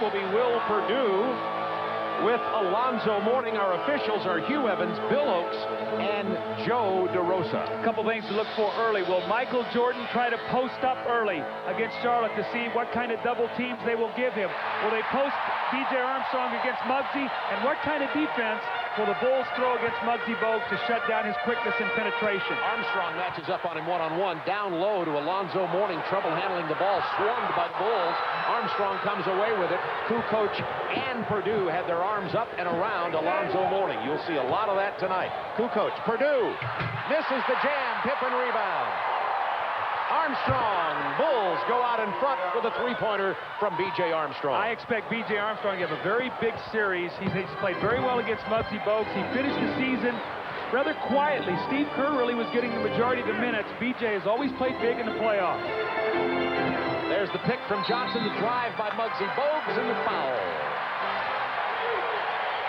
will be Will Perdue with Alonzo Mourning. Our officials are Hugh Evans, Bill Oakes, and Joe DeRosa. A couple things to look for early. Will Michael Jordan try to post up early against Charlotte to see what kind of double teams they will give him? Will they post B.J. Armstrong against Muggsy? And what kind of defense will the Bulls throw against Muggsy Bogues to shut down his quickness and penetration? Armstrong matches up on him one-on-one. Down low to Alonzo Mourning. Trouble handling the ball. Swarmed by the Bulls. Armstrong comes away with it. Kukoc and Perdue had their arms up and around Alonzo Mourning. You'll see a lot of that tonight. Kukoc, Perdue misses the jam. Pippen rebound. Armstrong. Bulls go out in front with a three-pointer from B.J. Armstrong. I expect B.J. Armstrong to have a very big series. He's played very well against Muggsy Bogues. He finished the season rather quietly. Steve Kerr really was getting the majority of the minutes. B.J. has always played big in the playoffs. There's the pick from Johnson. The drive by Muggsy Bogues and the foul.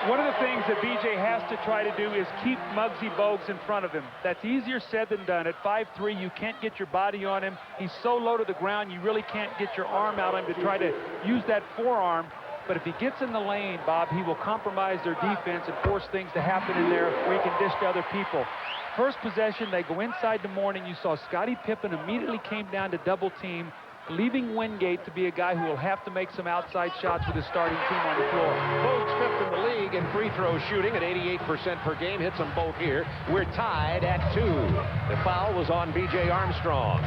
One of the things that B.J. has to try to do is keep Muggsy Bogues in front of him. That's easier said than done. At 5'3", you can't get your body on him. He's so low to the ground, you really can't get your arm out on him to try to use that forearm. But if he gets in the lane, Bob, he will compromise their defense and force things to happen in there where he can dish to other people. First possession, they go inside the Mourning. You saw Scottie Pippen immediately came down to double team, leaving Wingate to be a guy who will have to make some outside shots with his starting team on the floor. Bogues fifth in the league in free throw shooting at 88% per game. Hits them both here. We're tied at 2. The foul was on B.J. Armstrong.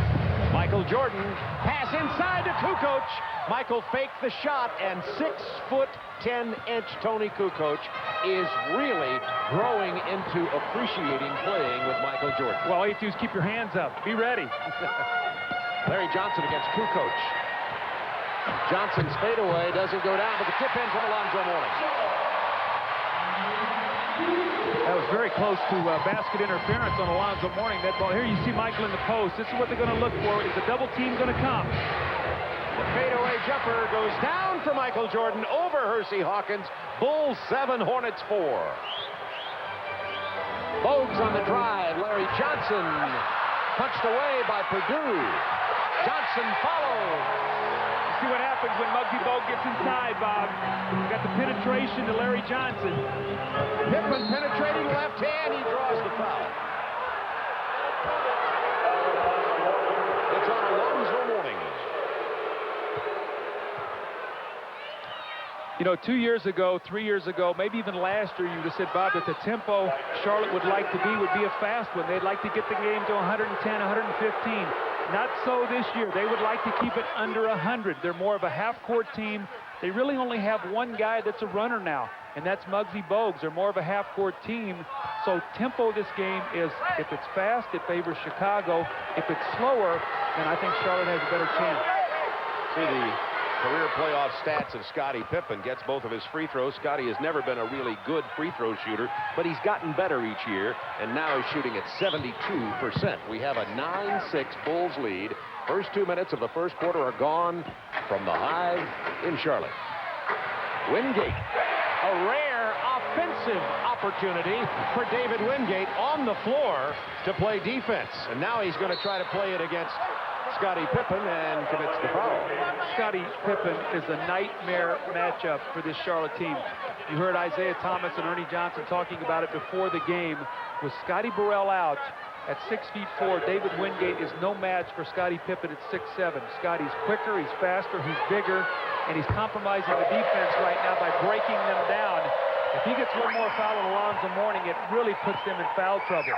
Michael Jordan, pass inside to Kukoc. Michael faked the shot, and 6'10" Tony Kukoc is really growing into appreciating playing with Michael Jordan. Well, all you have to do is keep your hands up. Be ready. Larry Johnson against Kukoc. Johnson's fadeaway doesn't go down, but the tip in from Alonzo Mourning. That was very close to basket interference on Alonzo Mourning. That ball. Here you see Michael in the post. This is what they're going to look for. Is the double team going to come? The fadeaway jumper goes down for Michael Jordan over Hersey Hawkins. Bulls 7, Hornets 4. Bogues on the drive. Larry Johnson punched away by Perdue. Johnson follows. See what happens when Muggsy Bogues gets inside, Bob. Got the penetration to Larry Johnson. Pippen penetrating left hand. He draws the foul. It's on Alonzo Mourning. You know, 2 years ago, 3 years ago, maybe even last year, you just said, Bob, that the tempo Charlotte would like to be would be a fast one. They'd like to get the game to 110, 115. Not so this year. They would like to keep it under 100. They're more of a half-court team. They really only have one guy that's a runner now, and that's Muggsy Bogues. They're more of a half-court team. So tempo this game is, if it's fast, it favors Chicago. If it's slower, then I think Charlotte has a better chance. See the career playoff stats of Scottie Pippen. Gets both of his free throws. Scottie has never been a really good free throw shooter, but he's gotten better each year, and now he's shooting at 72%. We have a 9-6 Bulls lead. First 2 minutes of the first quarter are gone from the Hive in Charlotte. Wingate, a rare offensive opportunity for David Wingate on the floor to play defense, and now he's going to try to play it against Scottie Pippen and commits the foul. Scottie Pippen is a nightmare matchup for this Charlotte team. You heard Isaiah Thomas and Ernie Johnson talking about it before the game. With Scottie Burrell out at 6'4", David Wingate is no match for Scottie Pippen at 6'7". Scottie's quicker, he's faster, he's bigger, and he's compromising the defense right now by breaking them down. If he gets one more foul on Alonzo Mourning, it really puts them in foul trouble.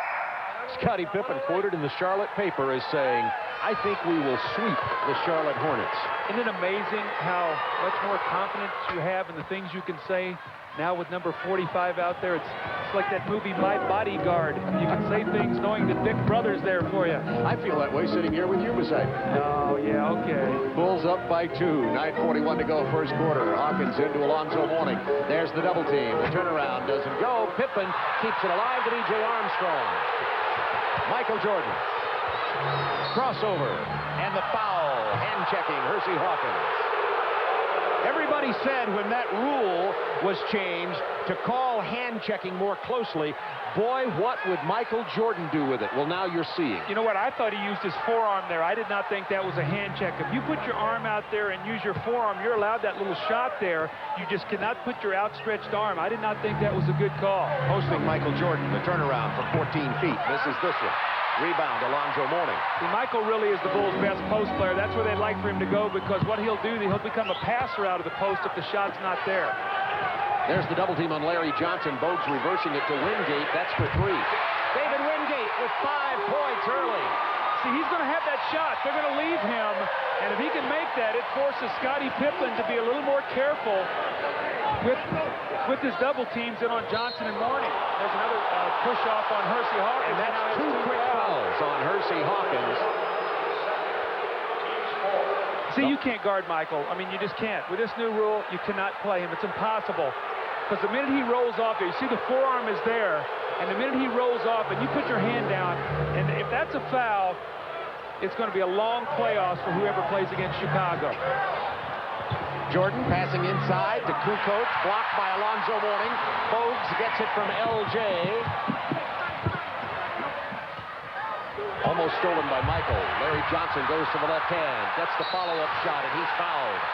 Scottie Pippen, quoted in the Charlotte paper, as saying, "I think we will sweep the Charlotte Hornets." Isn't it amazing how much more confidence you have in the things you can say now with number 45 out there? It's like that movie My Bodyguard. You can say things knowing that Big Brother's there for you. I feel that way sitting here with you beside me. Oh, yeah, okay. Bulls up by 2. 9:41 to go first quarter. Hawkins into Alonzo Mourning. There's the double team. The turnaround doesn't go. Pippen keeps it alive to B.J. Armstrong. Michael Jordan. Crossover. And the foul. Hand checking. Hersey Hawkins. Everybody Somebody said when that rule was changed to call hand checking more closely, boy, what would Michael Jordan do with it? Well, now you're seeing. You know what? I thought he used his forearm there. I did not think that was a hand check. If you put your arm out there and use your forearm, you're allowed that little shot there. You just cannot put your outstretched arm. I did not think that was a good call. Hosting Michael Jordan, the turnaround from 14 feet. Misses this one. Rebound, Alonzo Mourning. See, Michael really is the Bulls' best post player. That's where they'd like for him to go, because what he'll do, he'll become a passer out of the post if the shot's not there. There's the double team on Larry Johnson. Bogues reversing it to Wingate. That's for 3. David Wingate with 5 points early. See, he's going to have that shot. They're going to leave him, and if he can make that, it forces Scottie Pippen to be a little more careful with his double teams in on Johnson and Mourning. There's another push off on Hersey Hawkins. And that's 2 quick fouls on Hersey Hawkins. See, you can't guard Michael. I mean, you just can't. With this new rule, you cannot play him. It's impossible. Because the minute he rolls off there, you see the forearm is there, and the minute he rolls off and you put your hand down, and if that's a foul, it's going to be a long playoffs for whoever plays against Chicago. Jordan passing inside to Kukoc, blocked by Alonzo Mourning. Bogues gets it from LJ. Almost stolen by Michael. Larry Johnson goes to the left hand, gets the follow-up shot, and he's fouled.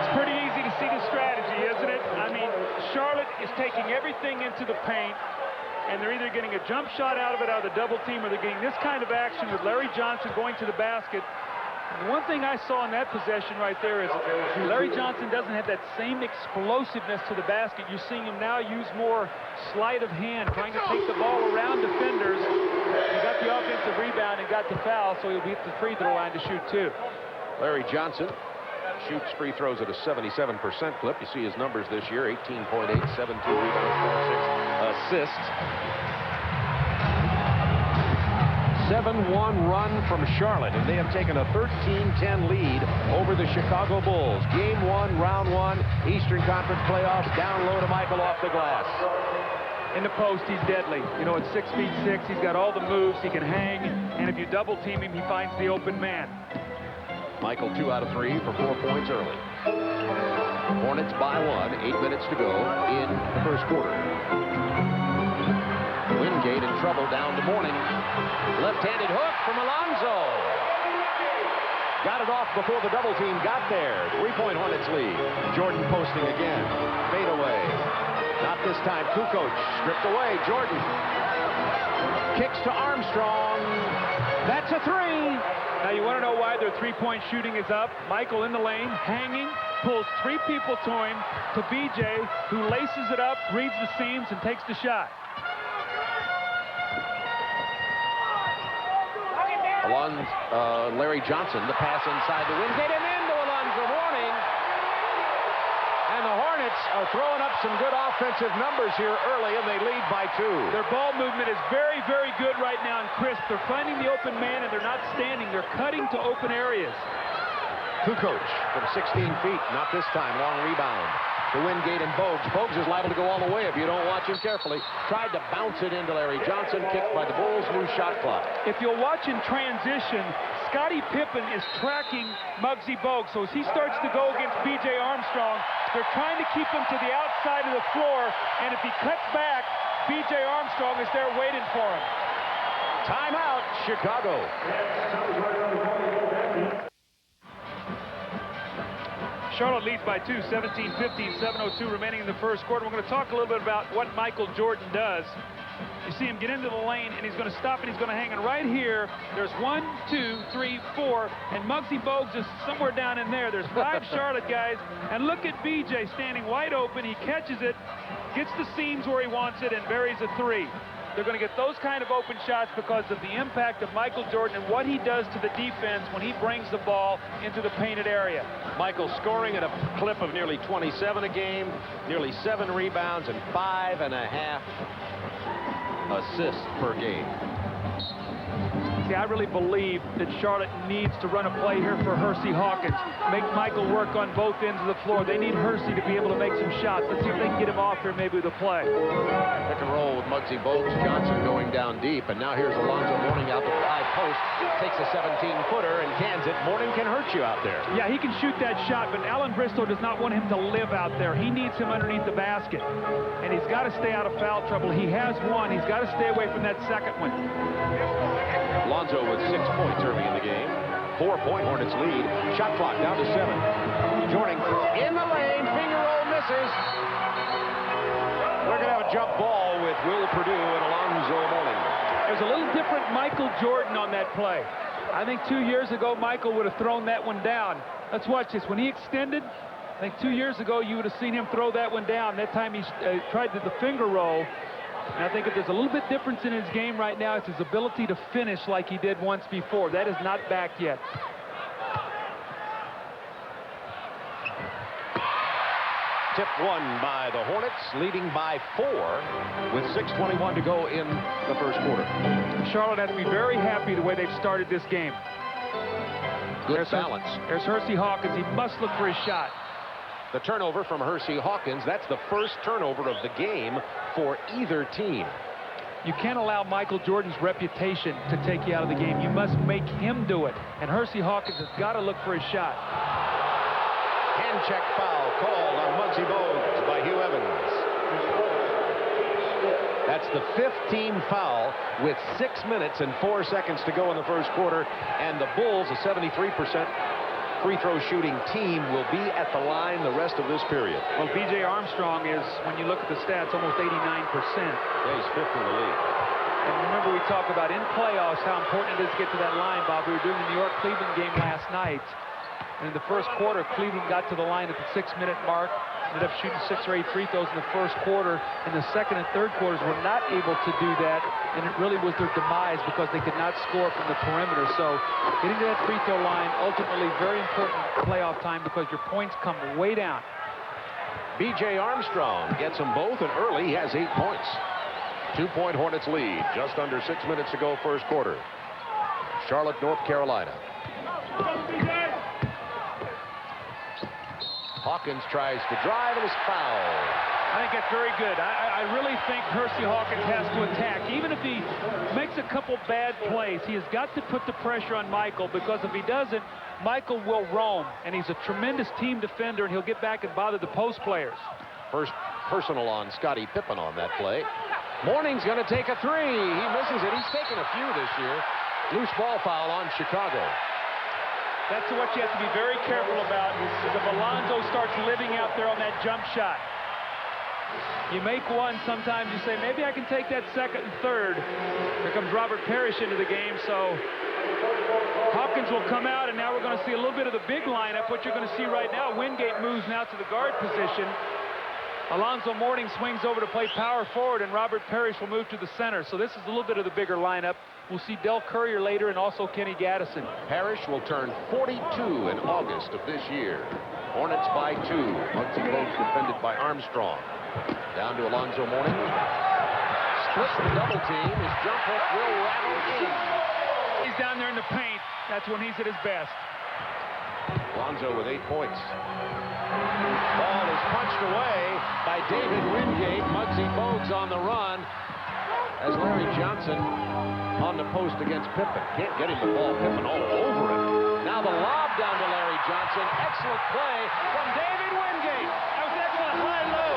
It's pretty easy to see the strategy, isn't it? I mean, Charlotte is taking everything into the paint, and they're either getting a jump shot out of it, out of the double team, or they're getting this kind of action with Larry Johnson going to the basket. And the one thing I saw in that possession right there is Larry Johnson doesn't have that same explosiveness to the basket. You're seeing him now use more sleight of hand, trying to take the ball around defenders. He got the offensive rebound and got the foul, so he'll be at the free throw line to shoot 2. Larry Johnson shoots free throws at a 77% clip. You see his numbers this year: 18.8, 17 rebounds, 4 assists. 7-1 run from Charlotte, and they have taken a 13-10 lead over the Chicago Bulls. Game 1, round 1, Eastern Conference playoffs. Down low to Michael off the glass. In the post, he's deadly. You know, at 6'6", he's got all the moves. He can hang, and if you double team him, he finds the open man. Michael 2 out of 3 for 4 points early. Hornets by 1, 8 minutes to go in the first quarter. Wingate in trouble, down to Mourning. Left-handed hook from Alonzo. Got it off before the double team got there. 3-point Hornets lead. Jordan posting again. Fade away. Not this time. Kukoc stripped away. Jordan kicks to Armstrong. That's a 3. Now you want to know why their three-point shooting is up? Michael in the lane, hanging, pulls 3 people to him, to BJ, who laces it up, reads the seams, and takes the shot. Larry Johnson, the pass inside the Wingate and into Alonzo Mourning. And the Hornets are throwing up some good offensive numbers here early, and they lead by 2. Their ball movement is very, very good right now and crisp. They're finding the open man, and they're not standing. They're cutting to open areas. Kukoc from 16 feet, not this time. Long rebound to Wingate and Bogues. Bogues is liable to go all the way if you don't watch him carefully. Tried to bounce it into Larry Johnson, kicked by the Bulls, new shot clock. If you'll watch in transition, Scottie Pippen is tracking Muggsy Bogues. So as he starts to go against B.J. Armstrong, they're trying to keep him to the outside of the floor, and if he cuts back, B.J. Armstrong is there waiting for him. Timeout, Chicago. Charlotte leads by 2, 17-15, 7:02 remaining in the first quarter. We're going to talk a little bit about what Michael Jordan does. You see him get into the lane, and he's going to stop, and he's going to hang. And right here, there's 1, 2, 3, 4, and Muggsy Bogues is somewhere down in there. There's 5 Charlotte guys, and look at BJ standing wide open. He catches it, gets the seams where he wants it, and buries a 3. They're going to get those kind of open shots because of the impact of Michael Jordan and what he does to the defense when he brings the ball into the painted area. Michael scoring at a clip of nearly 27 a game, nearly 7 rebounds, and 5.5 assists per game. See, I really believe that Charlotte needs to run a play here for Hersey Hawkins. Make Michael work on both ends of the floor. They need Hersey to be able to make some shots. Let's see if they can get him off here maybe with a play. Pick and roll with Muggsy Bogues. Johnson going down deep. And now here's Alonzo Mourning out the high post. Takes a 17-footer and cans it. Mourning can hurt you out there. Yeah, he can shoot that shot, but Alan Bristow does not want him to live out there. He needs him underneath the basket. And he's got to stay out of foul trouble. He has one. He's got to stay away from that second one. Alonzo with 6 points early in the game. 4-point Hornets lead. Shot clock down to 7. Jordan in the lane. Finger roll misses. We're going to have a jump ball with Will Perdue and Alonzo Mourning. There's a little different Michael Jordan on that play. I think 2 years ago, Michael would have thrown that one down. Let's watch this. When he extended, I think 2 years ago, you would have seen him throw that one down. That time he tried the finger roll. And I think if there's a little bit difference in his game right now, it's his ability to finish like he did once before. That is not back yet. Tip won by the Hornets, leading by 4 with 6:21 to go in the first quarter. Charlotte has to be very happy the way they've started this game. Good balance. There's Hersey Hawkins. He must look for his shot. The turnover from Hersey Hawkins. That's the first turnover of the game for either team. You can't allow Michael Jordan's reputation to take you out of the game. You must make him do it. And Hersey Hawkins has got to look for his shot. Hand check foul called on Muggsy Bogues by Hugh Evans. That's the 15th foul with 6 minutes and 4 seconds to go in the first quarter. And the Bulls, a 73% free throw shooting team, will be at the line the rest of this period. Well, B.J. Armstrong is, when you look at the stats, almost 89%. Yeah, he's 5th in the league. And remember, we talked about in playoffs how important it is to get to that line, Bob. We were doing the New York-Cleveland game last night. And in the first quarter, Cleveland got to the line at the 6-minute mark. Ended up shooting 6 or 8 free throws in the first quarter. In the second and third quarters, were not able to do that. And it really was their demise because they could not score from the perimeter. So getting to that free throw line, ultimately very important playoff time because your points come way down. B.J. Armstrong gets them both, and early he has 8 points. 2-point Hornets lead. Just under 6 minutes to go first quarter. Charlotte, North Carolina. Hawkins tries to drive and is fouled. I think that's very good. I really think Hersey Hawkins has to attack. Even if he makes a couple bad plays, he has got to put the pressure on Michael, because if he doesn't, Michael will roam. And he's a tremendous team defender, and he'll get back and bother the post players. First personal on Scottie Pippen on that play. Mourning's going to take a 3. He misses it. He's taken a few this year. Loose ball foul on Chicago. That's what you have to be very careful about, is if Alonzo starts living out there on that jump shot. You make one, sometimes you say, maybe I can take that second and third. Here comes Robert Parrish into the game, so Hawkins will come out, and now we're going to see a little bit of the big lineup. What you're going to see right now, Wingate moves now to the guard position. Alonzo Mourning swings over to play power forward, and Robert Parrish will move to the center. So this is a little bit of the bigger lineup. We'll see Del Currier later, and also Kenny Gaddison. Parrish will turn 42 in August of this year. Hornets by 2. Muggsy Bogues defended by Armstrong. Down to Alonzo Mourning. Splits the double team. His jump hook will rattle in. He's down there in the paint. That's when he's at his best. Alonzo with 8 points. Ball is punched away by David Wingate. Muggsy Bogues on the run as Larry Johnson on the post against Pippen. Can't get him the ball. Pippen all over it. Now the lob down to Larry Johnson. Excellent play from David Wingate. That was excellent high-low.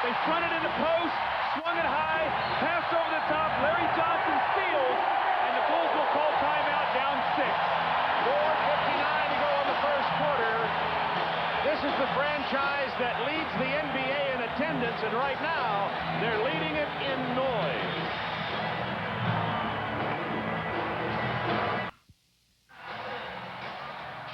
They fronted in the post, swung it high, passed over the top. Larry Johnson steals, and the Bulls will call timeout, down 6. 4:59 to go in the first quarter. This is the franchise that leads the NBA in attendance, and right now they're leading it in noise.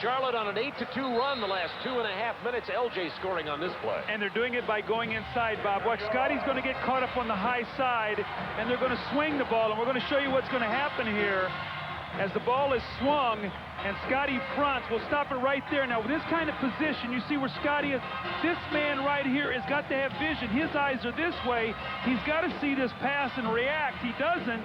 Charlotte on an 8-2 run the last 2.5 minutes. LJ scoring on this play. And they're doing it by going inside, Bob. Watch, Scotty's going to get caught up on the high side, and they're going to swing the ball, and we're going to show you what's going to happen here. As the ball is swung, and Scotty fronts, we'll stop it right there. Now, with this kind of position, you see where Scotty is. This man right here has got to have vision. His eyes are this way. He's got to see this pass and react. He doesn't.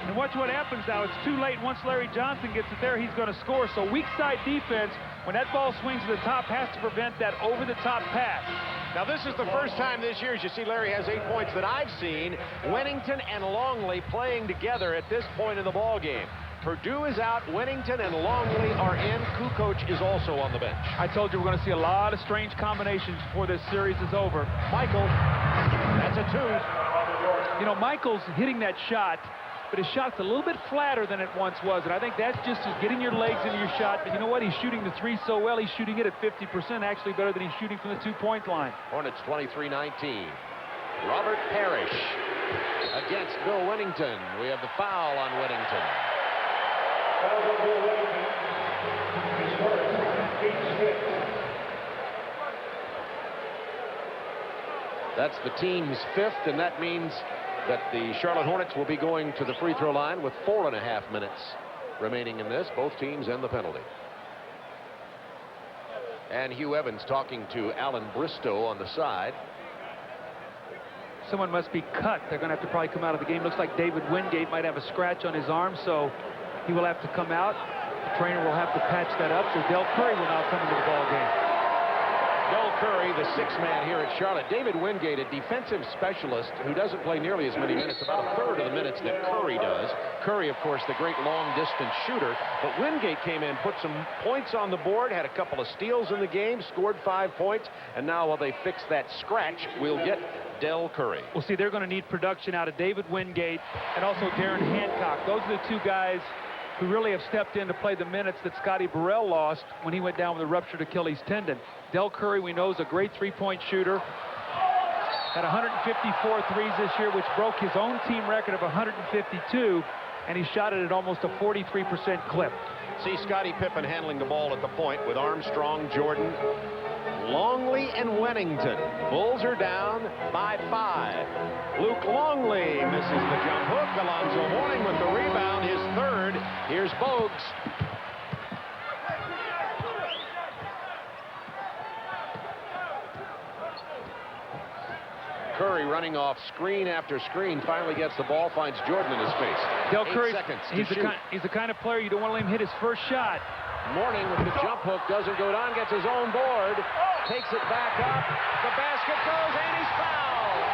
And watch what happens now. It's too late. Once Larry Johnson gets it there, he's going to score. So weak side defense, when that ball swings to the top, has to prevent that over-the-top pass. Now, this is the first time this year, as you see, Larry has 8 points that I've seen. Wennington and Longley playing together at this point in the ball game. Purdue is out. Wennington and Longley are in. Kukoc is also on the bench. I told you we're going to see a lot of strange combinations before this series is over. Michael, that's a 2. You know, Michael's hitting that shot, but his shot's a little bit flatter than it once was, and I think that's just as getting your legs into your shot. But you know what? He's shooting the 3 so well, he's shooting it at 50%, actually better than he's shooting from the 2-point line. Hornets 23-19. Robert Parrish against Bill Wennington. We have the foul on Wennington. That's the team's 5th, and that means that the Charlotte Hornets will be going to the free throw line with 4.5 minutes remaining in this. Both teams and the penalty. And Hugh Evans talking to Alan Bristow on the side. Someone must be cut. They're going to have to probably come out of the game. Looks like David Wingate might have a scratch on his arm, so he will have to come out. The trainer will have to patch that up, so Del Curry will now come into the ball game. Del Curry, the 6th man here at Charlotte. David Wingate, a defensive specialist who doesn't play nearly as many minutes, about a third of the minutes that Curry does. Curry, of course, the great long-distance shooter. But Wingate came in, put some points on the board, had a couple of steals in the game, scored 5 points, and now while they fix that scratch, we'll get Del Curry. Well, see, they're going to need production out of David Wingate and also Darren Hancock. Those are the 2 guys who really have stepped in to play the minutes that Scotty Burrell lost when he went down with a ruptured Achilles tendon. Del Curry, we know, is a great 3-point shooter. Had 154 threes this year, which broke his own team record of 152, and he shot it at almost a 43% clip. See Scottie Pippen handling the ball at the point with Armstrong, Jordan, Longley, and Wennington. Bulls are down by 5. Luke Longley misses the jump hook. Alonzo Mourning with the rebound, his 3rd. Here's Bogues. Curry running off screen after screen, finally gets the ball, finds Jordan in his face. Del Curry, 8 seconds to he's the kind of player you don't want to let him hit his first shot. Mourning with the jump hook, doesn't go down, gets his own board, takes it back up, the basket goes, and he's fouled.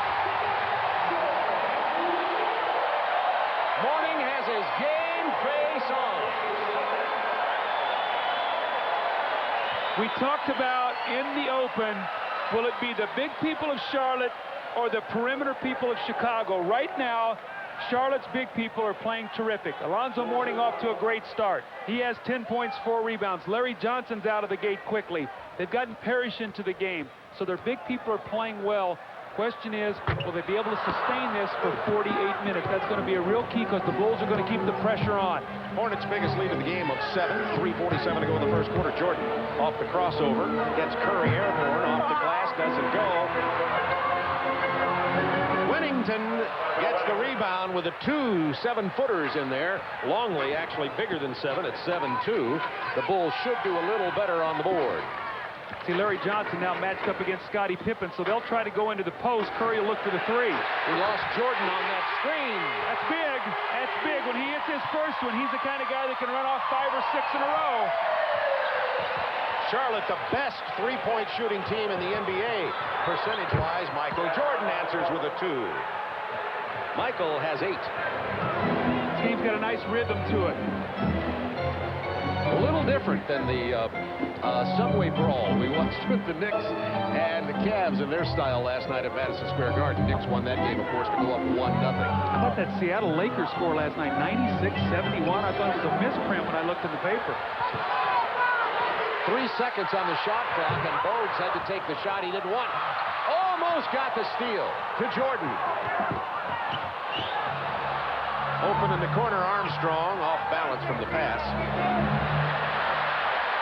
Mourning has his game face on. We talked about in the open, will it be the big people of Charlotte or the perimeter people of Chicago? Right now, Charlotte's big people are playing terrific. Alonzo Mourning off to a great start. He has 10 points, 4 rebounds. Larry Johnson's out of the gate quickly. They've gotten Parrish into the game, so their big people are playing well. Question is, will they be able to sustain this for 48 minutes? That's going to be a real key because the Bulls are going to keep the pressure on. Hornets' biggest lead in the game of 7, 3:47 to go in the first quarter. Jordan off the crossover, gets Curry airborne, off the glass, doesn't go. Wennington gets the rebound with the 2 7-footers in there. Longley actually bigger than 7 at 7'2". The Bulls should do a little better on the board. See, Larry Johnson now matched up against Scottie Pippen, so they'll try to go into the post. Curry will look for the 3. We lost Jordan on that screen. That's big. That's big. When he hits his first one, he's the kind of guy that can run off 5 or 6 in a row. Charlotte, the best 3-point shooting team in the NBA. Percentage-wise, Michael Jordan answers with a 2. Michael has 8. This game's got a nice rhythm to it. A little different than the subway brawl we watched with the Knicks and the Cavs in their style last night at Madison Square Garden. Knicks won that game, of course, to go up 1-0. How about that Seattle Lakers score last night, 96-71? I thought it was a misprint when I looked in the paper. 3 seconds on the shot clock, and Bogues had to take the shot he didn't want. Almost got the steal to Jordan. Open in the corner, Armstrong, off balance from the pass.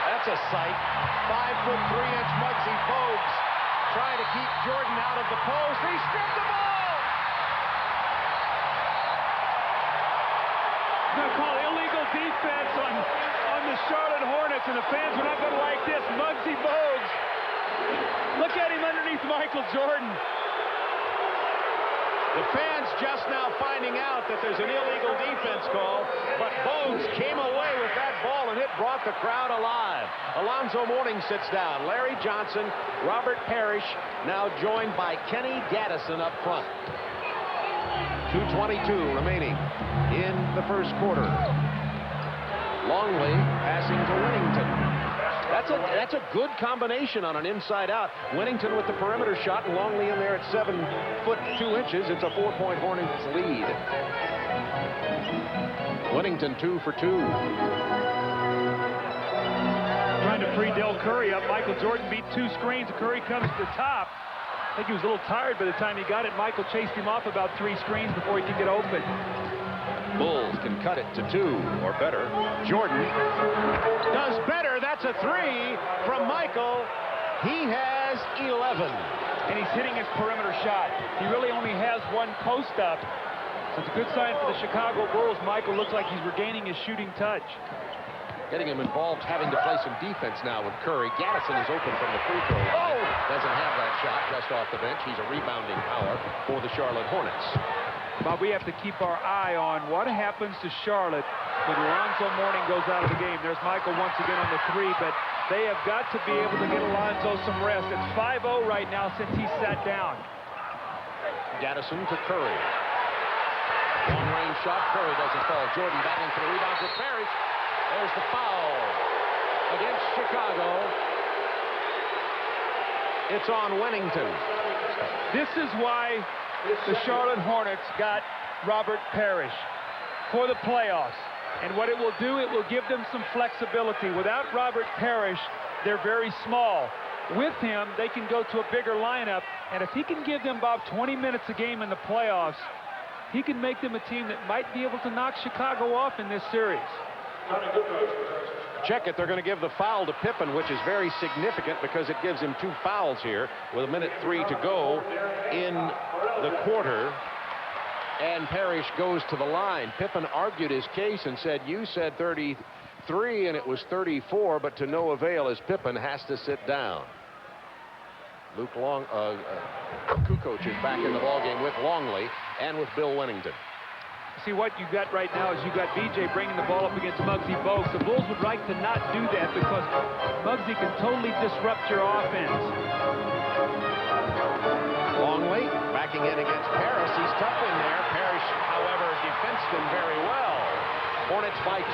That's a sight. 5'3" Muggsy Bogues trying to keep Jordan out of the post. He stripped the ball! They're going to call illegal defense on the Charlotte Hornets, and the fans are not going to like this. Muggsy Bogues. Look at him underneath Michael Jordan. The fans just now finding out that there's an illegal defense call, but Bogues came away with that ball, and it brought the crowd alive. Alonzo Mourning sits down. Larry Johnson, Robert Parrish, now joined by Kenny Gaddison up front. 2:22 remaining in the first quarter. Longley passing to Winnington. That's a good combination on an inside out. Winnington with the perimeter shot, and Longley in there at 7'2". It's a 4-point Hornets lead. Winnington 2 for 2. Trying to free Del Curry up. Michael Jordan beat 2 screens. Curry comes to the top. I think he was a little tired by the time he got it. Michael chased him off about 3 screens before he could get open. Bulls can cut it to 2 or better. Jordan does better. That's a 3 from Michael. He has 11. And he's hitting his perimeter shot. He really only has 1 post up. So it's a good sign for the Chicago Bulls. Michael looks like he's regaining his shooting touch. Getting him involved, having to play some defense now with Curry. Gaddison is open from the free throw line. Oh! Doesn't have that shot, just off the bench. He's a rebounding power for the Charlotte Hornets. Bob, we have to keep our eye on what happens to Charlotte when Alonzo Mourning goes out of the game. There's Michael once again on the 3, but they have got to be able to get Alonzo some rest. It's 5-0 right now since he sat down. Gaddison to Curry. Long-range shot. Curry doesn't fall. Jordan battling for the rebound with Parrish. There's the foul against Chicago. It's on Winnington. This is why the Charlotte Hornets got Robert Parrish for the playoffs. And what it will do, it will give them some flexibility. Without Robert Parrish, they're very small. With him, they can go to a bigger lineup. And if he can give them about 20 minutes a game in the playoffs, he can make them a team that might be able to knock Chicago off in this series. Check it. They're going to give the foul to Pippen, which is very significant because it gives him 2 fouls here with 1:03 to go in the quarter. And Parrish goes to the line. Pippen argued his case and said, you said 33 and it was 34, but to no avail as Pippen has to sit down. Kukoc is back in the ballgame with Longley and with Bill Winnington. See, what you got right now is you got BJ bringing the ball up against Muggsy Bogues. The Bulls would like to not do that because Muggsy can totally disrupt your offense. Longley backing in against Parrish. He's tough in there. Parrish, however, defensed him very well. Hornets by 2.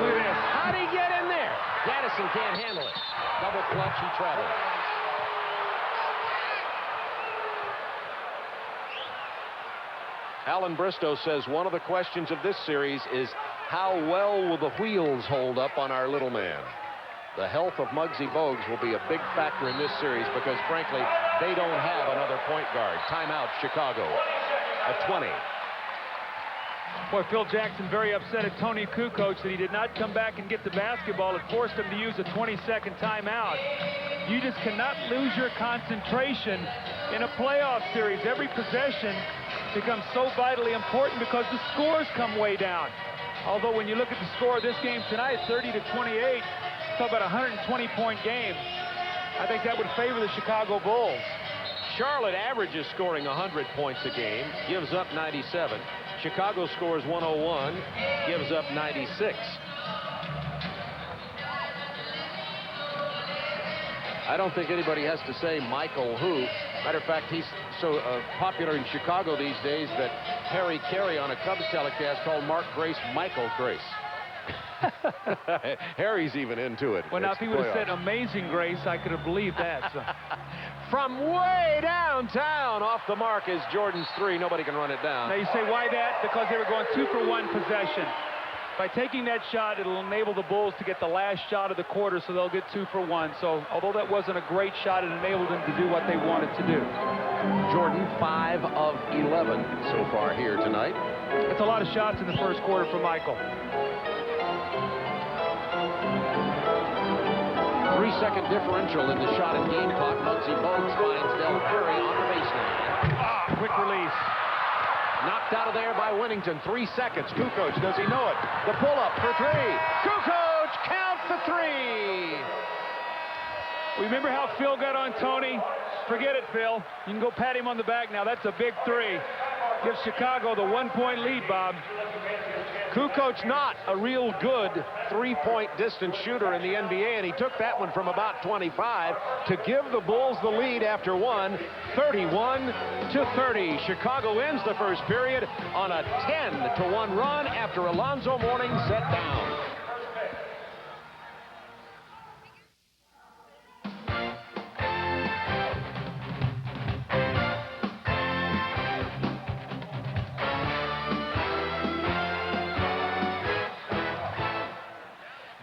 Look at this. How'd he get in there? Gaddison can't handle it. Double clutch, he travels. Alan Bristow says one of the questions of this series is how well will the wheels hold up on our little man? The health of Muggsy Bogues will be a big factor in this series because, frankly, they don't have another point guard. Timeout, Chicago at 20. Boy, Phil Jackson very upset at Tony Kukoc that he did not come back and get the basketball. It forced him to use a 20-second timeout. You just cannot lose your concentration in a playoff series. Every possession becomes so vitally important because the scores come way down. Although when you look at the score of this game tonight, 30-28, talk about a 120-point game. I think that would favor the Chicago Bulls. Charlotte averages scoring 100 points a game, gives up 97. Chicago scores 101, gives up 96. I don't think anybody has to say Michael who. Matter of fact, he's so popular in Chicago these days that Harry Carey on a Cubs telecast called Mark Grace Michael Grace. Harry's even into it. Well, now, if he would have said Amazing Grace, I could have believed that. So. From way downtown, off the mark is Jordan's 3. Nobody can run it down. Now, you say, why that? Because they were going 2-for-1 possession. By taking that shot, it'll enable the Bulls to get the last shot of the quarter, so they'll get 2-for-1. So, although that wasn't a great shot, it enabled them to do what they wanted to do. Jordan, 5 of 11 so far here tonight. It's a lot of shots in the first quarter for Michael. 3-second differential in the shot and game clock. Muggsy Bogues finds Del Curry on the baseline. Quick release. Knocked out of there by Winnington. 3 seconds. Kukoc, does he know it? The pull-up for 3. Kukoc, count the 3. Remember how Phil got on Tony? Forget it, Phil. You can go pat him on the back now. That's a big three. Gives Chicago the 1-point lead, Bob. Kukoc not a real good three-point distance shooter in the NBA, and he took that one from about 25 to give the Bulls the lead after one, 31-30. Chicago ends the first period on a 10-1 run after Alonzo Mourning set down.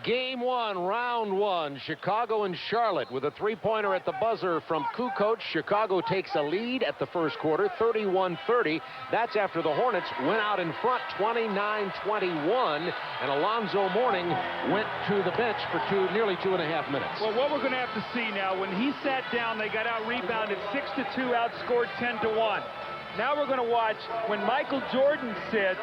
Game one, round one, Chicago and Charlotte with a three-pointer at the buzzer from Kukoc. Chicago takes a lead at the first quarter, 31-30. That's after the Hornets went out in front, 29-21, and Alonzo Mourning went to the bench for nearly 2.5 minutes. Well, what we're going to have to see now, when he sat down, they got out-rebounded 6-2, outscored 10-1. Now we're going to watch when Michael Jordan sits,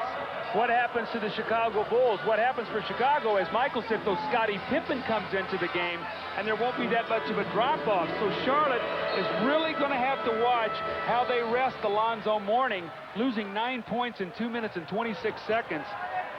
what happens to the Chicago Bulls. What happens for Chicago, as Michael said, though Scottie Pippen comes into the game, and there won't be that much of a drop-off. So Charlotte is really going to have to watch how they rest Alonzo Mourning, losing 9 points in 2 minutes and 26 seconds.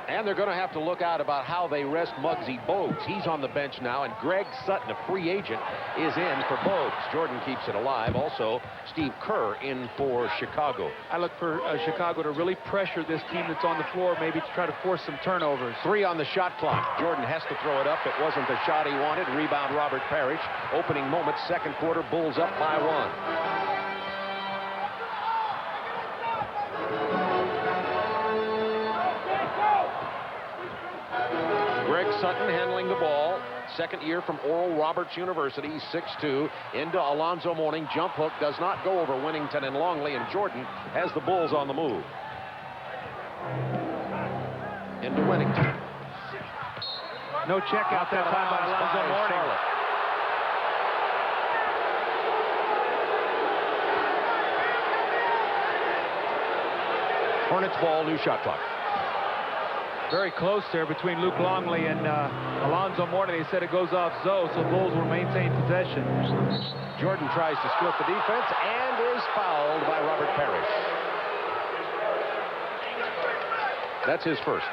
And they're going to have to look out about how they rest Muggsy Bogues. He's on the bench now, and Greg Sutton, a free agent, is in for Bogues. Jordan keeps it alive. Also, Steve Kerr in for Chicago. I look for Chicago to really pressure this team that's on the floor, maybe to try to force some turnovers. 3 on the shot clock. Jordan has to throw it up. It wasn't the shot he wanted. Rebound, Robert Parrish. Opening moments, second quarter, Bulls up by 1. Greg Sutton handling the ball. Second year from Oral Roberts University, 6'2", into Alonzo Mourning. Jump hook does not go over Winnington and Longley, and Jordan has the Bulls on the move. Into Winnington. No check out that time by Alonzo Mourning. Hornets ball, new shot clock. Very close there between Luke Longley and Alonzo Mourning. They said it goes off Zoe, so Bulls will maintain possession. Jordan tries to split the defense and is fouled by Robert Parrish. That's his first.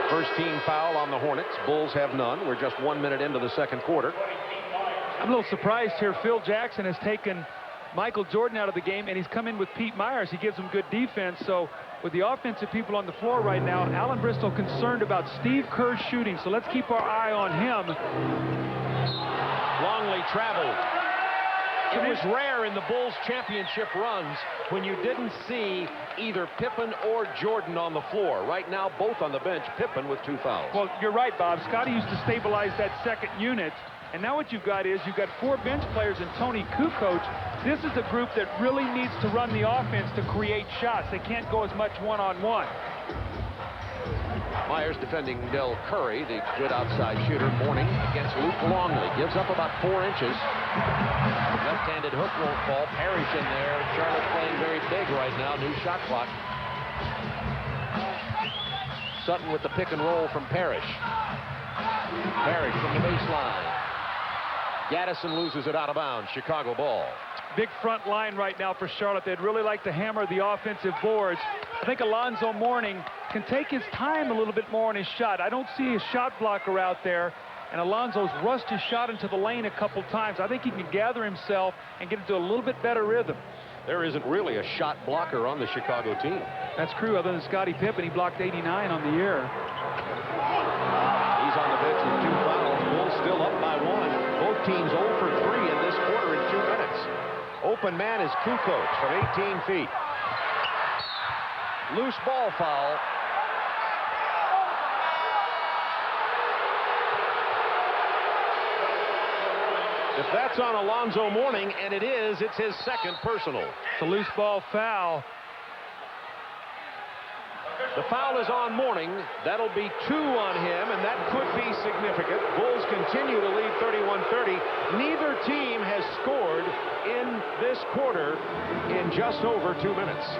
First team foul on the Hornets. Bulls have none. We're just 1 minute into the second quarter. I'm a little surprised here. Phil Jackson has taken Michael Jordan out of the game, and he's come in with Pete Myers. He gives him good defense. So with the offensive people on the floor right now, Alan Bristol concerned about Steve Kerr's shooting. So let's keep our eye on him. Longley traveled. It was rare in the Bulls championship runs when you didn't see either Pippen or Jordan on the floor. Right now, both on the bench. Pippen with 2 fouls. Well, you're right, Bob. Scottie used to stabilize that second unit. And now what you've got is you've got 4 bench players and Tony Kukoc. This is a group that really needs to run the offense to create shots. They can't go as much one-on-one. Myers defending Del Curry, the good outside shooter. Mourning against Luke Longley. Gives up about 4 inches. Left-handed hook won't fall. Parrish in there. Charlotte playing very big right now. New shot clock. Sutton with the pick and roll from Parrish. Parrish from the baseline. Gaddison loses it out of bounds. Chicago ball. Big front line right now for Charlotte. They'd really like to hammer the offensive boards. I think Alonzo Mourning can take his time a little bit more on his shot. I don't see a shot blocker out there, and Alonzo's rushed his shot into the lane a couple times. I think he can gather himself and get into a little bit better rhythm. There isn't really a shot blocker on the Chicago team. That's true, other than Scottie Pippen. He blocked 89 on the year. He's on the bench with 2 fouls. Bulls still up by 1. Both teams 0 for 3 in this quarter in 2 minutes. Open man is Kukoc from 18 feet. Loose ball foul. If that's on Alonzo Mourning, and it is, it's his second personal. It's a loose ball foul. The foul is on Mourning. That'll be 2 on him, and that could be significant. Bulls continue to lead 31-30. Neither team has scored in this quarter in just over 2 minutes.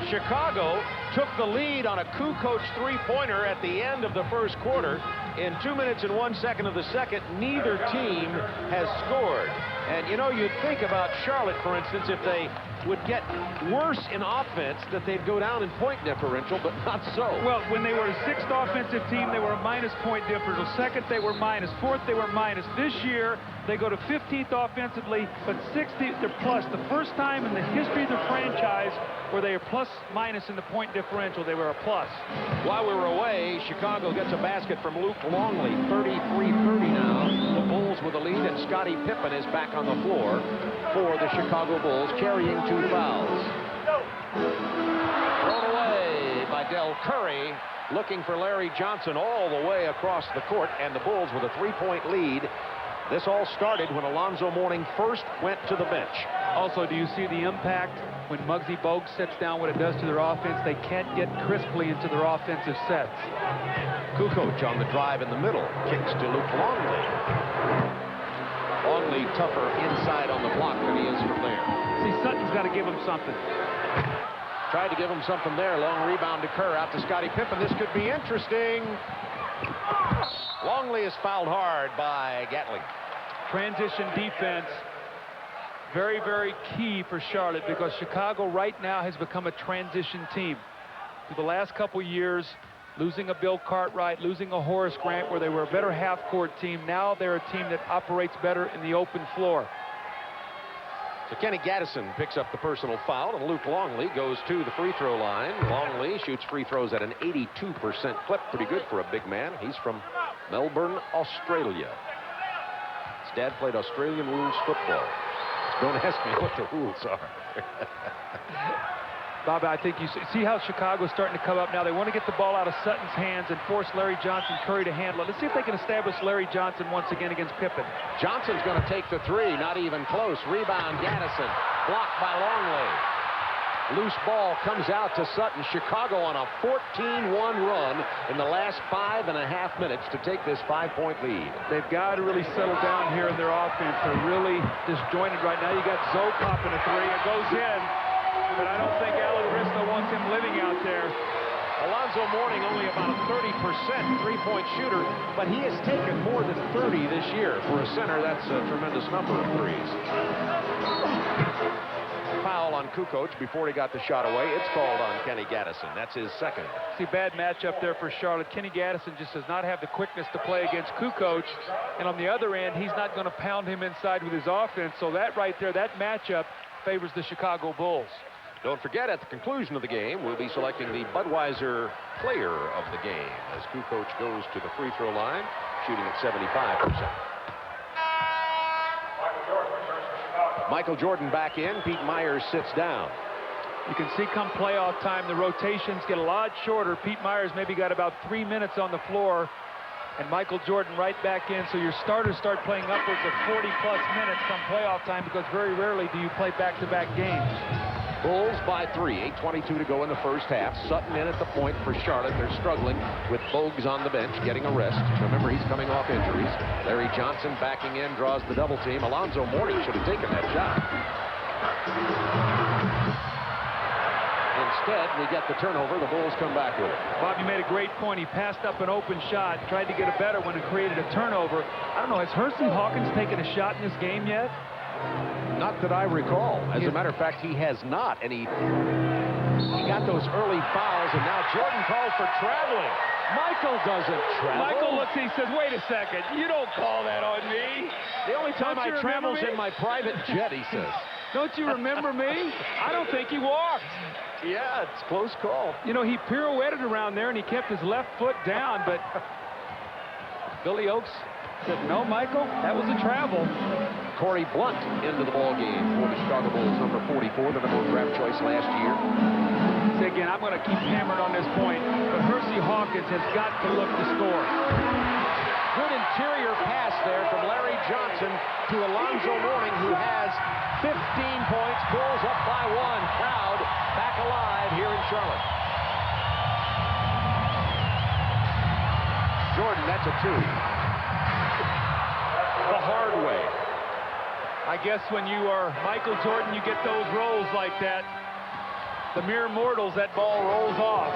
Chicago took the lead on a Kukoc three-pointer at the end of the first quarter. In 2 minutes and 1 second of the second, neither team has scored. And, you know, you'd think about Charlotte, for instance, if they would get worse in offense, that they'd go down in point differential, but not so. Well, when they were a sixth offensive team, they were a minus point differential. Second, they were minus. Fourth, they were minus. This year, they go to 15th offensively, but 60th, they're plus. The first time in the history of the franchise where they are plus minus in the point differential, they were a plus. While we were away, Chicago gets a basket from Luke Longley, 33-30 now. The Bulls with the lead, and Scottie Pippen is back on the floor for the Chicago Bulls, carrying 2 fouls. Thrown away by Del Curry, looking for Larry Johnson all the way across the court, and the Bulls with a 3-point lead. This all started when Alonzo Mourning first went to the bench. Also, do you see the impact when Muggsy Bogues sets down what it does to their offense? They can't get crisply into their offensive sets. Kukoc on the drive in the middle, kicks to Luke Longley. Longley tougher inside on the block than he is from there. See, Sutton's got to give him something. Tried to give him something there. Long rebound to Kerr, out to Scottie Pippen. This could be interesting. Longley is fouled hard by Gatling. Transition defense, very, very key for Charlotte, because Chicago right now has become a transition team. For the last couple years, losing a Bill Cartwright, losing a Horace Grant, where they were a better half-court team. Now they're a team that operates better in the open floor. So Kenny Gaddison picks up the personal foul, and Luke Longley goes to the free throw line. Longley shoots free throws at an 82% clip. Pretty good for a big man. He's from Melbourne, Australia. His dad played Australian rules football. Don't ask me what the rules are. Bob, I think you see how Chicago's starting to come up now. They want to get the ball out of Sutton's hands and force Larry Johnson Curry to handle it. Let's see if they can establish Larry Johnson once again against Pippen. Johnson's going to take the three, not even close. Rebound, Gaddison, blocked by Longley. Loose ball comes out to Sutton. Chicago on a 14-1 run in the last 5.5 minutes to take this 5-point lead. They've got to really settle down here in their offense. They're really disjointed right now. You got Zoe popping a three. It goes in, but I don't think Alan Bristow wants him living out there. Alonzo Mourning only about a 30% three-point shooter, but he has taken more than 30 this year. For a center, that's a tremendous number of threes. Foul on Kukoc before he got the shot away. It's called on Kenny Gaddison. That's his second. See, bad matchup there for Charlotte. Kenny Gaddison just does not have the quickness to play against Kukoc, and on the other end, he's not going to pound him inside with his offense. So that right there, that matchup favors the Chicago Bulls. Don't forget, at the conclusion of the game, we'll be selecting the Budweiser player of the game as Kukoc goes to the free throw line, shooting at 75%. Michael Jordan back in. Pete Myers sits down. You can see come playoff time, the rotations get a lot shorter. Pete Myers maybe got about 3 minutes on the floor, and Michael Jordan right back in. So your starters start playing upwards of 40-plus minutes come playoff time, because very rarely do you play back-to-back games. Bulls by 3, 8:22 to go in the first half. Sutton in at the point for Charlotte. They're struggling with Bogues on the bench, getting a rest. Remember, he's coming off injuries. Larry Johnson backing in, draws the double team. Alonzo Mourning should have taken that shot. Instead, we get the turnover. The Bulls come back with it. Bob, you made a great point. He passed up an open shot, tried to get a better one, and created a turnover. I don't know, has Hersey Hawkins taken a shot in this game yet? Not that I recall. As a matter of fact, he has not, and he got those early fouls, and now Jordan calls for traveling. Michael doesn't travel. Michael looks and he says, wait a second, you don't call that on me. The only time I travel's in my private jet, he says. Don't you remember me? I don't think he walked. Yeah, it's a close call. You know, he pirouetted around there, and he kept his left foot down, but Billy Oakes said, no, Michael, that was a travel. Corey Blunt into the ball game for the Chicago Bulls, number 44, the number one draft choice last year. See, again, I'm going to keep hammering on this point, but Hersey Hawkins has got to look to score. Good interior pass there from Larry Johnson to Alonzo Mourning, who has 15 points. Bulls up by 1. Crowd back alive here in Charlotte. Jordan, that's a 2. The hard way. I guess when you are Michael Jordan, you get those rolls like that. the mere mortals, that ball rolls off.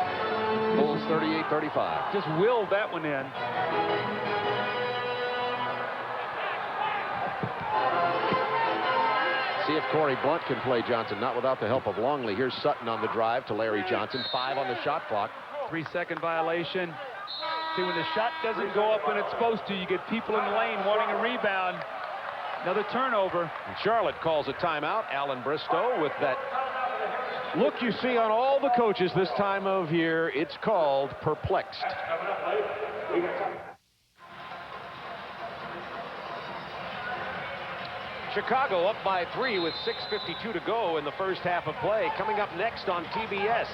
Bulls 38-35. Just willed that one in. See if Corey Blunt can play Johnson, not without the help of Longley. Here's Sutton on the drive to Larry Johnson. 5 on the shot clock. 3-second violation. See, when the shot doesn't go up when it's supposed to, you get people in the lane wanting a rebound. Another turnover. And Charlotte calls a timeout. Alan Bristow with that look you see on all the coaches this time of year. It's called perplexed. Chicago up by 3 with 6:52 to go in the first half of play. Coming up next on TBS,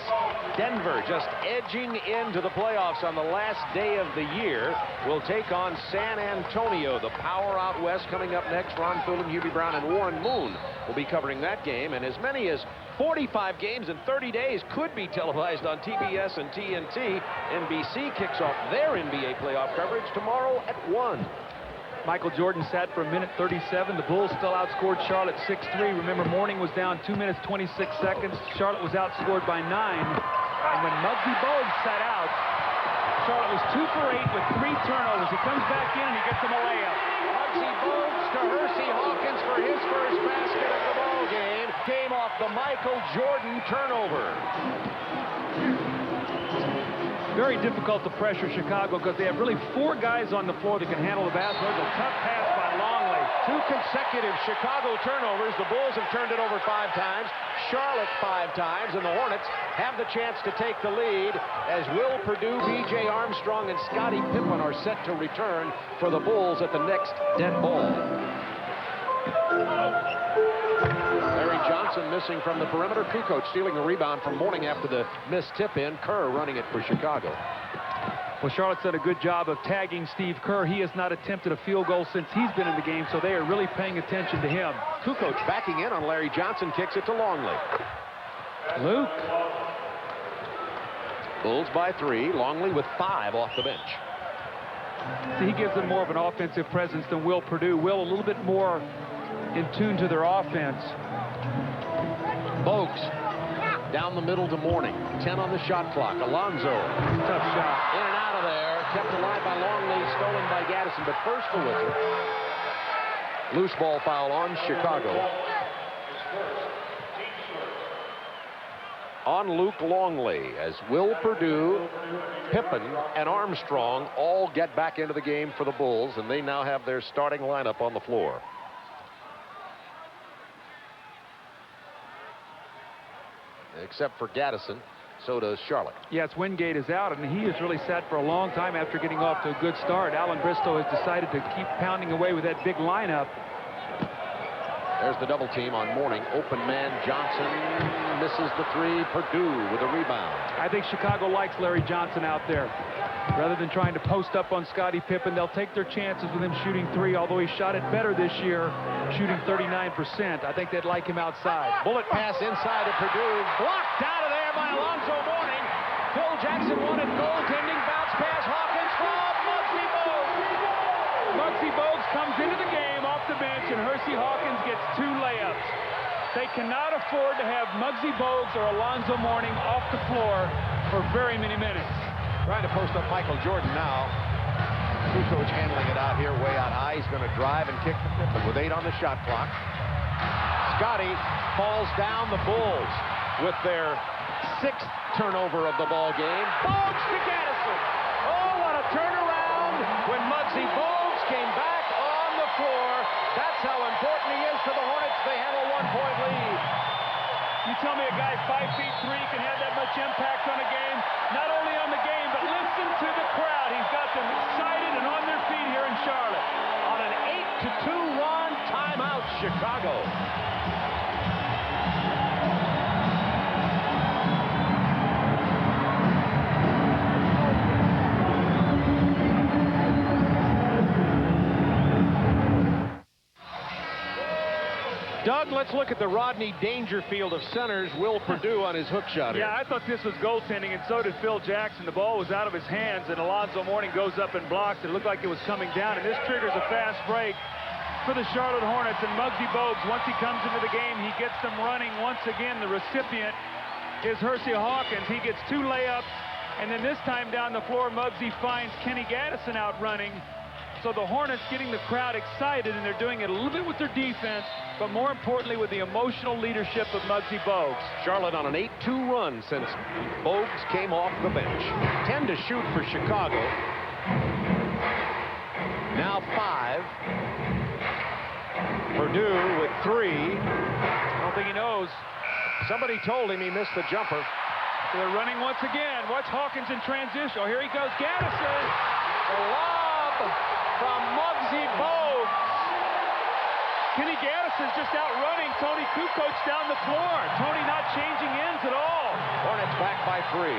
Denver just edging into the playoffs on the last day of the year will take on San Antonio. The power out west coming up next. Ron Fulton, Hubie Brown, and Warren Moon will be covering that game. And as many as 45 games in 30 days could be televised on TBS and TNT. NBC kicks off their NBA playoff coverage tomorrow at 1. Michael Jordan sat for 1:37. The Bulls still outscored Charlotte 6-3. Remember, Mourning was down 2 minutes 26 seconds. Charlotte was outscored by 9. And when Muggsy Bogues sat out, Charlotte was 2 for 8 with 3 turnovers. He comes back in and he gets them a layup. Muggsy Bogues to Hersey Hawkins for his first basket of the ball game. Came off the Michael Jordan turnover. Very difficult to pressure Chicago because they have really 4 guys on the floor that can handle the basketball. It's a tough pass by Longley. 2 consecutive Chicago turnovers. The Bulls have turned it over 5 times. Charlotte 5 times. And the Hornets have the chance to take the lead as Will Perdue, B.J. Armstrong, and Scottie Pippen are set to return for the Bulls at the next dead ball. Larry Johnson missing from the perimeter. Kukoc stealing the rebound from Mourning after the missed tip-in. Kerr running it for Chicago. Well, Charlotte's done a good job of tagging Steve Kerr. He has not attempted a field goal since he's been in the game, so they are really paying attention to him. Kukoc backing in on Larry Johnson, kicks it to Longley. Luke. Bulls by 3. Longley with 5 off the bench. See, he gives them more of an offensive presence than Will Perdue. Will a little bit more in tune to their offense. Bogues down the middle to Mourning. 10 on the shot clock. Alonzo. Tough shot. In and out of there. Kept alive by Longley. Stolen by Gaddison. But first the whistle. Loose ball foul on Chicago. On Luke Longley as Will Perdue, Pippen, and Armstrong all get back into the game for the Bulls. And they now have their starting lineup on the floor. Except for Gaddison, so does Charlotte. Yes, Wingate is out, and he has really sat for a long time after getting off to a good start. Alan Bristow has decided to keep pounding away with that big lineup. There's the double team on Mourning. Open man Johnson misses the 3. Perdue with a rebound. I think Chicago likes Larry Johnson out there. Rather than trying to post up on Scottie Pippen, they'll take their chances with him shooting 3, although he shot it better this year, shooting 39%. I think they'd like him outside. Bullet pass inside of Perdue. Blocked out of there by Alonzo Mourning. Phil Jackson wanted goaltending. Bounce pass Hawkins from Muggsy Bogues. Muggsy Bogues comes into the game off the bench, and Hersey Hawkins gets 2 layups. They cannot afford to have Muggsy Bogues or Alonzo Mourning off the floor for very many minutes. Trying to post up Michael Jordan now. Kukoc handling it out here, way out high. He's going to drive and kick the Pippen with 8 on the shot clock. Scottie falls down. The Bulls with their 6th turnover of the ball game. Bogues to Gaddison. Oh, what a turnaround when Muggsy Bogues came back on the floor. That's how important he is to the Hornets. They have a 1-point lead. You tell me a guy 5'3" can have that much impact on a game? Not only on the game, but listen to the crowd. He's got them excited and on their feet here in Charlotte. On an 8-2 run, timeout, Chicago. Doug, let's look at the Rodney Dangerfield of centers. Will Perdue on his hook shot here. Yeah, I thought this was goaltending, and so did Phil Jackson. The ball was out of his hands, and Alonzo Mourning goes up and blocks. It looked like it was coming down, and this triggers a fast break for the Charlotte Hornets. And Muggsy Bogues, once he comes into the game, he gets them running once again. The recipient is Hersey Hawkins. He gets 2 layups, and then this time down the floor, Muggsy finds Kenny Gaddison out running. So the Hornets getting the crowd excited, and they're doing it a little bit with their defense, but more importantly with the emotional leadership of Muggsy Bogues. Charlotte on an 8-2 run since Bogues came off the bench. 10 to shoot for Chicago. Now 5. Purdue with 3. I don't think he knows. Somebody told him he missed the jumper. So they're running once again. Watch Hawkins in transition. Oh, here he goes. Gaddison. The lob from Muggsy Bogues. Kenny Gaddison's just out running Tony Kukoc down the floor. Tony not changing ends at all. Hornets back by 3.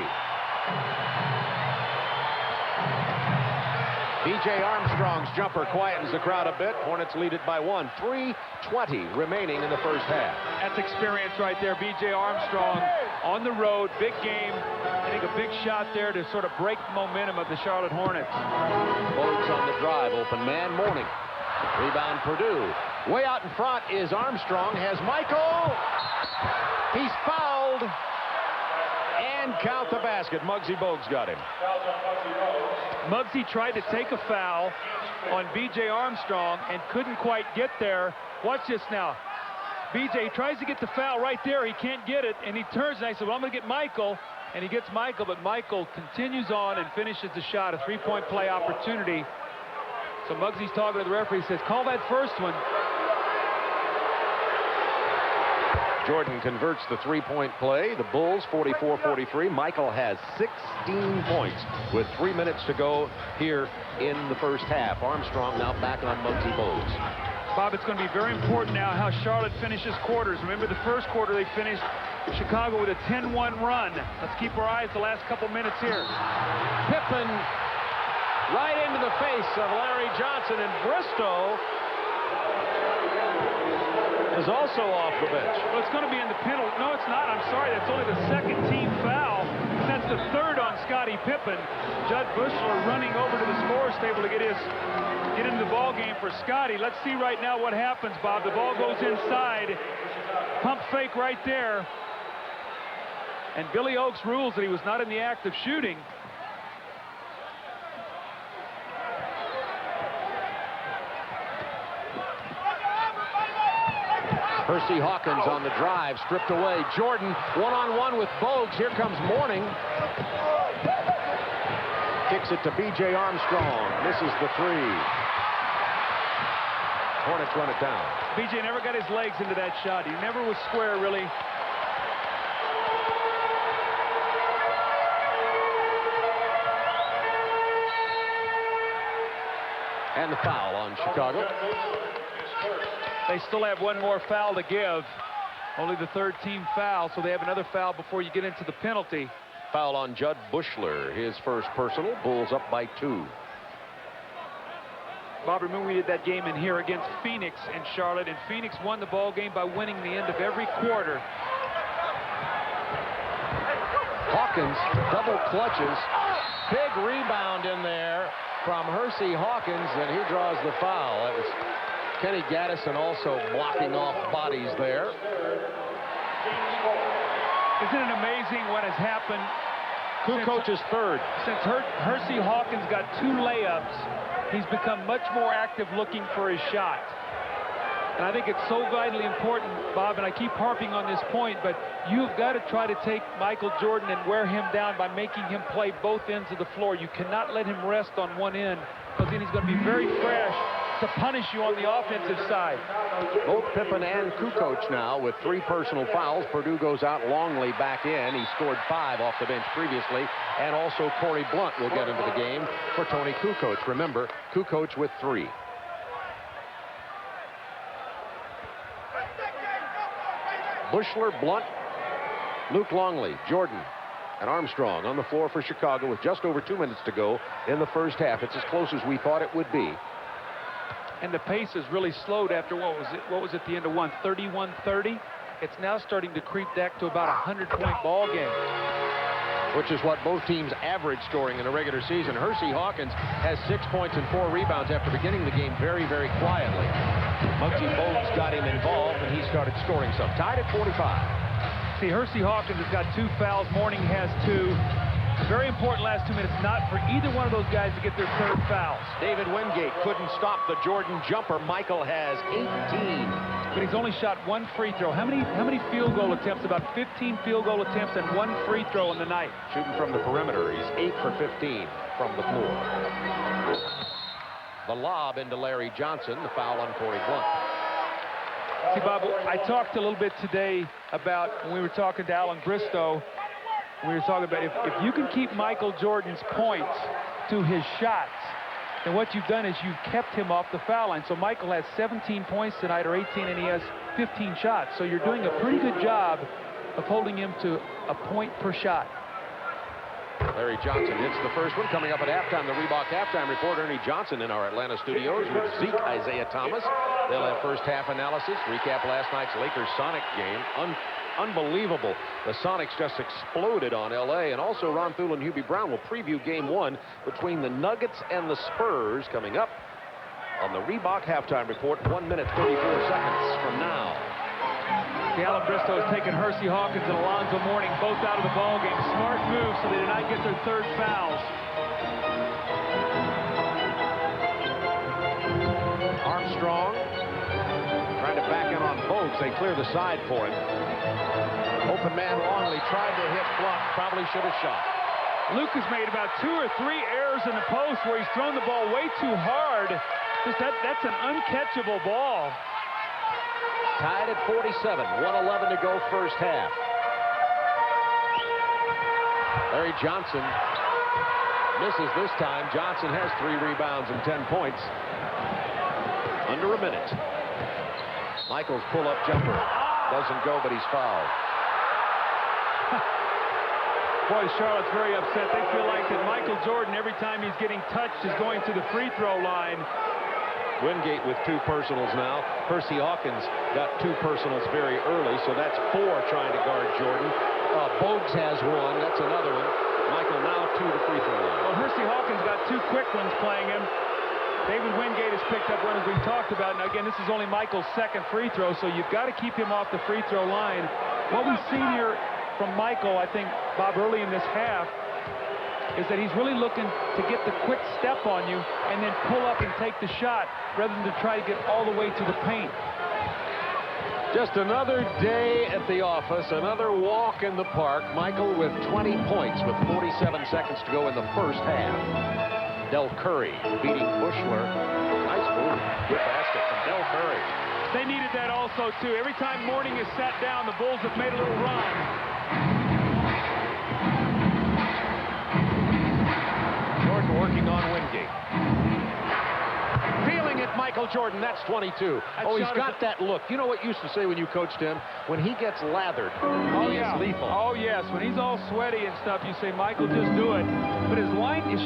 B.J. Armstrong's jumper quietens the crowd a bit. Hornets lead it by 1. 3:20 remaining in the first half. That's experience right there. B.J. Armstrong on the road, big game. I think a big shot there to sort of break the momentum of the Charlotte Hornets. Bogues on the drive, open man, Mourning. Rebound Purdue. Way out in front is Armstrong, has Michael. He's fouled. And count the basket. Muggsy Bogues got him. Muggsy tried to take a foul on B.J. Armstrong and couldn't quite get there. Watch this now. B.J. tries to get the foul right there. He can't get it, and he turns and I said, well, I'm going to get Michael. And he gets Michael, but Michael continues on and finishes the shot, a 3-point play opportunity. So Muggsy's talking to the referee. He says, call that first one. Jordan converts the 3-point play. The Bulls 44-43. Michael has 16 points with 3 minutes to go here in the first half. Armstrong now back on Muggsy Bogues. Bob, it's going to be very important now how Charlotte finishes quarters. Remember the first quarter they finished Chicago with a 10-1 run. Let's keep our eyes the last couple minutes here. Pippen right into the face of Larry Johnson, and Bristow is also off the bench. Well, it's going to be in the penalty. No, it's not. I'm sorry. That's only the second team foul. That's the third on Scottie Pippen. Judd Bushler running over to the scores table to get into the ball game for Scottie. Let's see right now what happens, Bob. The ball goes inside. Pump fake right there. And Billy Oakes rules that he was not in the act of shooting. Hersey Hawkins on the drive, stripped away. Jordan one-on-one with Bogues. Here comes Mourning. Kicks it to B.J. Armstrong. Misses the 3. Hornets run it down. B.J. never got his legs into that shot. He never was square, really. And the foul on Chicago. They still have one more foul to give. Only the third team foul, so they have another foul before you get into the penalty. Foul on Judd Bushler, his first personal. Bulls up by 2. Bob, remember we did that game in here against Phoenix in Charlotte, and Phoenix won the ball game by winning the end of every quarter. Hawkins double clutches. Big rebound in there from Hersey Hawkins, and he draws the foul. That was Kenny Gaddison also blocking off bodies there. Isn't it amazing what has happened? Kukoc is third. Since Hersey Hawkins got 2 layups, he's become much more active looking for his shot. And I think it's so vitally important, Bob, and I keep harping on this point, but you've got to try to take Michael Jordan and wear him down by making him play both ends of the floor. You cannot let him rest on one end, because then he's going to be very fresh to punish you on the offensive side. Both Pippen and Kukoc now with 3 personal fouls. Purdue goes out, Longley back in. He scored 5 off the bench previously. And also Corey Blunt will get into the game for Tony Kukoc. Remember, Kukoc with 3. Bushler, Blunt, Luke Longley, Jordan, and Armstrong on the floor for Chicago with just over 2 minutes to go in the first half. It's as close as we thought it would be. And the pace has really slowed after what was at the end of 1, 31-30. It's now starting to creep back to about a 100-point ball game, which is what both teams average scoring in a regular season. Hersey Hawkins has 6 points and 4 rebounds after beginning the game very, very quietly. Muggsy Bogues got him involved, and he started scoring some. Tied at 45. See, Hersey Hawkins has got 2 fouls. Mourning has 2. Very important last 2 minutes, not for either one of those guys to get their 3rd fouls. David Wingate couldn't stop the Jordan jumper. Michael has 18. But he's only shot 1 free throw. How many field goal attempts? About 15 field goal attempts and 1 free throw in the night. Shooting from the perimeter. He's 8 for 15 from the floor. The lob into Larry Johnson. The foul on Corey Blunt. See, Bob, I talked a little bit today about when we were talking to Alan Bristow. We were talking about if you can keep Michael Jordan's points to his shots, then what you've done is you've kept him off the foul line. So Michael has 17 points tonight, or 18, and he has 15 shots. So you're doing a pretty good job of holding him to a point per shot. Larry Johnson hits the first one. Coming up at halftime, the Reebok halftime report. Ernie Johnson in our Atlanta studios with Zeke Isaiah Thomas. They'll have first half analysis, recap last night's Lakers-Sonic game. Unbelievable. The Sonics just exploded on L.A. And also Ron Thule and Hubie Brown will preview game 1 between the Nuggets and the Spurs coming up on the Reebok halftime report 1 minute 34 seconds from now. See, Alan Bristow has taken Hersey Hawkins and Alonzo Mourning both out of the ball game. Smart move so they did not get their 3rd fouls. Armstrong trying to back in on Bogues. They clear the side for him. Open man Longley tried to hit Blunt. Probably should have shot. Luke has made about 2 or 3 errors in the post where he's thrown the ball way too hard. That's an uncatchable ball. Tied at 47. 1:11 to go first half. Larry Johnson misses this time. Johnson has 3 rebounds and 10 points. Under a minute. Michael's pull-up jumper doesn't go, but he's fouled. Boy, Charlotte's very upset. They feel like that Michael Jordan, every time he's getting touched, is going to the free throw line. Wingate with 2 personals now. Hersey Hawkins got 2 personals very early, so that's 4 trying to guard Jordan. Bogues has 1. That's another one. Michael now to the free throw line. Well, Hersey Hawkins got 2 quick ones playing him. David Wingate has picked up one, as we talked about. And again, this is only Michael's 2nd free throw, so you've got to keep him off the free throw line. What we've seen here from Michael, I think, Bob, early in this half, is that he's really looking to get the quick step on you and then pull up and take the shot rather than to try to get all the way to the paint. Just another day at the office, another walk in the park. Michael with 20 points with 47 seconds to go in the first half. Del Curry beating Bushler. Nice move. Good basket from Del Curry. They needed that also, too. Every time Mourning is sat down, the Bulls have made a little run. Jordan working on Wingate. Feeling it, Michael Jordan. That's 22. He's got that look. You know what you used to say when you coached him? When he gets lathered, he is lethal. Oh, yes. When he's all sweaty and stuff, you say, Michael, just do it. But his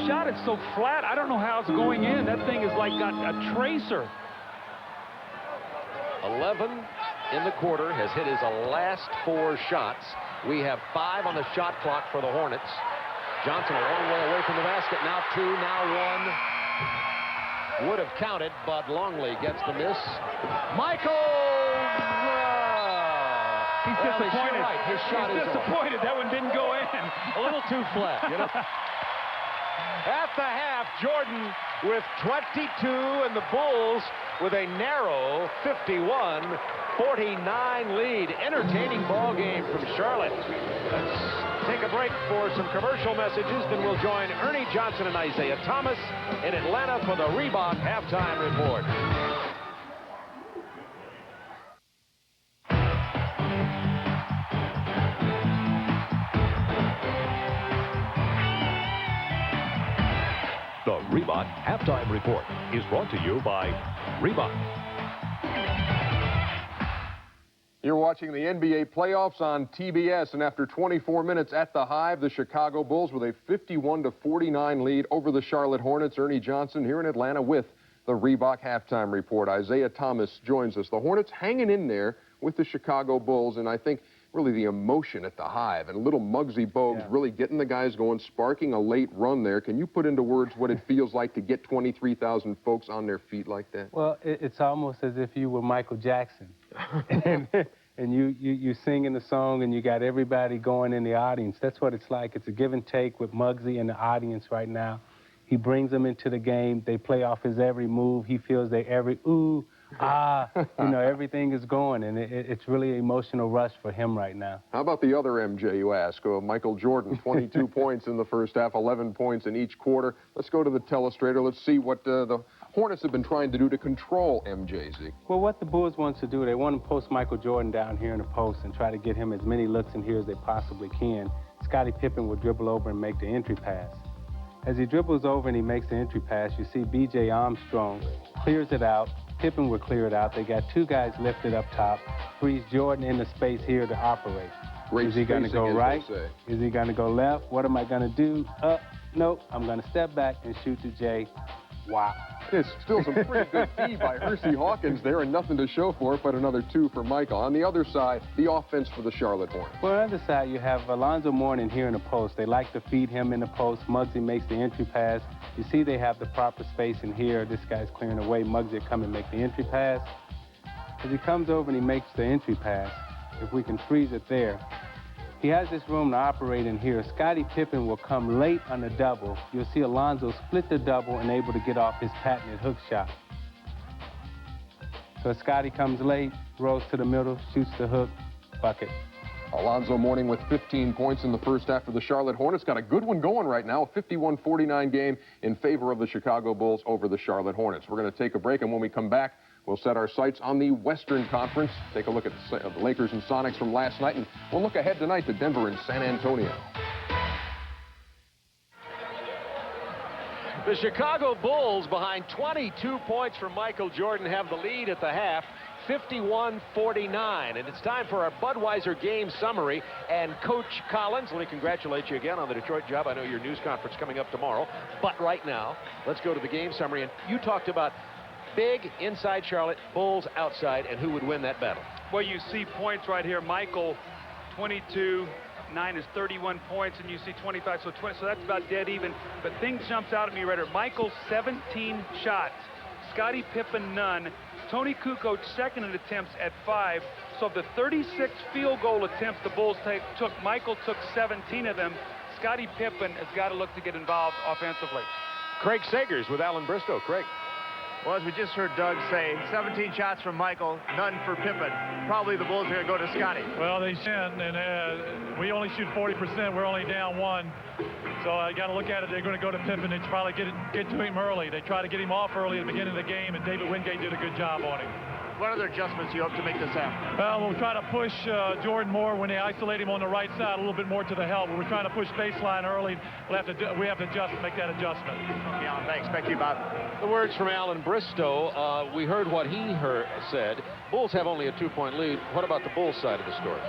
shot is so flat, I don't know how it's going in. That thing is like got a tracer. 11 in the quarter, has hit his last 4 shots. We have 5 on the shot clock for the Hornets. Johnson a long way away from the basket. Now 2, now 1. Would have counted, but Longley gets the miss. Michael! He's disappointed. Right. His shot He's is disappointed. That one didn't go in. A little too flat, you know. At the half, Jordan with 22, and the Bulls with a narrow 51-49 lead. Entertaining ball game from Charlotte. Let's take a break for some commercial messages, then we'll join Ernie Johnson and Isaiah Thomas in Atlanta for the Reebok halftime report. The Reebok Halftime Report is brought to you by Reebok. You're watching the NBA playoffs on TBS, and after 24 minutes at the Hive, the Chicago Bulls with a 51-49 lead over the Charlotte Hornets. Ernie Johnson here in Atlanta with the Reebok Halftime Report. Isaiah Thomas joins us. The Hornets hanging in there with the Chicago Bulls, and I think really the emotion at the Hive and little Muggsy Bogues really getting the guys going, sparking a late run there. Can you put into words what it feels like to get 23,000 folks on their feet like that? Well, it's almost as if you were Michael Jackson. and you singing the song, and you got everybody going in the audience. That's what it's like. It's a give and take with Muggsy and the audience right now. He brings them into the game. They play off his every move. He feels their every ooh, ah, everything is going, and it's really an emotional rush for him right now. How about the other MJ, you ask? Michael Jordan, 22 points in the first half, 11 points in each quarter. Let's go to the telestrator. Let's see what the Hornets have been trying to do to control MJ, Zeke. Well, what the Bulls want to do, they want to post Michael Jordan down here in the post and try to get him as many looks in here as they possibly can. Scottie Pippen will dribble over and make the entry pass. As he dribbles over and he makes the entry pass, you see B.J. Armstrong clears it out. Pippen will clear it out. They got two guys lifted up top. Frees Jordan in the space here to operate. Great. Is he going to go right? Is he going to go left? What am I going to do? Nope. I'm going to step back and shoot to Jay. Wow. There's still some pretty good D by Hersey Hawkins there, and nothing to show for it but another 2 for Michael. On the other side, the offense for the Charlotte Hornets. Well, on the other side, you have Alonzo Mourning here in the post. They like to feed him in the post. Muggsy makes the entry pass. You see they have the proper space in here. This guy's clearing away. Muggsy will come and make the entry pass. As he comes over and he makes the entry pass, if we can freeze it there, he has this room to operate in here. Scottie Pippen will come late on the double. You'll see Alonzo split the double and able to get off his patented hook shot. So Scottie comes late, rolls to the middle, shoots the hook, bucket. Alonzo Mourning with 15 points in the first half for the Charlotte Hornets. Got a good one going right now, a 51-49 game in favor of the Chicago Bulls over the Charlotte Hornets. We're going to take a break, and when we come back, we'll set our sights on the Western Conference, take a look at the Lakers and Sonics from last night, and we'll look ahead tonight to Denver and San Antonio. The Chicago Bulls, behind 22 points from Michael Jordan, have the lead at the half, 51-49. And it's time for our Budweiser game summary. And Coach Collins, let me congratulate you again on the Detroit job. I know your news conference coming up tomorrow. But right now, let's go to the game summary. And you talked about big inside Charlotte, Bulls outside, and who would win that battle? Well, you see points right here. Michael, 22. 9 is 31 points, and you see 25, so 20, so that's about dead even. But things jumps out at me right here. Michael, 17 shots. Scottie Pippen, none. Tony Kukoc, second in attempts at 5. So of the 36 field goal attempts the Bulls took, Michael took 17 of them. Scottie Pippen has got to look to get involved offensively. Craig Sagers with Alan Bristow. Craig. Well, as we just heard Doug say, 17 shots from Michael, none for Pippen. Probably the Bulls are going to go to Scottie. Well, they should, and we only shoot 40%. We're only down 1. So I got to look at it. They're going to go to Pippen. They probably get to him early. They try to get him off early at the beginning of the game, and David Wingate did a good job on him. What other adjustments you hope to make this happen? Well, we'll try to push Jordan more when they isolate him on the right side, a little bit more to the help. We're trying to push baseline early. We have to adjust, make that adjustment. Yeah, thanks. Back to you, Bob. The words from Alan Bristow. We heard what he said. Bulls have only a 2-point lead. What about the Bulls side of the story?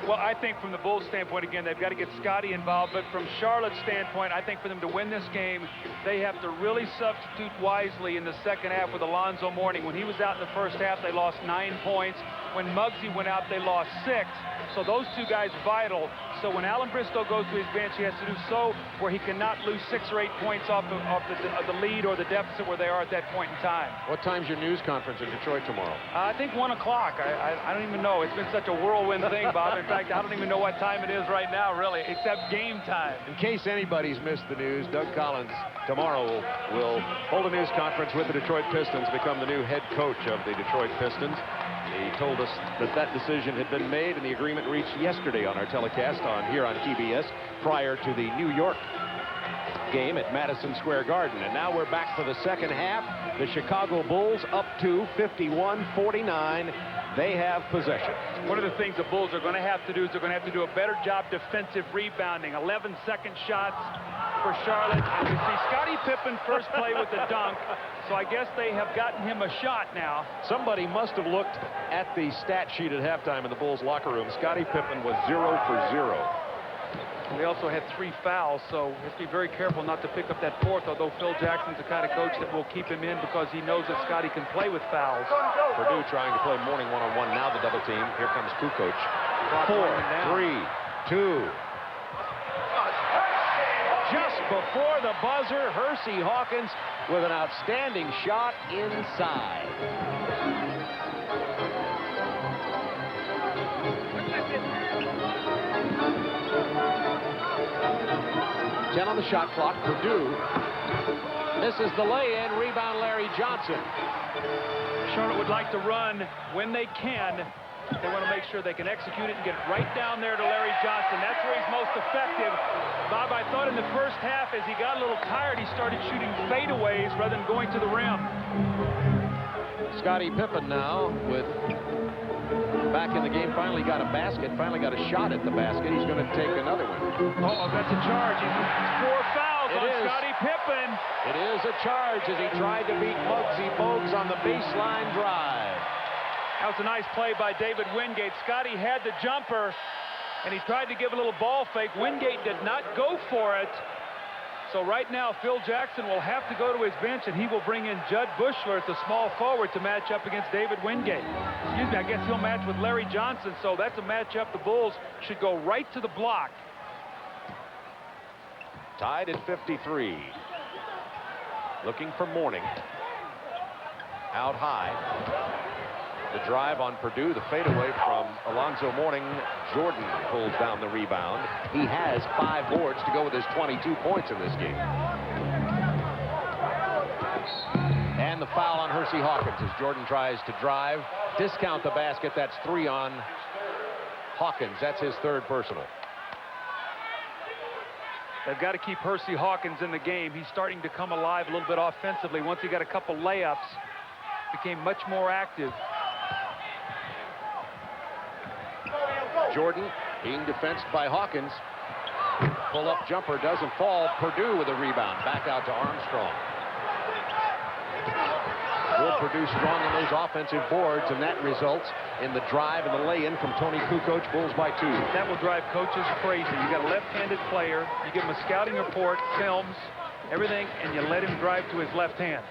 Well, I think from the Bulls standpoint, again, they've got to get Scottie involved. But from Charlotte's standpoint, I think for them to win this game, they have to really substitute wisely in the second half with Alonzo Mourning. When he was out in the first half, they lost 9 points. When Muggsy went out, they lost 6. So those two guys vital. So when Alan Bristow goes to his bench, he has to do so where he cannot lose 6 or 8 points off the lead or the deficit where they are at that point in time. What time's your news conference in Detroit tomorrow? I think 1 o'clock. I don't even know. It's been such a whirlwind thing, Bob. In fact, I don't even know what time it is right now, really, except game time. In case anybody's missed the news, Doug Collins tomorrow will hold a news conference with the Detroit Pistons, become the new head coach of the Detroit Pistons. He told us that decision had been made and the agreement reached yesterday on our telecast here on TBS prior to the New York game at Madison Square Garden. And now we're back for the second half. The Chicago Bulls up to 51-49. They have possession. One of the things the Bulls are going to have to do is they're going to have to do a better job defensive rebounding. 11-second shots for Charlotte. And we see Scottie Pippen first play with the dunk. So I guess they have gotten him a shot now. Somebody must have looked at the stat sheet at halftime in the Bulls locker room. Scottie Pippen was 0 for 0. They also had 3 fouls, so we have to be very careful not to pick up that 4th, although Phil Jackson's the kind of coach that will keep him in because he knows that Scottie can play with fouls. Purdue trying to play Mourning one-on-one. Now the double team. Here comes Kukoc. 4, 3, 2. Just before the buzzer, Hersey Hawkins with an outstanding shot inside. 10 on the shot clock. Purdue misses the lay-in. Rebound, Larry Johnson. Charlotte would like to run when they can. They want to make sure they can execute it and get it right down there to Larry Johnson. That's where he's most effective. Bob, I thought in the first half, as he got a little tired, he started shooting fadeaways rather than going to the rim. Scottie Pippen now with back in the game. Finally got a basket. Finally got a shot at the basket. He's going to take another one. Oh, that's a charge. It's 4 fouls on Scottie Pippen. It is a charge as he tried to beat Muggsy Bogues on the baseline drive. That was a nice play by David Wingate. Scottie had the jumper, and he tried to give a little ball fake. Wingate did not go for it. So right now, Phil Jackson will have to go to his bench, and he will bring in Judd Bushler at the small forward to match up against David Wingate. Excuse me, I guess he'll match with Larry Johnson, so that's a matchup the Bulls should go right to the block. Tied at 53. Looking for Mourning. Out high. The drive on Purdue, the fadeaway from Alonzo Mourning. Jordan pulls down the rebound. He has 5 boards to go with his 22 points in this game. And the foul on Hersey Hawkins as Jordan tries to drive, discount the basket. That's 3 on Hawkins. That's his 3rd personal. They've got to keep Hersey Hawkins in the game. He's starting to come alive a little bit offensively. Once he got a couple layups, became much more active. Jordan being defensed by Hawkins. Pull-up jumper doesn't fall. Purdue with a rebound. Back out to Armstrong. Will Purdue strong on those offensive boards, and that results in the drive and the lay-in from Tony Kukoc. Bulls by 2. That will drive coaches crazy. You got a left-handed player. You give him a scouting report, films, everything, and you let him drive to his left hand.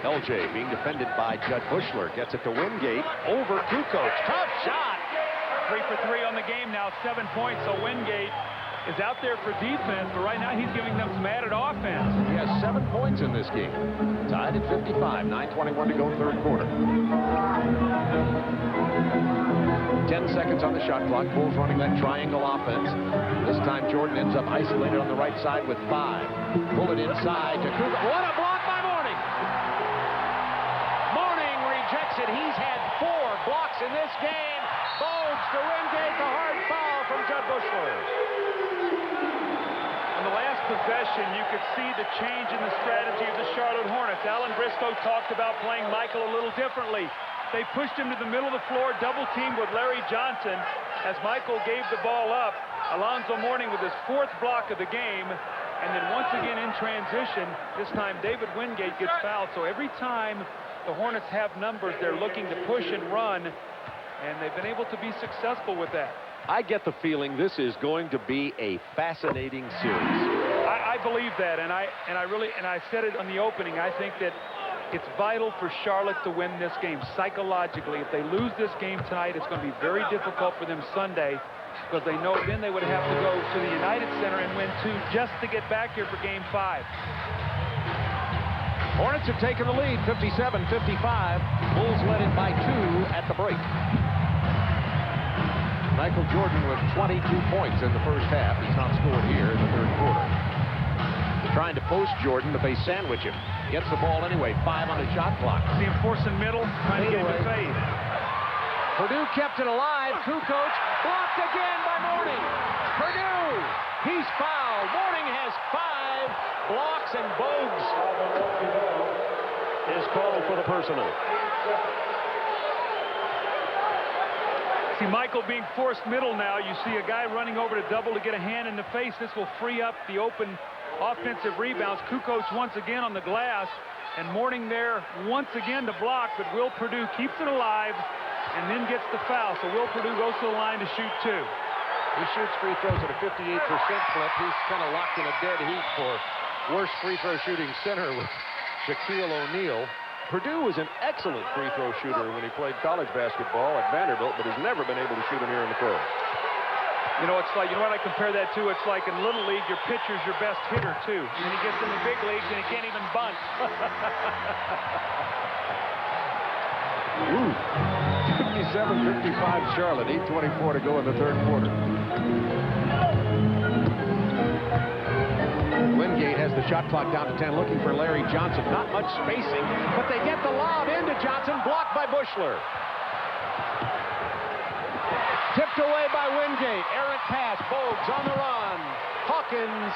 LJ being defended by Judd Bushler. Gets it to Wingate. Over Kukoc. Tough shot. 3 for 3 on the game now. 7 points. So Wingate is out there for defense, but right now he's giving them some added offense. He has 7 points in this game. Tied at 55. 9:21 to go, 3rd quarter. 10 seconds on the shot clock. Bulls running that triangle offense. This time Jordan ends up isolated on the right side with 5. Pull it inside to Kukoc. What a block by Mourning! Mourning rejects it. He's had 4 blocks in this game. Bogues to Wingate. The hard foul from Judd Bushler. On the last possession, you could see the change in the strategy of the Charlotte Hornets. Alan Briscoe talked about playing Michael a little differently. They pushed him to the middle of the floor, double teamed with Larry Johnson. As Michael gave the ball up, Alonzo Mourning with his 4th block of the game. And then once again in transition, this time David Wingate gets fouled. So every time the Hornets have numbers, they're looking to push and run, and they've been able to be successful with that. I get the feeling this is going to be a fascinating series. I believe that, and I said it on the opening. I think that it's vital for Charlotte to win this game psychologically. If they lose this game tonight, it's going to be very difficult for them Sunday, because they know then they would have to go to the United Center and win 2 just to get back here for Game 5. Hornets have taken the lead, 57-55. Bulls led it by 2 at the break. Michael Jordan with 22 points in the first half. He's not scored here in the 3rd quarter. Trying to post Jordan, but they sandwich him. Gets the ball anyway. 5 on the shot clock. See him forcing middle, trying to get him to fade. Purdue kept it alive. Kukoc blocked again by Mourning. Purdue, he's fouled. Mourning has 5 blocks, and Bogues is called for the personal. See Michael being forced middle now. You see a guy running over to double to get a hand in the face. This will free up the open offensive rebounds. Kukoc once again on the glass, and Mourning there once again to block, but Will Purdue keeps it alive and then gets the foul. So Will Purdue goes to the line to shoot 2. He shoots free throws at a 58% clip. He's kind of locked in a dead heat for worst free throw shooting center with Shaquille O'Neal. Purdue was an excellent free throw shooter when he played college basketball at Vanderbilt, but has never been able to shoot them here in the pros. You know, it's like, you know what I compare that to? It's like in Little League, your pitcher's your best hitter, too. And then he gets in the big leagues and he can't even bunt. Ooh. 57-55 Charlotte. 8:24 to go in the third quarter. Wingate has the shot clock down to 10, looking for Larry Johnson. Not much spacing, but they get the lob into Johnson, blocked by Bushler. Tipped away by Wingate. Errant pass. Bogues on the run. Hawkins.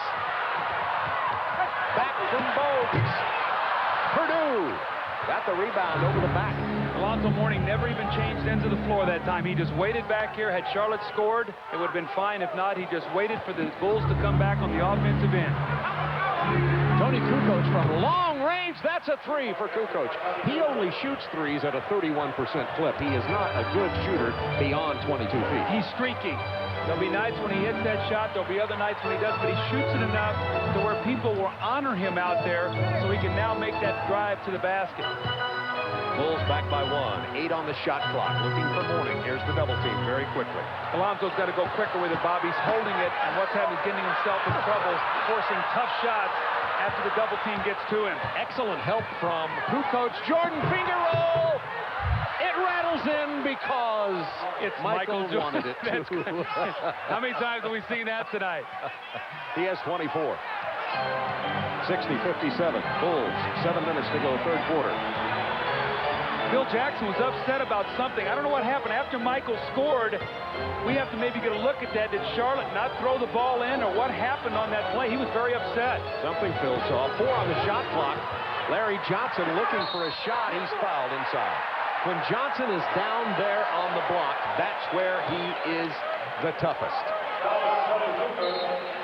Back from Bogues. Purdue got the rebound over the back. Alonzo Mourning never even changed ends of the floor that time. He just waited back here. Had Charlotte scored, it would have been fine. If not, he just waited for the Bulls to come back on the offensive end. Tony Kukoc from long range. That's a three for Kukoc. He only shoots threes at a 31% clip. He is not a good shooter beyond 22 feet. He's streaky. There'll be nights when he hits that shot. There'll be other nights when he does, but he shoots it enough to where people will honor him out there so he can now make that drive to the basket. Bulls back by 1. 8 on the shot clock. Looking for Mourning. Here's the double team very quickly. Alonzo's got to go quicker with it. Bobby's holding it, and what's happening is getting himself in trouble, forcing tough shots after the double team gets to him. Excellent help from Kukoc. Jordan finger roll. It rattles in because it's Michael wanted it to. How many times have we seen that tonight? He has 24. 60-57. Bulls. 7 minutes to go, third quarter. Phil Jackson was upset about something. I don't know what happened. After Michael scored, we have to maybe get a look at that. Did Charlotte not throw the ball in, or what happened on that play? He was very upset. Something Phil saw. 4 on the shot clock. Larry Johnson looking for a shot. He's fouled inside. When Johnson is down there on the block, that's where he is the toughest.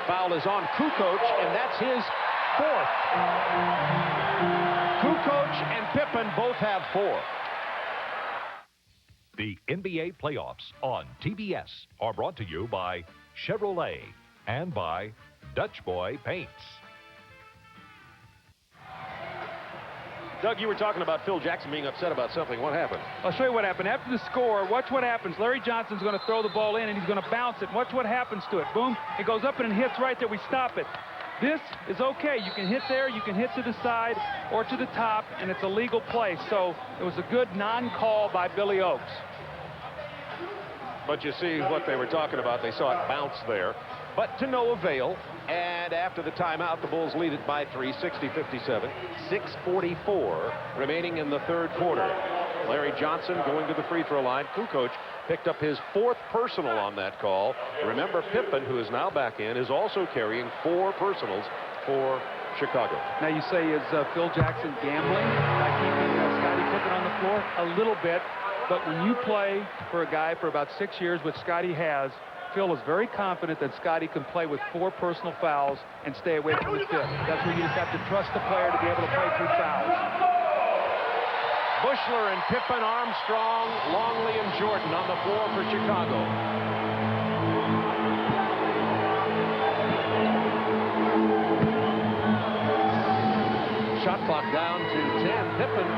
Foul is on Kukoc, and that's his 4th. Kukoc and Pippen both have 4. The NBA playoffs on TBS are brought to you by Chevrolet and by Dutch Boy Paints. Doug, you were talking about Phil Jackson being upset about something. What happened? I'll show you what happened. After the score, watch what happens. Larry Johnson's going to throw the ball in, and he's going to bounce it. Watch what happens to it. Boom. It goes up and it hits right there. We stop it. This is okay. You can hit there, you can hit to the side or to the top, and it's a legal play. So it was a good non-call by Billy Oakes. But you see what they were talking about. They saw it bounce there, but to no avail. And after the timeout, the Bulls lead it by 3, 60-57. 6:44 remaining in the third quarter. Larry Johnson going to the free throw line. Kukoc picked up his 4th personal on that call. Remember, Pippen, who is now back in, is also carrying 4 personals for Chicago. Now you say, is Phil Jackson gambling by keeping Scottie Pippen on the floor? A little bit, but when you play for a guy for about 6 years, which Scottie has, Phil is very confident that Scottie can play with 4 personal fouls and stay away from the 5th. That's where you just have to trust the player to be able to play through fouls. Bushler and Pippen, Armstrong, Longley, and Jordan on the floor for Chicago. Shot clock down to 10. Pippen.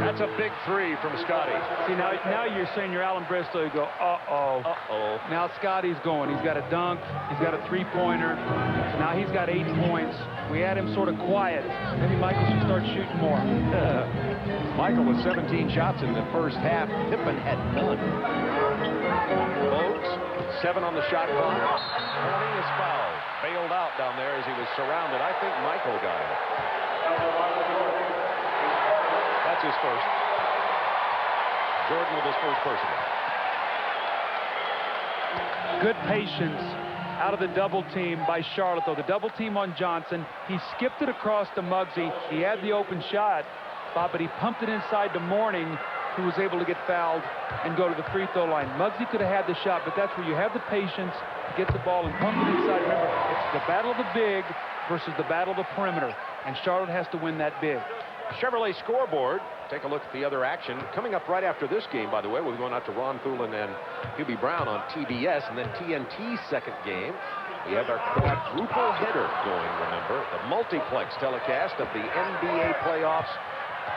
That's a big 3 from Scottie. See, now you're saying you're Alan Bristow. You go, uh-oh. Uh-oh. Now Scottie's going. He's got a dunk. He's got a 3-pointer. Now he's got 8 points. We had him sort of quiet. Maybe Michael should start shooting more. Michael with 17 shots in the first half. Pippen had none. Bogues, 7 on the shot clock. Mourning is fouled. Bailed out down there as he was surrounded. I think Michael got it. That's his first. Jordan with his first personal. Good patience out of the double team by Charlotte, though. The double team on Johnson. He skipped it across to Muggsy. He had the open shot, Bob, but he pumped it inside to Mourning, who was able to get fouled and go to the free throw line. Muggsy could have had the shot, but that's where you have the patience to get the ball and pump it inside. Remember, it's the battle of the big versus the battle of the perimeter, and Charlotte has to win that big. Chevrolet scoreboard. Take a look at the other action. Coming up right after this game, by the way, we're going out to Ron Thulin and Hubie Brown on TBS, and then TNT's second game. We have our quadruple header going, remember. The multiplex telecast of the NBA playoffs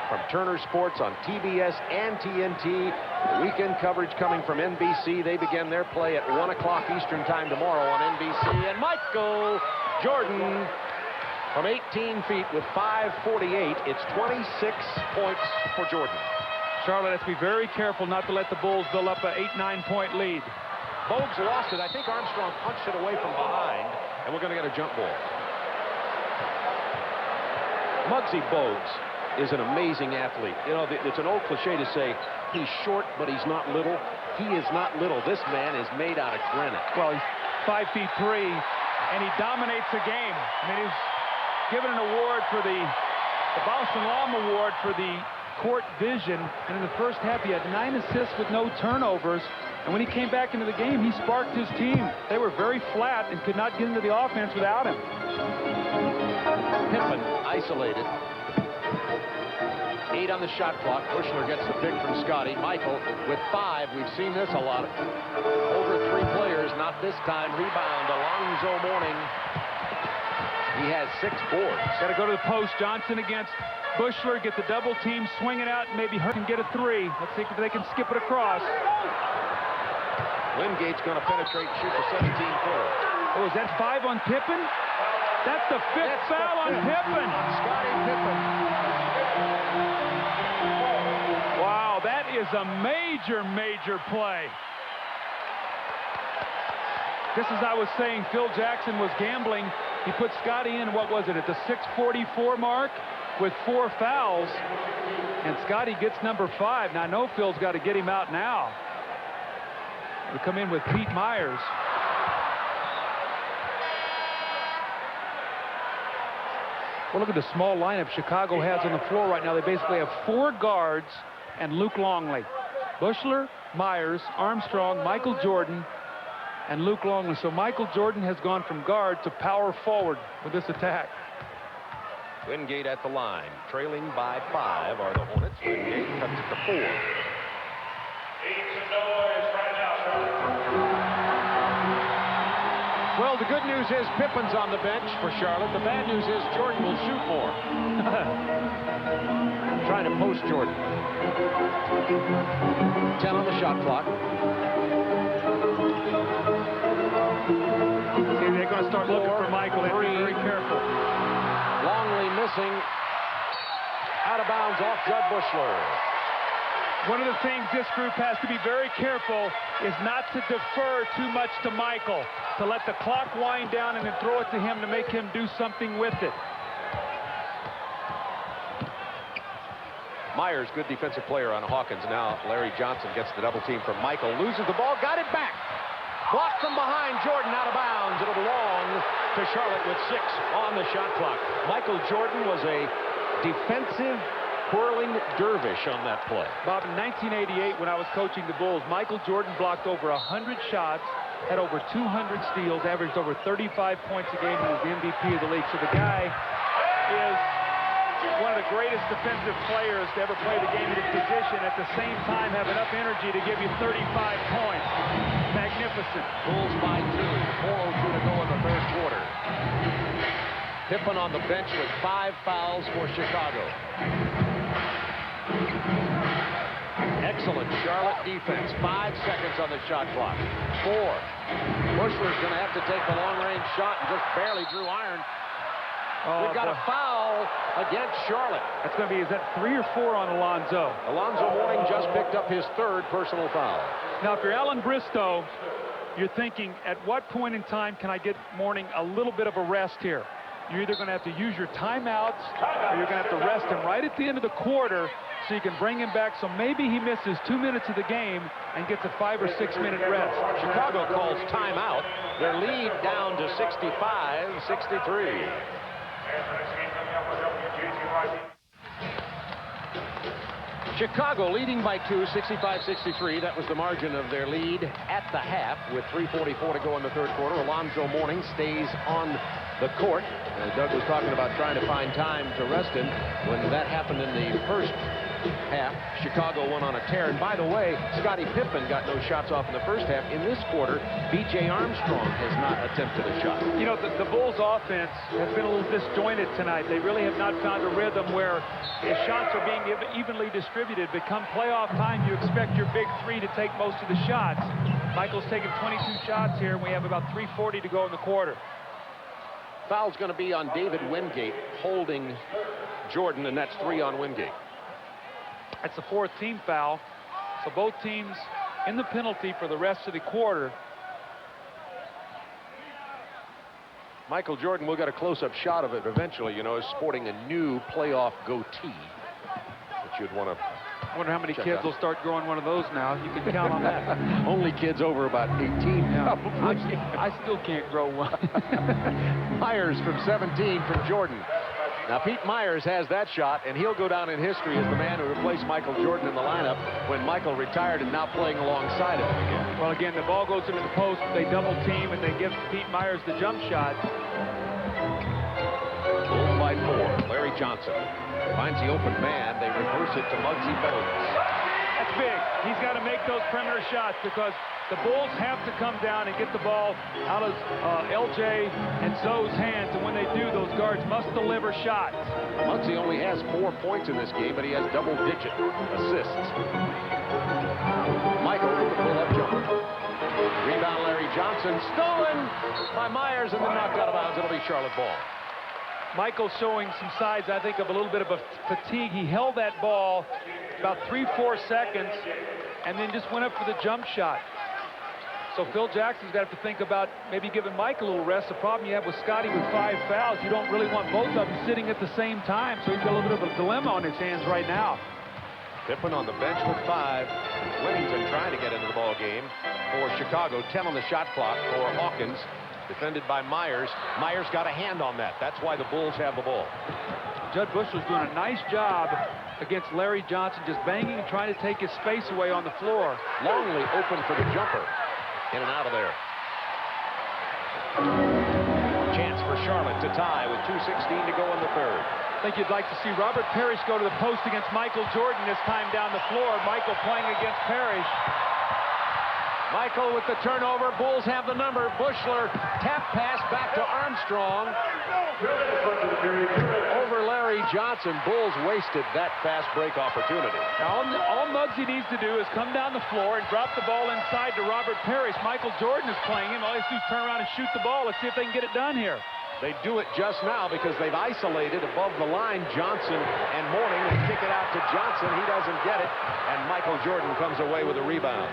from Turner Sports on TBS and TNT. The weekend coverage coming from NBC. They begin their play at 1 o'clock Eastern time tomorrow on NBC. And Michael Jordan from 18 feet with 5:48. It's 26 points for Jordan. Charlotte has to be very careful not to let the Bulls build up an 8-9 point lead. Bogues lost it. I think Armstrong punched it away from behind, and we're going to get a jump ball. Muggsy Bogues is an amazing athlete. You know, it's an old cliche to say he's short, but he's not little. He is not little. This man is made out of granite. Well, he's 5'3", and he dominates the game. I mean, he's given an award for the Boston Lahm Award for the court vision, and in the first half he had 9 assists with no turnovers, and when he came back into the game, he sparked his team. They were very flat and could not get into the offense without him. Pippen isolated. 8 on the shot clock. Bushler gets the pick from Scotty. Michael with 5. We've seen this a lot. Over 3 players, not this time. Rebound, Alonzo Mourning. He has 6 boards. Got to go to the post. Johnson against Bushler. Get the double team, swing it out, and maybe Hurt can get a 3. Let's see if they can skip it across. Wingate's going to penetrate and shoot the 17-footer. Oh, is that 5 on Pippen? That's the 5th foul on Pippen. Scottie Pippen. Wow, that is a major, major play. Just as I was saying, Phil Jackson was gambling. He put Scotty in, what was it, at the 6:44 mark with 4 fouls. And Scotty gets number 5. Now, I know Phil's got to get him out now. We come in with Pete Myers. Well, look at the small lineup Chicago has on the floor right now. They basically have 4 guards and Luke Longley. Bushler, Myers, Armstrong, Michael Jordan, and Luke Longley. So Michael Jordan has gone from guard to power forward with this attack. Wingate at the line. Trailing by 5 are the Hornets. Wingate cuts it to 4. Well, the good news is Pippen's on the bench for Charlotte. The bad news is Jordan will shoot more. Trying to post Jordan. 10 on the shot clock. See, they're going to start looking for Michael. They're very careful. Longley missing. Out of bounds off Judd Bushler. One of the things this group has to be very careful is not to defer too much to Michael, to let the clock wind down and then throw it to him to make him do something with it. Myers, good defensive player on Hawkins. Now Larry Johnson gets the double team from Michael, loses the ball, got it back. Blocked from behind, Jordan out of bounds. It'll belong to Charlotte with 6 on the shot clock. Michael Jordan was a defensive whirling dervish on that play. Bob, in 1988, when I was coaching the Bulls, Michael Jordan blocked over 100 shots, had over 200 steals, averaged over 35 points a game, and was the MVP of the league. So the guy is one of the greatest defensive players to ever play the game in his position, at the same time have enough energy to give you 35 points. Magnificent. Bulls by 2. 4:02 to go in the third quarter. Pippen on the bench with 5 fouls for Chicago. Excellent Charlotte defense. 5 seconds on the shot clock. 4. Bushler's going to have to take the long-range shot and just barely drew iron. Oh, We've got a foul against Charlotte. That's going to be, is that 3 or 4 on Alonzo? Alonzo Mourning just picked up his 3rd personal foul. Now, if you're Alan Bristow, you're thinking, at what point in time can I get Mourning a little bit of a rest here? You're either going to have to use your timeouts or you're going to have to rest him right at the end of the quarter so you can bring him back. So maybe he misses 2 minutes of the game and gets a 5 or 6 minute rest. Chicago calls timeout. Their lead down to 65-63. Chicago leading by 2, 65-63. That was the margin of their lead at the half with 3:44 to go in the third quarter. Alonzo Mourning stays on the court. Doug was talking about trying to find time to rest him. When that happened in the first half, Chicago went on a tear. And by the way, Scottie Pippen got no shots off in the first half. In this quarter, B.J. Armstrong has not attempted a shot. You know, the Bulls' offense has been a little disjointed tonight. They really have not found a rhythm where the shots are being evenly distributed. But come playoff time, you expect your big 3 to take most of the shots. Michael's taken 22 shots here, and we have about 3:40 to go in the quarter. Foul's going to be on David Wingate, holding Jordan, and that's 3 on Wingate. That's the 4th team foul. So both teams in the penalty for the rest of the quarter. Michael Jordan will get a close-up shot of it eventually, you know, is sporting a new playoff goatee that you'd want to. I wonder how many kids will start growing one of those now. You can count on that. Only kids over about 18. Yeah. I still can't grow one. Myers from 17 from Jordan. Now, Pete Myers has that shot, and he'll go down in history as the man who replaced Michael Jordan in the lineup when Michael retired and now playing alongside him again. Well, again, the ball goes into the post. They double team, and they give Pete Myers the jump shot. Bulls by 4. Larry Johnson finds the open man. They reverse it to Muggsy Bogues. That's big. He's got to make those perimeter shots because the Bulls have to come down and get the ball out of LJ and Zoe's hands, and when they do, those guards must deliver shots. Muggsy only has 4 points in this game, but he has double-digit assists. Michael with the pull-up jumper. Rebound, Larry Johnson, stolen by Myers, and then knocked out of bounds. It'll be Charlotte ball. Michael showing some signs, I think, of a little bit of a fatigue. He held that ball about 3-4 seconds and then just went up for the jump shot. So Phil Jackson's got to think about maybe giving Mike a little rest. The problem you have with Scotty with 5 fouls, you don't really want both of them sitting at the same time. So he's got a little bit of a dilemma on his hands right now. Pippen on the bench with 5. Whittington trying to get into the ball game for Chicago. 10 on the shot clock for Hawkins. Defended by Myers. Myers got a hand on that. That's why the Bulls have the ball. Judd Bushler's doing a nice job against Larry Johnson, just banging and trying to take his space away on the floor. Longley open for the jumper. In and out of there. Chance for Charlotte to tie with 2:16 to go in the third. I think you'd like to see Robert Parrish go to the post against Michael Jordan this time down the floor. Michael playing against Parrish. Michael with the turnover. Bulls have the number. Bushler tap pass back to Armstrong. Over Larry Johnson. Bulls wasted that fast break opportunity. Now, all Muggsy needs to do is come down the floor and drop the ball inside to Robert Parrish. Michael Jordan is playing him. All he has to do is turn around and shoot the ball. Let's see if they can get it done here. They do it just now because they've isolated above the line Johnson and Mourning. They kick it out to Johnson. He doesn't get it, and Michael Jordan comes away with a rebound.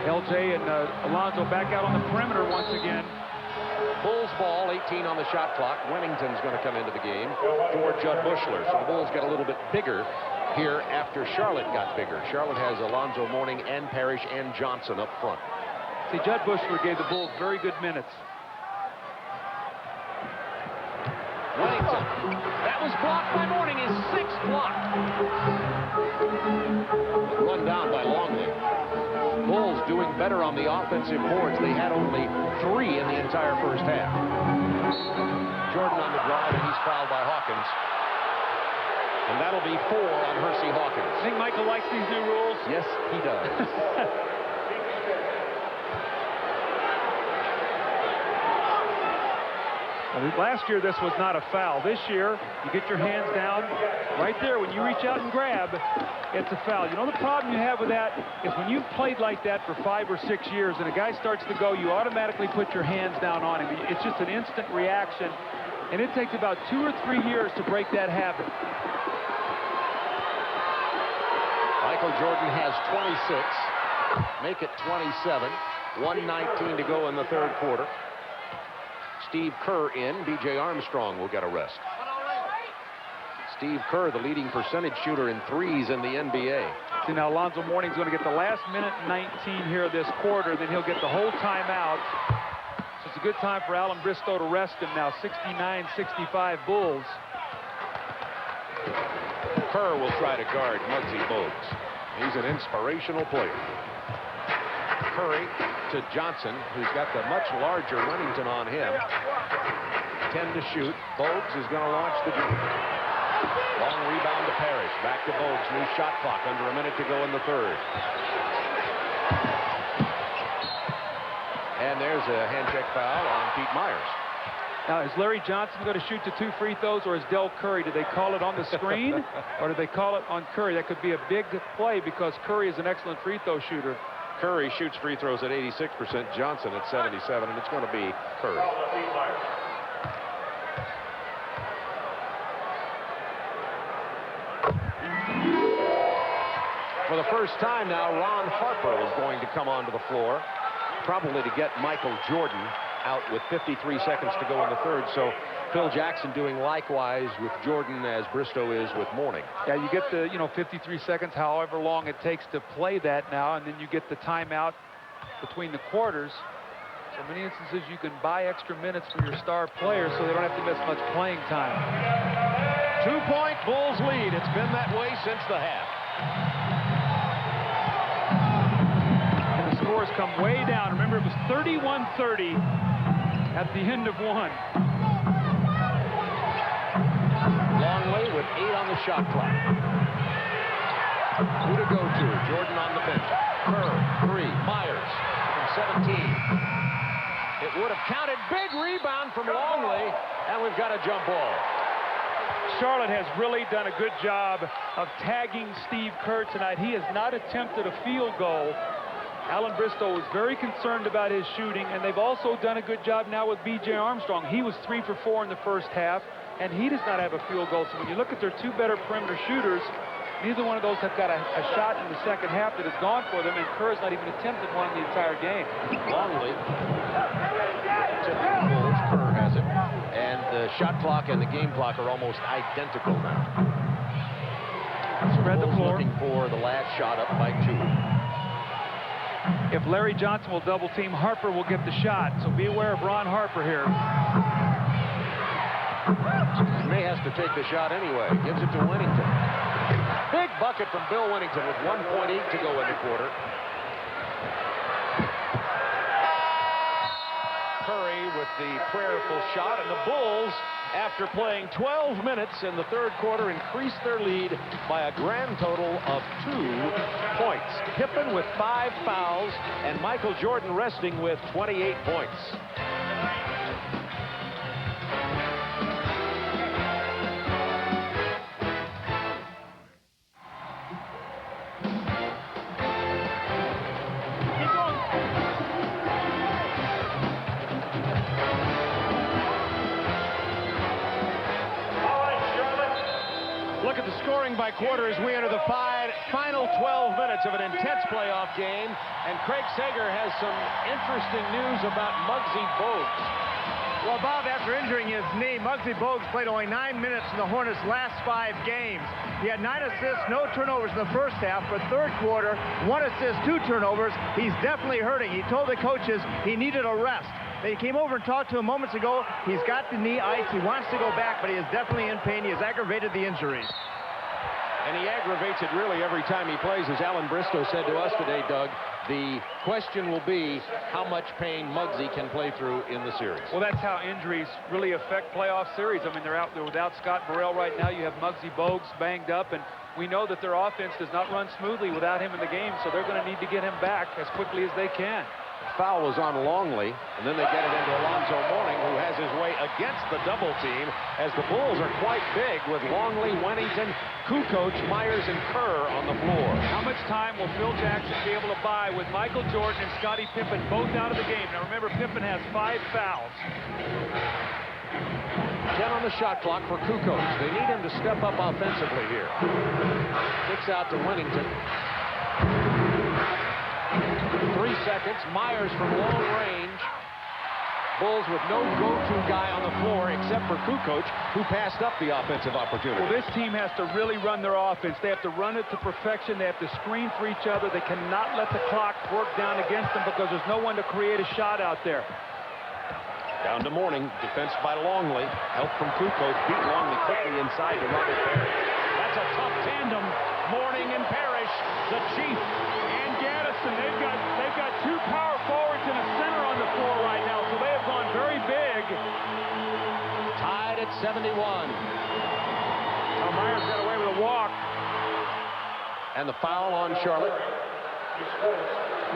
LJ and Alonzo back out on the perimeter once again. Bulls ball, 18 on the shot clock. Wennington's going to come into the game for Judd Bushler. So the Bulls get a little bit bigger here after Charlotte got bigger. Charlotte has Alonzo Mourning and Parrish and Johnson up front. See, Judd Bushler gave the Bulls very good minutes. Wennington. That was blocked by Mourning. His 6th block. Run down by Longley. Bulls doing better on the offensive boards. They had only 3 in the entire first half. Jordan on the drive, and he's fouled by Hawkins. And that'll be 4 on Hersey Hawkins. I think Michael likes these new rules. Yes, he does. Last year, this was not a foul. This year, you get your hands down right there. When you reach out and grab, it's a foul. You know the problem you have with that is when you've played like that for 5 or 6 years and a guy starts to go, you automatically put your hands down on him. It's just an instant reaction, and it takes about 2 or 3 years to break that habit. Michael Jordan has 26. Make it 27. 1:19 to go in the third quarter. Steve Kerr in. B.J. Armstrong will get a rest. Steve Kerr, the leading percentage shooter in threes in the NBA. See, now Alonzo Mourning's going to get the last minute 19 here this quarter, then he'll get the whole timeout. So it's a good time for Alan Bristow to rest him now. 69-65 Bulls. Kerr will try to guard Muggsy Bogues. He's an inspirational player. Curry to Johnson, who's got the much larger Wennington on him. 10 to shoot. Bogues is going to launch the jumper. Long rebound to Parrish. Back to Bogues. New shot clock. Under a minute to go in the third. And there's a hand check foul on Pete Myers. Now, is Larry Johnson going to shoot the 2 free throws, or is Del Curry? Did they call it on the screen, or did they call it on Curry? That could be a big play because Curry is an excellent free throw shooter. Curry shoots free throws at 86%. Johnson at 77%, and it's going to be Curry. the first time now, Ron Harper is going to come onto the floor, probably to get Michael Jordan out with 53 seconds to go in the third. So Phil Jackson doing likewise with Jordan as Bristow is with Mourning. Yeah, you get the 53 seconds, however long it takes to play that now, and then you get the timeout between the quarters. So in many instances, you can buy extra minutes for your star players so they don't have to miss much playing time. 2-point Bulls lead. It's been that way since the half. And the scores come way down. Remember, it was 31-30 at the end of one. Longley with 8 on the shot clock. Who to go to? Jordan on the bench. Kerr, 3. Myers from 17. It would have counted. Big rebound from Longley, and we've got a jump ball. Charlotte has really done a good job of tagging Steve Kerr tonight. He has not attempted a field goal. Alan Bristow was very concerned about his shooting, and they've also done a good job now with B.J. Armstrong. He was 3 for 4 in the first half, and he does not have a field goal. So when you look at their 2 better perimeter shooters, neither one of those have got a shot in the second half that has gone for them, and Kerr has not even attempted one in the entire game. Longley. Kerr has it. And the shot clock and the game clock are almost identical now. Spread the floor. Looking for the last shot up by 2. If Larry Johnson will double team, Harper will get the shot. So be aware of Ron Harper here. May has to take the shot anyway. Gives it to Winnington. Big bucket from Bill Winnington with 1.8 to go in the quarter. Curry with the prayerful shot, and the Bulls, after playing 12 minutes in the third quarter, increased their lead by a grand total of 2 points. Pippen with 5 fouls, and Michael Jordan resting with 28 points. By quarter as we enter the final 12 minutes of an intense playoff game, and Craig Sager has some interesting news about Muggsy Bogues. Well, Bob, after injuring his knee, Muggsy Bogues played only 9 minutes in the Hornets' last 5 games. He had 9 assists, no turnovers in the first half, but third quarter, 1 assist, 2 turnovers. He's definitely hurting. He told the coaches he needed a rest. They came over and talked to him moments ago. He's got the knee ice. He wants to go back, but he is definitely in pain. He has aggravated the injury. And he aggravates it really every time he plays. As Alan Bristow said to us today, Doug, the question will be how much pain Muggsy can play through in the series. Well, that's how injuries really affect playoff series. I mean, they're out there without Scott Burrell right now. You have Muggsy Bogues banged up, and we know that their offense does not run smoothly without him in the game, so they're going to need to get him back as quickly as they can. Foul was on Longley, and then they get it into Alonzo Mourning, who has his way against the double team, as the Bulls are quite big with Longley, Winnington, Kukoc, Myers, and Kerr on the floor. How much time will Phil Jackson be able to buy with Michael Jordan and Scottie Pippen both out of the game? Now remember, Pippen has 5 fouls. 10 on the shot clock for Kukoc. They need him to step up offensively here. Kicks out to Winnington. 3 seconds. Myers from long range. Bulls with no go-to guy on the floor except for Kukoc, who passed up the offensive opportunity. Well, this team has to really run their offense. They have to run it to perfection. They have to screen for each other. They cannot let the clock work down against them because there's no one to create a shot out there. Down to Mourning. Defense by Longley. Help from Kukoc. Beat Longley quickly inside to Robert Parrish. That's a tough tandem. Mourning and Parrish. The Chief and Gaddison. They've got 2 power forwards and a center on the floor right now, so they have gone very big. Tied at 71. Myers got away with a walk. And the foul on Charlotte.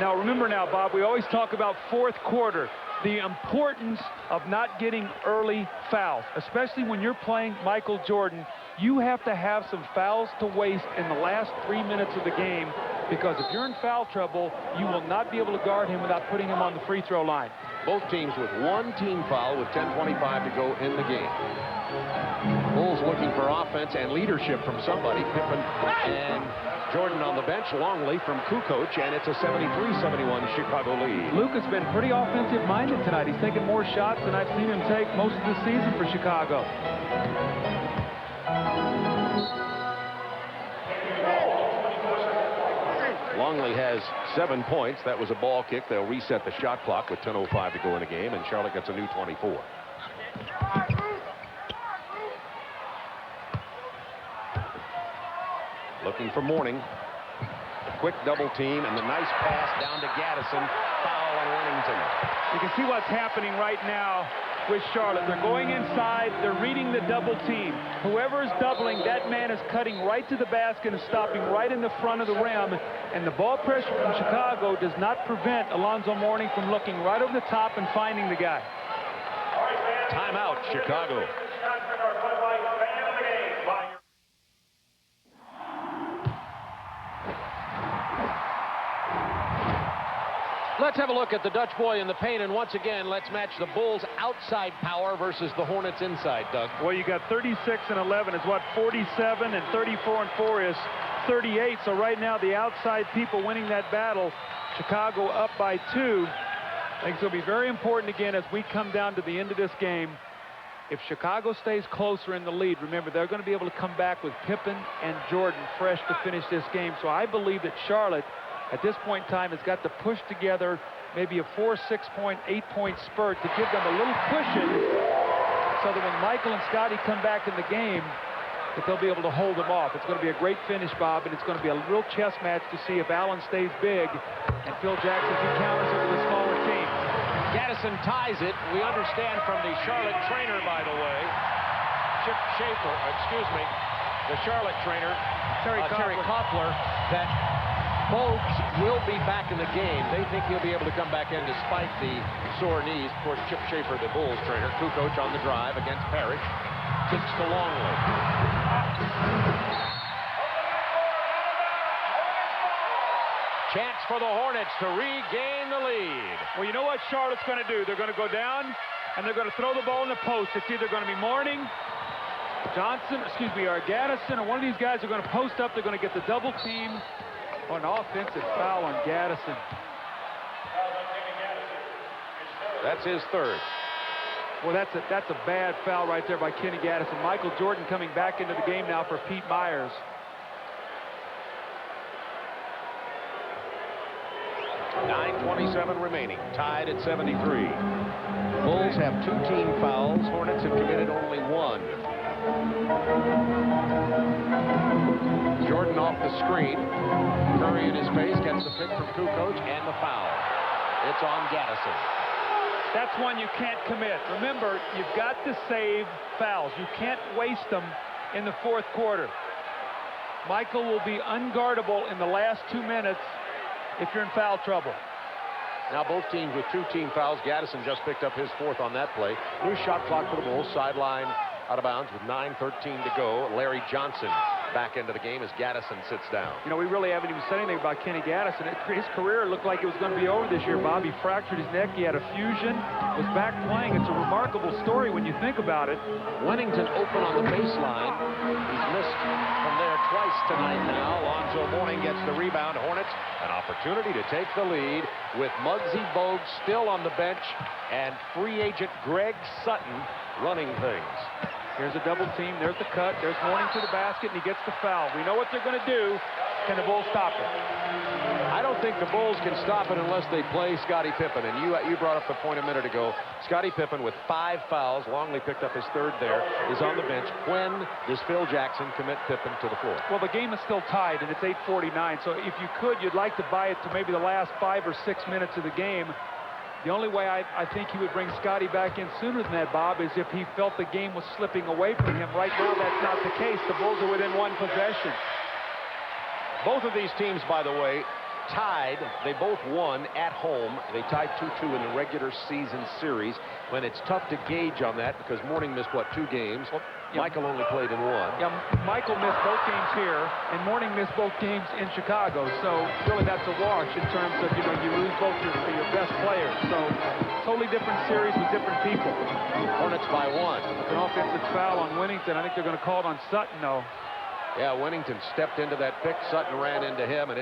Now remember now, Bob, we always talk about fourth quarter. The importance of not getting early fouls, especially when you're playing Michael Jordan. You have to have some fouls to waste in the last 3 minutes of the game, because if you're in foul trouble, you will not be able to guard him without putting him on the free throw line. Both teams with 1 team foul with 10:25 to go in the game. Bulls looking for offense and leadership from somebody. Pippen and Jordan on the bench, Longley from Kukoc, and it's a 73-71 Chicago lead. Luke has been pretty offensive-minded tonight. He's taken more shots than I've seen him take most of the season for Chicago. Longley has 7 points. That was a ball kick. They'll reset the shot clock with 10:05 to go in the game, and Charlotte gets a new 24. Looking for Mourning. A quick double team and the nice pass down to Gaddison. Foul on Wellington. You can see what's happening right now with Charlotte. They're going inside. They're reading the double team. Whoever is doubling, that man is cutting right to the basket and stopping right in the front of the rim. And the ball pressure from Chicago does not prevent Alonzo Mourning from looking right over the top and finding the guy. Timeout, Chicago. Let's have a look at the Dutch boy in the paint, and once again, let's match the Bulls' outside power versus the Hornets' inside, Doug. Well, you got 36 and 11 is what 47, and 34 and 4 is 38. So right now, the outside people winning that battle. Chicago up by 2. I think it's going to be very important again as we come down to the end of this game. If Chicago stays closer in the lead, remember, they're going to be able to come back with Pippen and Jordan fresh to finish this game. So I believe that Charlotte, at this point in time, has got to push together maybe a 4, 6-point, 8-point spurt to give them a little cushion so that when Michael and Scotty come back in the game, that they'll be able to hold them off. It's going to be a great finish, Bob, and it's going to be a real chess match to see if Allen stays big and Phil Jackson encounters it with a smaller team. Gaddison ties it. We understand from the Charlotte trainer, by the way, Chip Schaefer, the Charlotte trainer, Terry Koppler, that Bogues will be back in the game. They think he'll be able to come back in despite the sore knees. Of course, Chip Schaefer, the Bulls trainer, Kukoc on the drive against Parrish. Kicks to Longley. Chance for the Hornets to regain the lead. Well, you know what Charlotte's going to do? They're going to go down, and they're going to throw the ball in the post. It's either going to be Mourning, or Gaddison, or one of these guys are going to post up. They're going to get the double team. Oh, an offensive foul on Gaddison. That's his third. Well, that's a bad foul right there by Kenny Gaddison. Michael Jordan coming back into the game now for Pete Myers. .9:27 remaining, tied at 73. Bulls have 2 team fouls. Hornets have committed only 1. Jordan off the screen. Curry in his face gets the pick from Kukoc and the foul. It's on Gaddison. That's one you can't commit. Remember, you've got to save fouls. You can't waste them in the fourth quarter. Michael will be unguardable in the last 2 minutes if you're in foul trouble. Now both teams with 2 team fouls. Gaddison just picked up his 4th on that play. New shot clock for the Bulls. Sideline out of bounds with 9:13 to go. Larry Johnson back into the game as Gaddison sits down. You know, we really haven't even said anything about Kenny Gaddison. His career looked like it was going to be over this year, Bob. He fractured his neck. He had a fusion, was back playing. It's a remarkable story when you think about it. Wennington open on the baseline. He's missed from there twice tonight now. Alonzo Mourning gets the rebound. Hornets, an opportunity to take the lead with Muggsy Bogues still on the bench and free agent Greg Sutton running things. Here's a double team. There's the cut. There's Mourning to the basket, and he gets the foul. We know what they're going to do. Can the Bulls stop it? I don't think the Bulls can stop it unless they play Scottie Pippen. And you brought up the point a minute ago. Scottie Pippen with 5 fouls. Longley picked up his 3rd there. Is on the bench. When does Phil Jackson commit Pippen to the floor? Well, the game is still tied, and it's 8:49. So if you could, you'd like to buy it to maybe the last 5 or 6 minutes of the game. The only way I think he would bring Scotty back in sooner than that, Bob, is if he felt the game was slipping away from him. Right now, that's not the case. The Bulls are within 1 possession. Both of these teams, by the way, tied. They both won at home. They tied 2-2 in the regular season series. When it's tough to gauge on that because Mourning missed, 2 games? Well, yeah. Michael only played in 1. Yeah, Michael missed both games here, and Mourning missed both games in Chicago. So really, that's a wash in terms of, you lose both your best players. So totally different series with different people. Hornets by 1. It's an offensive foul on Wennington. I think they're going to call it on Sutton, though. Yeah, Winnington stepped into that pick. Sutton ran into him, and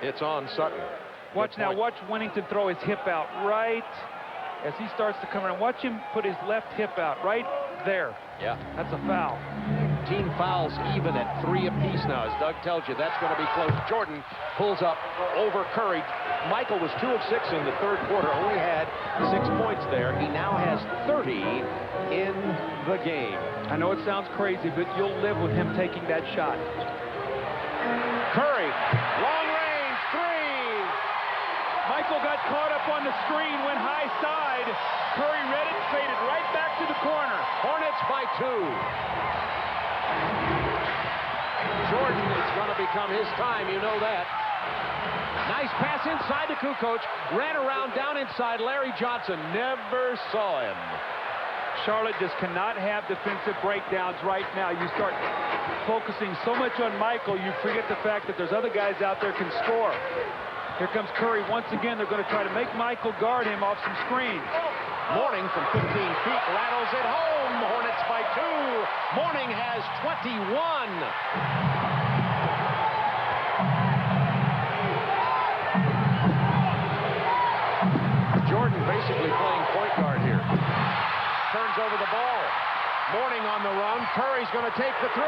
it's on Sutton. Watch now. Watch Winnington throw his hip out right as he starts to come around. Watch him put his left hip out right there. Yeah. That's a foul. Team fouls even at 3 apiece now. As Doug tells you, that's going to be close. Jordan pulls up over Curry. Michael was 2 of 6 in the third quarter, only had 6 points there. He now has 30 in the game. I know it sounds crazy, but you'll live with him taking that shot. Curry, long range, 3. Michael got caught up on the screen, went high side. Curry read it, faded right back to the corner. Hornets by 2. Jordan is going to become his time, you know that. Nice pass inside to Kukoc. Ran around down inside. Larry Johnson never saw him. Charlotte just cannot have defensive breakdowns right now. You start focusing so much on Michael, you forget the fact that there's other guys out there can score. Here comes Curry once again. They're going to try to make Michael guard him off some screens. Morning from 15 feet rattles it home. Hornets by 2. Morning has 21. Jordan basically playing point guard here. Turns over the ball. Morning on the run. Curry's going to take the 3.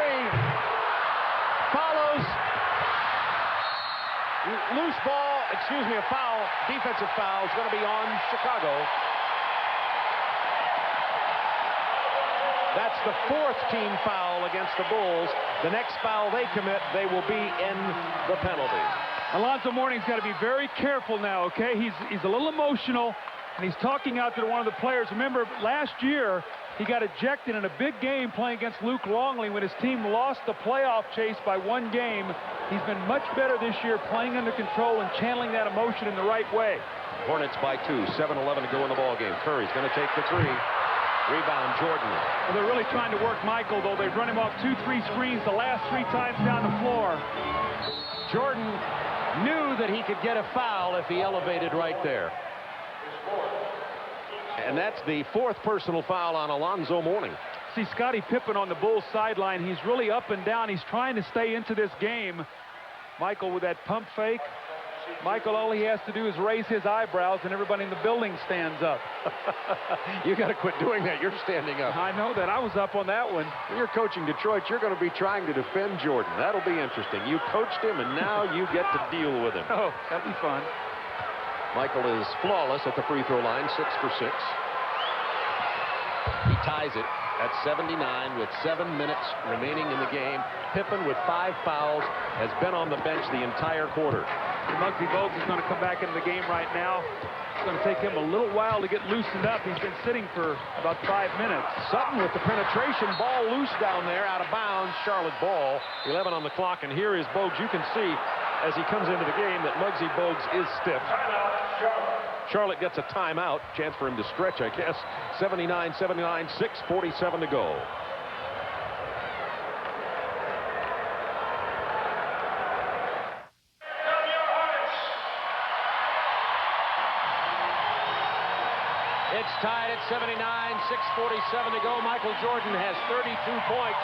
Follows. Loose ball, excuse me, a foul. Defensive foul is going to be on Chicago. That's the 4th team foul against the Bulls. The next foul they commit, they will be in the penalty. Alonzo Mourning's got to be very careful now, okay? He's a little emotional, and he's talking out to one of the players. Remember, last year, he got ejected in a big game playing against Luke Longley when his team lost the playoff chase by 1 game. He's been much better this year playing under control and channeling that emotion in the right way. Hornets by 2, 7:11 to go in the ball game. Curry's going to take the 3. Rebound, Jordan. Well, they're really trying to work Michael, though. They've run him off 2-3 screens the last 3 times down the floor. Jordan knew that he could get a foul if he elevated right there. And that's the 4th personal foul on Alonzo Mourning. See Scottie Pippen on the Bulls sideline. He's really up and down. He's trying to stay into this game. Michael with that pump fake. Michael, all he has to do is raise his eyebrows and everybody in the building stands up. You got to quit doing that. You're standing up. I know that. I was up on that one. When you're coaching Detroit, you're going to be trying to defend Jordan. That'll be interesting. You coached him, and now you get to deal with him. Oh, that'll be fun. Michael is flawless at the free throw line, 6 for 6. He ties it at 79 with 7 minutes remaining in the game. Pippen with 5 fouls has been on the bench the entire quarter. Muggsy Bogues is going to come back into the game right now. It's going to take him a little while to get loosened up. He's been sitting for about 5 minutes. Sutton with the penetration, ball loose down there, out of bounds. Charlotte ball, 11 on the clock, and here is Bogues. You can see as he comes into the game that Muggsy Bogues is stiff. Charlotte gets a timeout, chance for him to stretch, I guess. 79-79, 6:47 to go. It's tied at 79, 6:47 to go. Michael Jordan has 32 points.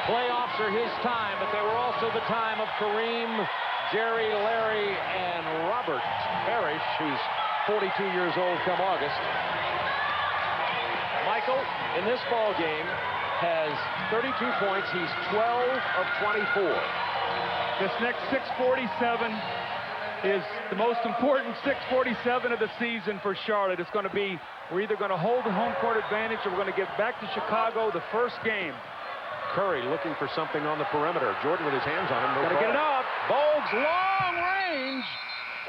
Playoffs are his time, but they were also the time of Kareem, Jerry, Larry, and Robert Parrish, who's 42 years old come August. Michael, in this ball game, has 32 points. He's 12 of 24. This next 6:47 is the most important 6:47 of the season for Charlotte. It's going to be, we're either going to hold the home court advantage or we're going to get back to Chicago the first game. Curry looking for something on the perimeter. Jordan with his hands on him. Got to get it up. Bogues, long range.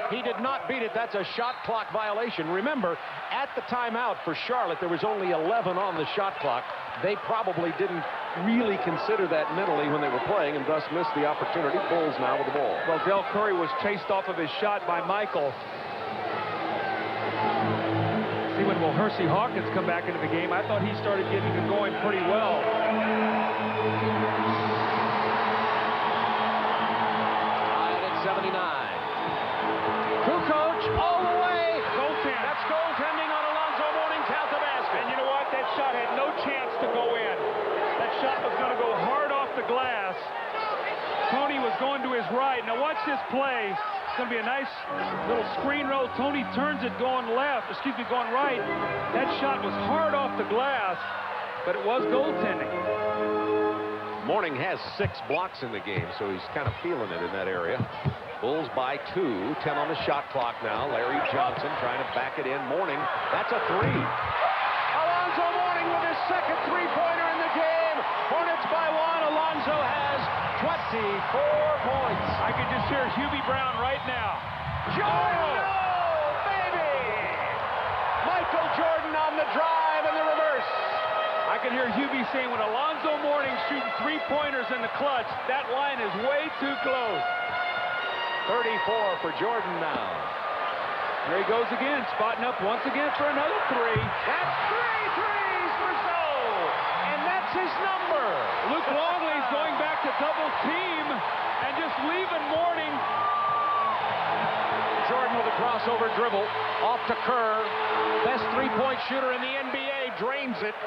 He did not beat it. That's a shot clock violation. Remember, at the timeout for Charlotte, there was only 11 on the shot clock. They probably didn't really consider that mentally when they were playing and thus missed the opportunity. Bulls now with the ball. Well, Del Curry was chased off of his shot by Michael. See, when Will Hersey Hawkins come back into the game, I thought he started getting it going pretty well. Tied at 79. Kukoc all the way. Goaltend. That's goaltending on Alonzo Mourning. Count the basket. And you know what? That shot had no chance to go in. That shot was going to go hard off the glass. going to his right. Now watch this play. It's going to be a nice little screen roll. Tony turns it going left, excuse me, going right. That shot was hard off the glass, but it was goaltending. Mourning has 6 blocks in the game, so he's kind of feeling it in that area. Bulls by 2, 10 on the shot clock now. Larry Johnson trying to back it in. Mourning, that's a 3. Alonzo Mourning with his second three-pointer in the game. Hornets by 1. Alonzo has 24 points. I can just hear Hubie Brown right now. Jordan, oh, baby! Michael Jordan on the drive and the reverse. I can hear Hubie saying, when Alonzo Mourning shooting three-pointers in the clutch, that line is way too close. 34 for Jordan now. There he goes again, spotting up once again for another 3. That's 3 threes for Zoe, and that's his number. Luke Longley's going back to double team and just leaving Mourning. Jordan with a crossover dribble off to Kerr. Best three-point shooter in the NBA, drains it.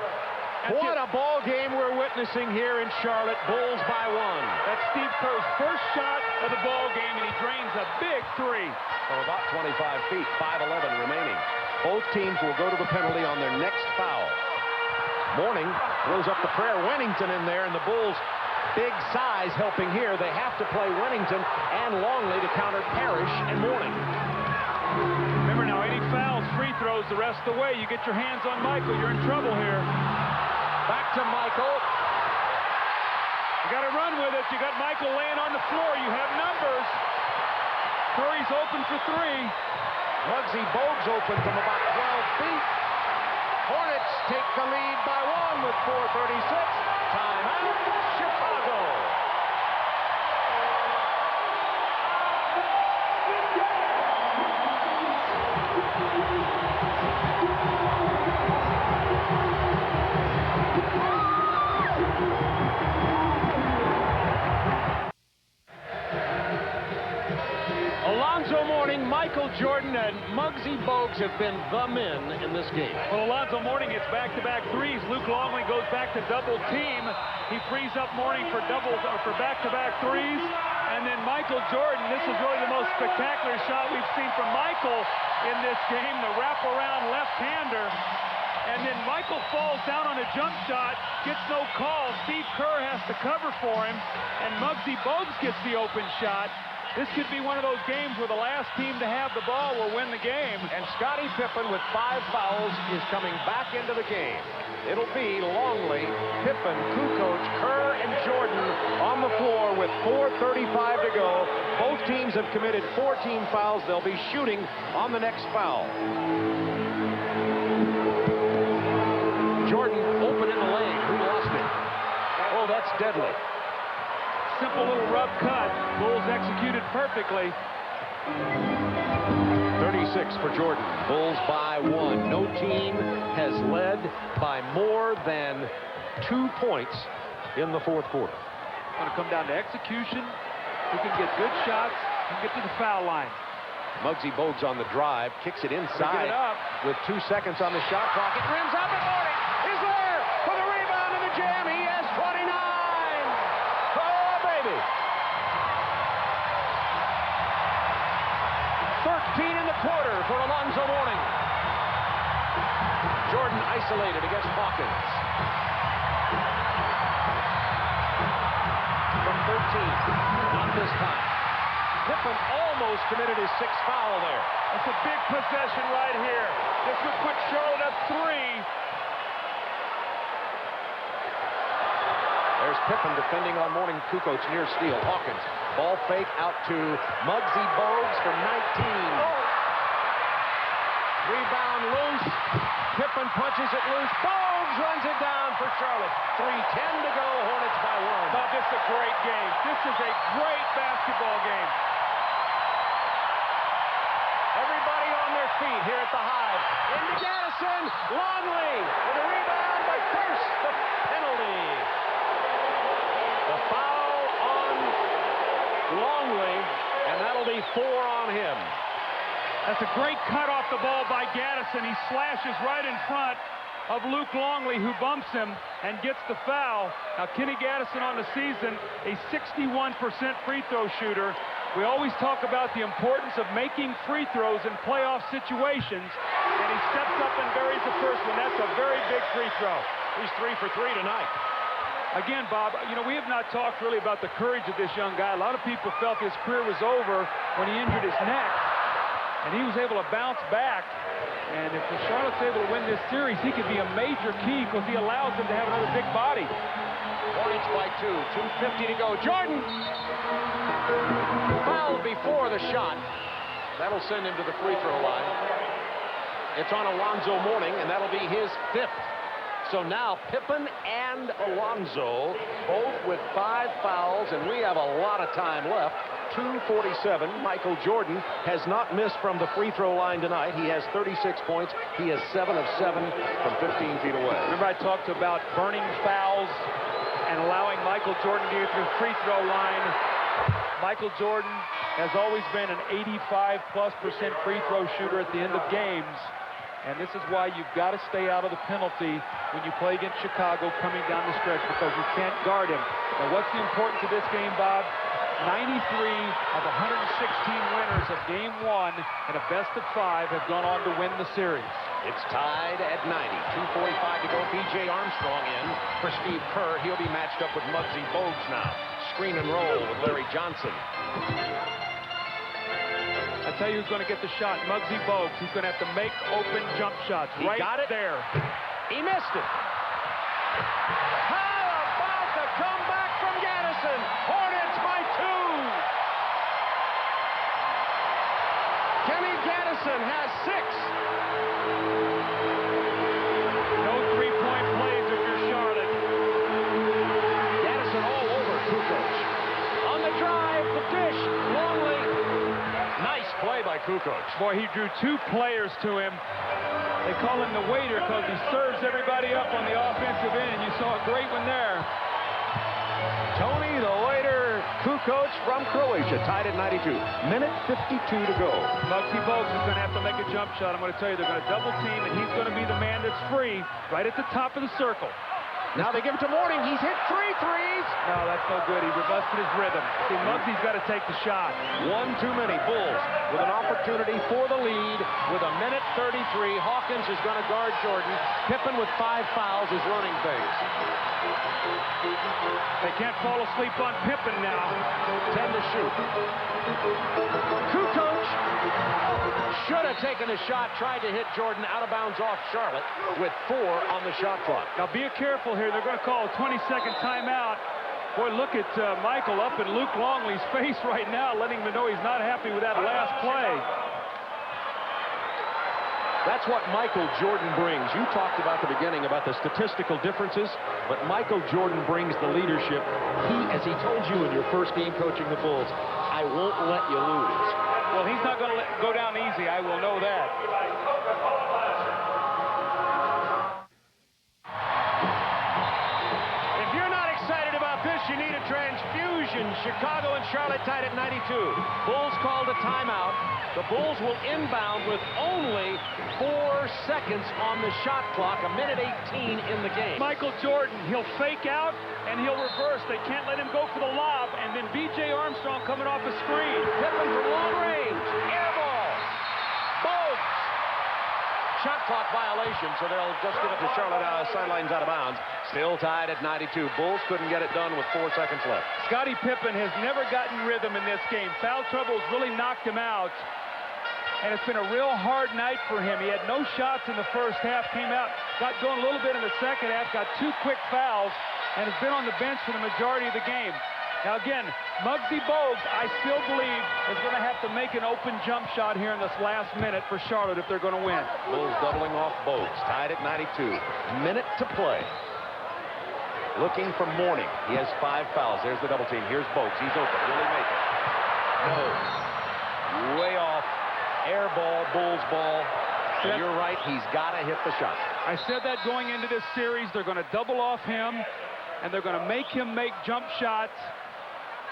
What a ball game we're witnessing here in Charlotte. Bulls by 1. That's Steve Kerr's first shot of the ball game, and he drains a big 3. From about 25 feet, 5:11 remaining. Both teams will go to the penalty on their next foul. Mourning throws up the prayer. Wennington in there, and the Bulls, big size helping here. They have to play Wennington and Longley to counter Parrish and Mourning. Remember now, any fouls, free throws the rest of the way. You get your hands on Michael, you're in trouble here. Back to Michael. You got to run with it. You got Michael laying on the floor. You have numbers. Curry's open for 3. Muggsy Bogues open from about 12 feet. Hornets take the lead by 1 with 4:36. Timeout, Chicago. Alonzo Mourning, Michael Jordan, and Muggsy Bogues have been the men in this game. Well, Alonzo Mourning gets back-to-back 3s. Luke Longley goes back to double team. He frees up Mourning for back-to-back 3s. And then Michael Jordan, this is really the most spectacular shot we've seen from Michael in this game, the wraparound left-hander. And then Michael falls down on a jump shot, gets no call. Steve Kerr has to cover for him, and Muggsy Bogues gets the open shot. This could be one of those games where the last team to have the ball will win the game. And Scottie Pippen with 5 fouls is coming back into the game. It'll be Longley, Pippen, Kukoc, Kerr, and Jordan on the floor with 4:35 to go. Both teams have committed 14 fouls. They'll be shooting on the next foul. Jordan open in the lane. Who lost it? Oh, that's deadly. Simple little rough cut. Bulls executed perfectly. 36 for Jordan. Bulls by 1. No team has led by more than 2 points in the fourth quarter. It's going to come down to execution. Who can get good shots and get to the foul line. Muggsy Bogues on the drive, kicks it inside Get it up. with 2 seconds on the shot clock. It rims up, and Mourning is there for the rebound and the jam. He has 29. Oh, baby. 13 in the quarter for Alonzo Mourning. Jordan isolated against Hawkins. From 13, not this time. Pippen almost committed his 6th foul there. That's a big possession right here. This would put Charlotte up 3. There's Pippen defending on Mourning. Kukoc near steal. Hawkins. Ball fake out to Muggsy Bogues for 19. Rebound loose. Pippen punches it loose. Bogues runs it down for Charlotte. 3:10 to go. Hornets by 1. Thought this is a great game. This is a great basketball game. Everybody on their feet here at the Hive. Into Gaddison. Longley with a rebound, but first the penalty. The foul on Longley, and that'll be 4 on him. That's a great cut off the ball by Gaddison. He slashes right in front. of Luke Longley, who bumps him and gets the foul. Now, Kenny Gaddison on the season, a 61% free throw shooter. We always talk about the importance of making free throws in playoff situations, and he steps up and buries the first one. That's a very big free throw. He's 3 for 3 tonight. Again, Bob, you know, we have not talked really about the courage of this young guy. A lot of people felt his career was over when he injured his neck, and he was able to bounce back. And if Charlotte's able to win this series, he could be a major key because he allows them to have another big body. Hornets by 2, 2:50 to go. Jordan fouled before the shot. That'll send him to the free throw line. It's on Alonzo Mourning, and that'll be his 5th. So now Pippen and Alonzo both with 5 fouls, and we have a lot of time left. 2:47. Michael Jordan has not missed from the free throw line tonight. He has 36 points. He is 7 of 7 from 15 feet away. Remember I talked about burning fouls and allowing Michael Jordan to get to the free throw line. Michael Jordan has always been an 85+% free throw shooter at the end of games. And this is why you've got to stay out of the penalty when you play against Chicago coming down the stretch, because you can't guard him. Now, what's the importance of this game, Bob? 93 of 116 winners of Game 1 and a best-of-5 have gone on to win the series. It's tied at 90. 2:45 to go. B.J. Armstrong in for Steve Kerr. He'll be matched up with Muggsy Bogues now. Screen and roll with Larry Johnson. I tell you who's going to get the shot, Muggsy Bogues. He's going to have to make open jump shots. He got it there. He missed it. How about the comeback from Gaddison? Hornets by 2. Kenny Gaddison has 6. No three-point plays if you're Charlotte. Gaddison all over Kukoc. On the drive, the dish, Longley. Nice play by Kukoc. Boy, he drew 2 players to him. They call him the waiter because he serves everybody up on the offensive end. You saw a great one there. Tony, the waiter, Kukoc from Croatia, tied at 92. Minute 52 to go. Muggsy Bogues is going to have to make a jump shot. I'm going to tell you, they're going to double team, and he's going to be the man that's free right at the top of the circle. Now they give it to Mourning. He's hit 3 threes. No, that's no good. He busted his rhythm. See, Muggsy's got to take the shot. One too many. Bulls with an opportunity for the lead with a minute 33. Hawkins is going to guard Jordan. Pippen with 5 fouls is running things. They can't fall asleep on Pippen now. 10 to shoot. Kukoc should have taken a shot, tried to hit Jordan out of bounds off Charlotte with 4 on the shot clock. Now be careful here. They're going to call a 20-second timeout. Boy, look at Michael up in Luke Longley's face right now, letting him know he's not happy with that last play. That's what Michael Jordan brings. You talked about the beginning about the statistical differences, but Michael Jordan brings the leadership. He, as he told you in your first game coaching the Bulls, I won't let you lose. Well, he's not going to go down easy. I will know that. If you're not excited about this, you need a transfusion. Chicago and Charlotte tied at 92. Bulls called a timeout. The Bulls will inbound with only 4 seconds on the shot clock, a minute 18 in the game. Michael Jordan, he'll fake out and he'll reverse. They can't let him go for the lob, and then B.J. Armstrong coming off the screen. Pippen from long range. Air ball. Bogues. Shot clock violation, so they'll just give it to Charlotte sidelines out of bounds. Still tied at 92. Bulls couldn't get it done with 4 seconds left. Scottie Pippen has never gotten rhythm in this game. Foul trouble has really knocked him out. And it's been a real hard night for him. He had no shots in the first half, came out, got going a little bit in the second half, got 2 quick fouls, and has been on the bench for the majority of the game. Now again, Muggsy Bogues, I still believe, is going to have to make an open jump shot here in this last minute for Charlotte if they're going to win. Bulls doubling off Bogues, tied at 92. Minute to play. Looking for Mourning. He has 5 fouls. There's the double team. Here's Bogues. He's open. Will he make it? No. Way off. Air ball, Bulls ball. And you're right, he's got to hit the shot. I said that going into this series. They're going to double off him, and they're going to make him make jump shots.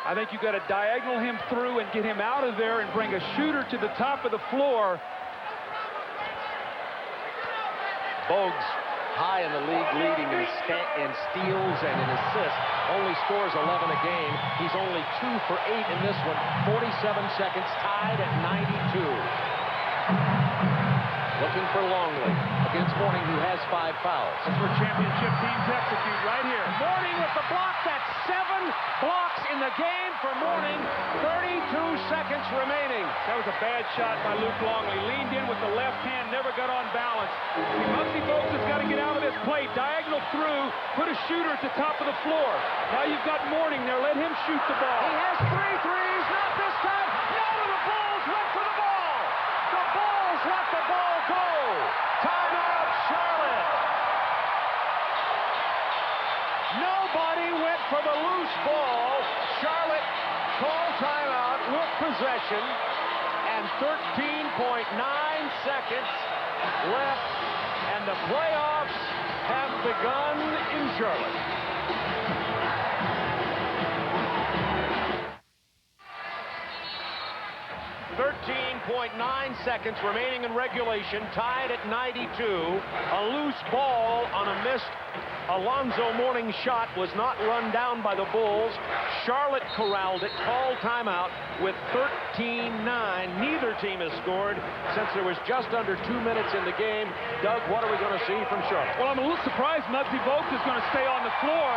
I think you've got to diagonal him through and get him out of there and bring a shooter to the top of the floor. Bogues high in the league, leading in steals and in assists. Only scores 11 a game. He's only 2 for 8 in this one. 47 seconds, tied at 92. Looking for Longley against Mourning, who has 5 fouls. That's where championship teams execute, right here. Mourning with the block. That's 7 blocks in the game for Mourning. 32 seconds remaining. That was a bad shot by Luke Longley. Leaned in with the left hand, never got on balance. Muggsy Bogues has got to get out of this play. Diagonal through, put a shooter at the top of the floor. Now you've got Mourning there. Let him shoot the ball. He has 3 threes. Not this time. No, the Bulls went for the ball. The Bulls let the ball go. Timeout, Charlotte. Nobody went for the loose ball. Charlotte called timeout with possession and 13.9 seconds left, and the playoffs have begun in Charlotte. .9 seconds remaining in regulation, tied at 92. A loose ball on a missed Alonzo Mourning shot was not run down by the Bulls. Charlotte corralled it, called timeout with 13-9. Neither team has scored since there was just under 2 minutes in the game. Doug, what are we going to see from Charlotte? Well, I'm a little surprised Muggsy Bogues is going to stay on the floor,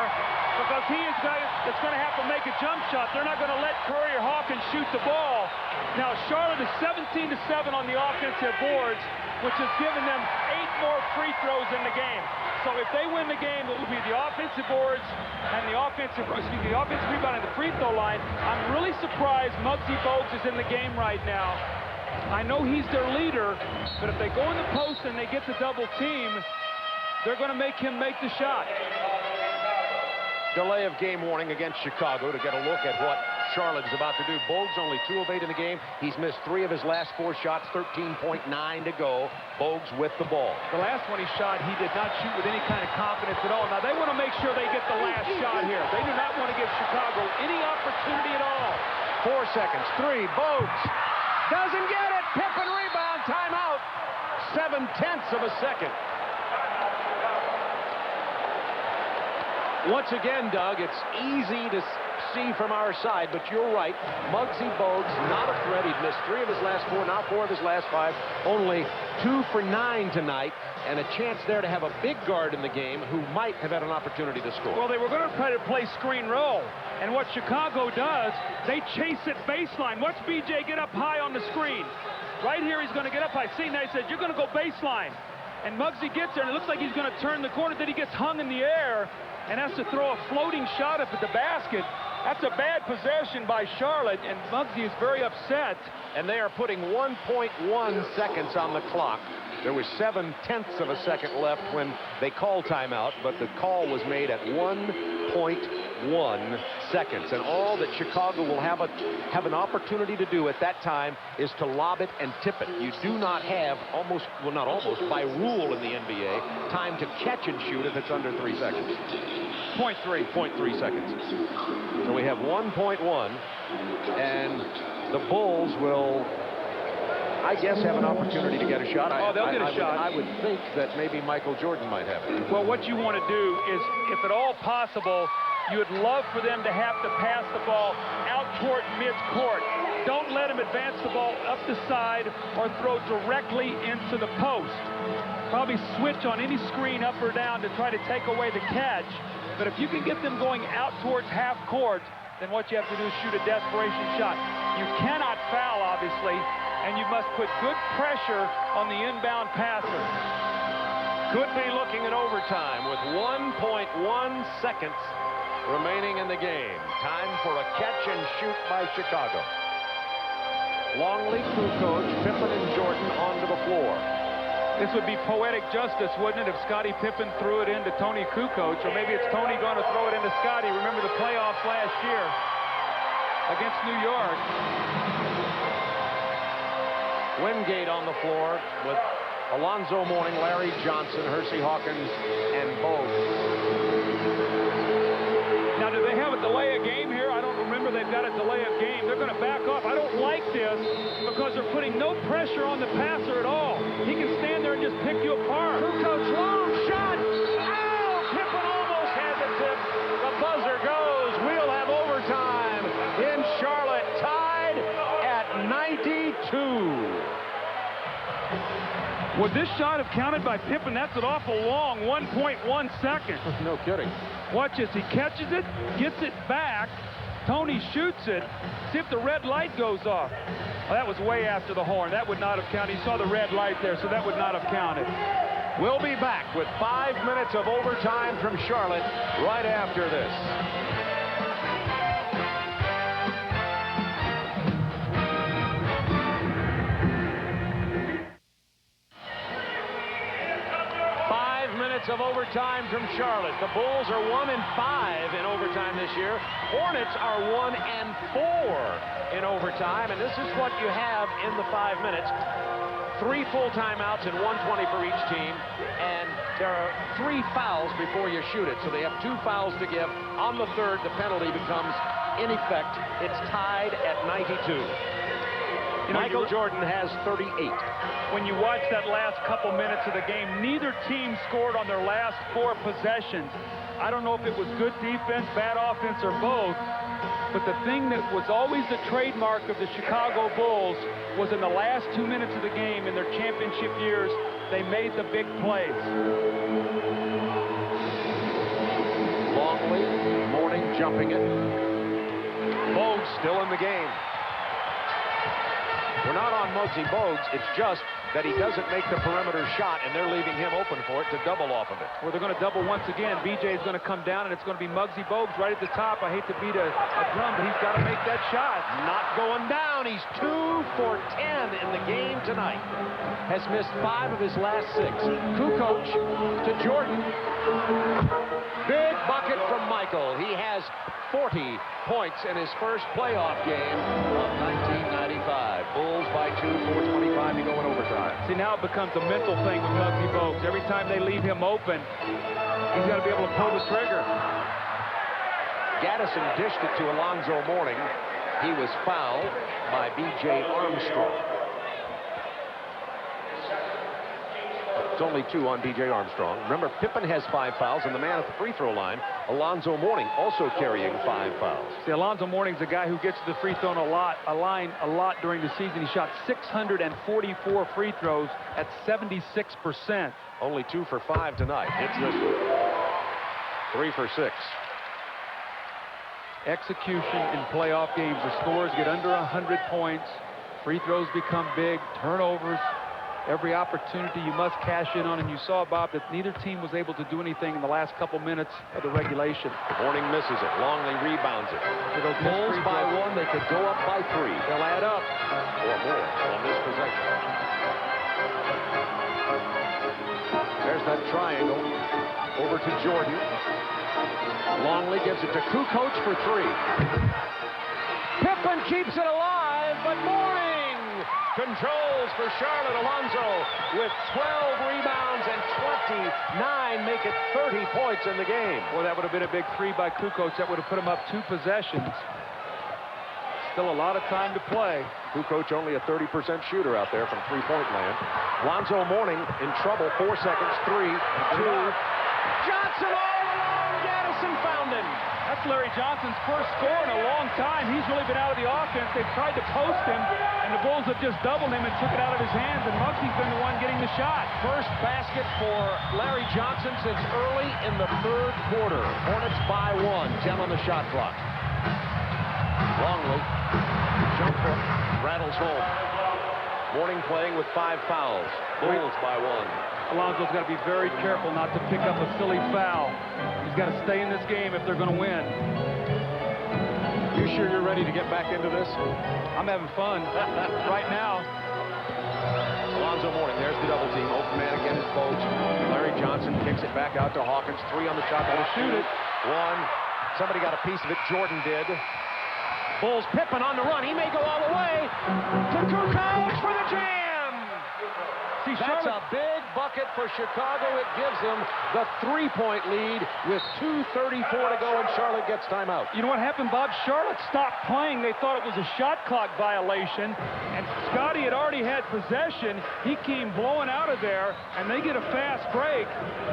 because he is guy that's going to have to make a jump shot. They're not going to let Curry or Hawkins shoot the ball. Now, Charlotte is 17-7 on the offensive boards, which has given them 8 more free throws in the game. So if they win the game, it will be the offensive boards and the offensive rebound and the free throw line. I'm really surprised Muggsy Bogues is in the game right now. I know he's their leader, but if they go in the post and they get the double team, they're going to make him make the shot. Delay of game warning against Chicago to get a look at what Charlotte is about to do. Bogues only 2 of 8 in the game. He's missed 3 of his last 4 shots, 13.9 to go. Bogues with the ball. The last one he shot, he did not shoot with any kind of confidence at all. Now, they want to make sure they get the last shot here. They do not want to give Chicago any opportunity at all. 4 seconds, 3, Bogues doesn't get it. Pippen rebound, timeout. 7/10 of a second. Once again, Doug, it's easy to see from our side, but you're right. Muggsy Bogues, not a threat. He'd missed 3 of his last 4, now 4 of his last 5. Only 2 for 9 tonight, and a chance there to have a big guard in the game who might have had an opportunity to score. Well, they were going to try to play screen roll, and what Chicago does, they chase it baseline. Watch BJ get up high on the screen. Right here, he's going to get up high. See, now he said, you're going to go baseline. And Muggsy gets there, and it looks like he's going to turn the corner. Then he gets hung in the air and has to throw a floating shot up at the basket. That's a bad possession by Charlotte, and Muggsy is very upset. And they are putting 1.1 seconds on the clock. There was 7/10 of a second left when they called timeout, but the call was made at 1.1 seconds. And all that Chicago will have an opportunity to do at that time is to lob it and tip it. You do not have by rule in the NBA, time to catch and shoot if it's under 3 seconds. 0.3 seconds. So we have 1.1, and the Bulls will, I guess, have an opportunity to get a shot. They'll get a shot. I would think that maybe Michael Jordan might have it. Well, what you want to do is, if at all possible, you would love for them to have to pass the ball out toward midcourt. Don't let them advance the ball up the side or throw directly into the post. Probably switch on any screen up or down to try to take away the catch. But if you can get them going out towards half court, then what you have to do is shoot a desperation shot. You cannot foul, obviously, and you must put good pressure on the inbound passer. Could be looking at overtime with 1.1 seconds remaining in the game. Time for a catch and shoot by Chicago. Longley, Kukoc, Pippen, and Jordan onto the floor. This would be poetic justice, wouldn't it, if Scottie Pippen threw it into Tony Kukoc, or maybe it's Tony going to throw it into Scottie. Remember the playoffs last year against New York. Wingate on the floor with Alonzo Mourning, Larry Johnson, Hersey Hawkins, and Bogues. Now, do they have a delay of game here? I don't remember they've got a delay of game. They're going to back off. I don't like this because they're putting no pressure on the passer at all. He can stand there and just pick you apart. Kukoc, long shot. Would this shot have counted by Pippen? That's an awful long 1.1 seconds. No kidding. Watch this. He catches it, gets it back. Tony shoots it. See if the red light goes off. Well, that was way after the horn. That would not have counted. You saw the red light there, so that would not have counted. We'll be back with 5 minutes of overtime from Charlotte right after this. Of overtime from Charlotte. The Bulls are 1-5 in overtime this year. Hornets are 1-4 in overtime, and this is what you have in the 5 minutes. 3 full timeouts and 1:20 for each team, and there are 3 fouls before you shoot it, so they have 2 fouls to give. On the third, the penalty becomes in effect. It's tied at 92. Michael Jordan has 38. When you watch that last couple minutes of the game, neither team scored on their last 4 possessions. I don't know if it was good defense, bad offense, or both, but the thing that was always the trademark of the Chicago Bulls was in the last 2 minutes of the game in their championship years, they made the big plays. Longley, Mourning jumping it. Bogues still in the game. We're not on Muggsy Bogues. It's just that he doesn't make the perimeter shot, and they're leaving him open for it to double off of it. Well, they're going to double once again. BJ is going to come down, and it's going to be Muggsy Bogues right at the top. I hate to beat a drum, but he's got to make that shot. Not going down. He's 2 for 10 in the game tonight. Has missed 5 of his last 6. Kukoc to Jordan. Big bucket from Michael. He has 40 points in his first playoff game of 1995. Bulls by 2, 4:25 to go in overtime. See, now it becomes a mental thing with Muggsy Bogues. Every time they leave him open, he's got to be able to pull the trigger. Gaddison dished it to Alonzo Mourning. He was fouled by B.J. Armstrong. It's only 2 on B.J. Armstrong. Remember, Pippen has 5 fouls, and the man at the free throw line, Alonzo Mourning, also carrying 5 fouls. See, Alonzo Mourning's a guy who gets to the free throw line a lot during the season. He shot 644 free throws at 76%. Only 2 for 5 tonight. It's this one. 3 for 6. Execution in playoff games. The scores get under 100 points. Free throws become big. Turnovers. Every opportunity you must cash in on, and you saw, Bob, that neither team was able to do anything in the last couple minutes of the regulation. Mourning misses it. Longley rebounds it. For those Bulls by 1, they could go up by 3. They'll add up. Or more on this possession. There's that triangle. Over to Jordan. Longley gives it to Kukoc for 3. Pippen keeps it alive, but Mourning controls for Charlotte. Alonzo with 12 rebounds and 29 make it 30 points in the game. Well, that would have been a big 3 by Kukoc. That would have put him up 2 possessions. Still a lot of time to play. Kukoc only a 30% shooter out there from three-point land. Alonzo Mourning in trouble. 4 seconds. 3, 2. Johnson all alone. Gaddison found him. That's Larry Johnson's first score in a long time. He's really been out of the offense. They've tried to post him, and the Bulls have just doubled him and took it out of his hands, and Muggsy's been the one getting the shot. First basket for Larry Johnson since early in the 3rd quarter. Hornets by 1. 10 on the shot clock. Longley. Jump hook. Rattles home. Mourning playing with 5 fouls. Bulls by 1. Alonzo's got to be very careful not to pick up a silly foul. He's got to stay in this game if they're going to win. You sure you're ready to get back into this? I'm having fun right now. Alonzo Mourning, there's the double team. Open man again is Bogues. Larry Johnson kicks it back out to Hawkins. 3 on the shot. That'll shoot it. 1. Somebody got a piece of it. Jordan did. Bulls. Pippen on the run. He may go all the way to Kukoc for the jam. See, that's a big bucket for Chicago. It gives them the 3-point lead with 2:34 to go, and Charlotte gets timeout. You know what happened, Bob? Charlotte stopped playing. They thought it was a shot clock violation, and Scotty had already had possession. He came blowing out of there, and they get a fast break.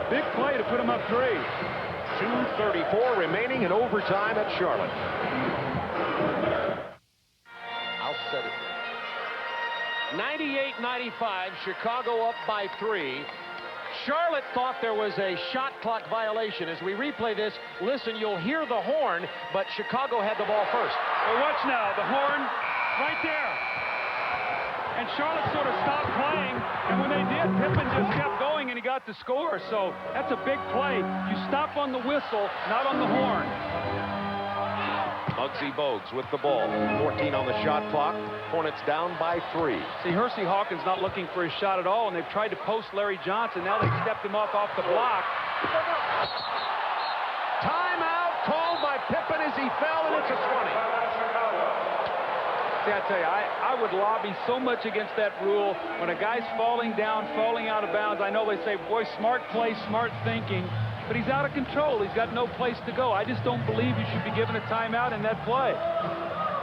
Big play to put him up 3. 2:34 remaining in overtime at Charlotte. I'll set it. 98-95, Chicago up by 3. Charlotte thought there was a shot clock violation. As we replay this, listen, you'll hear the horn, but Chicago had the ball first. Well, watch now, the horn right there. And Charlotte sort of stopped playing, and when they did, Pippen just kept going, and he got the score. So that's a big play. You stop on the whistle, not on the horn. Muggsy Bogues with the ball. 14 on the shot clock. Hornets down by 3. See, Hersey Hawkins not looking for his shot at all, and they've tried to post Larry Johnson. Now they've stepped him off the block. Timeout called by Pippen as he fell, and it's a 20. See, I tell you, I would lobby so much against that rule. When a guy's falling down, falling out of bounds, I know they say, boy, smart play, smart thinking. But he's out of control. He's got no place to go. I just don't believe you should be given a timeout in that play.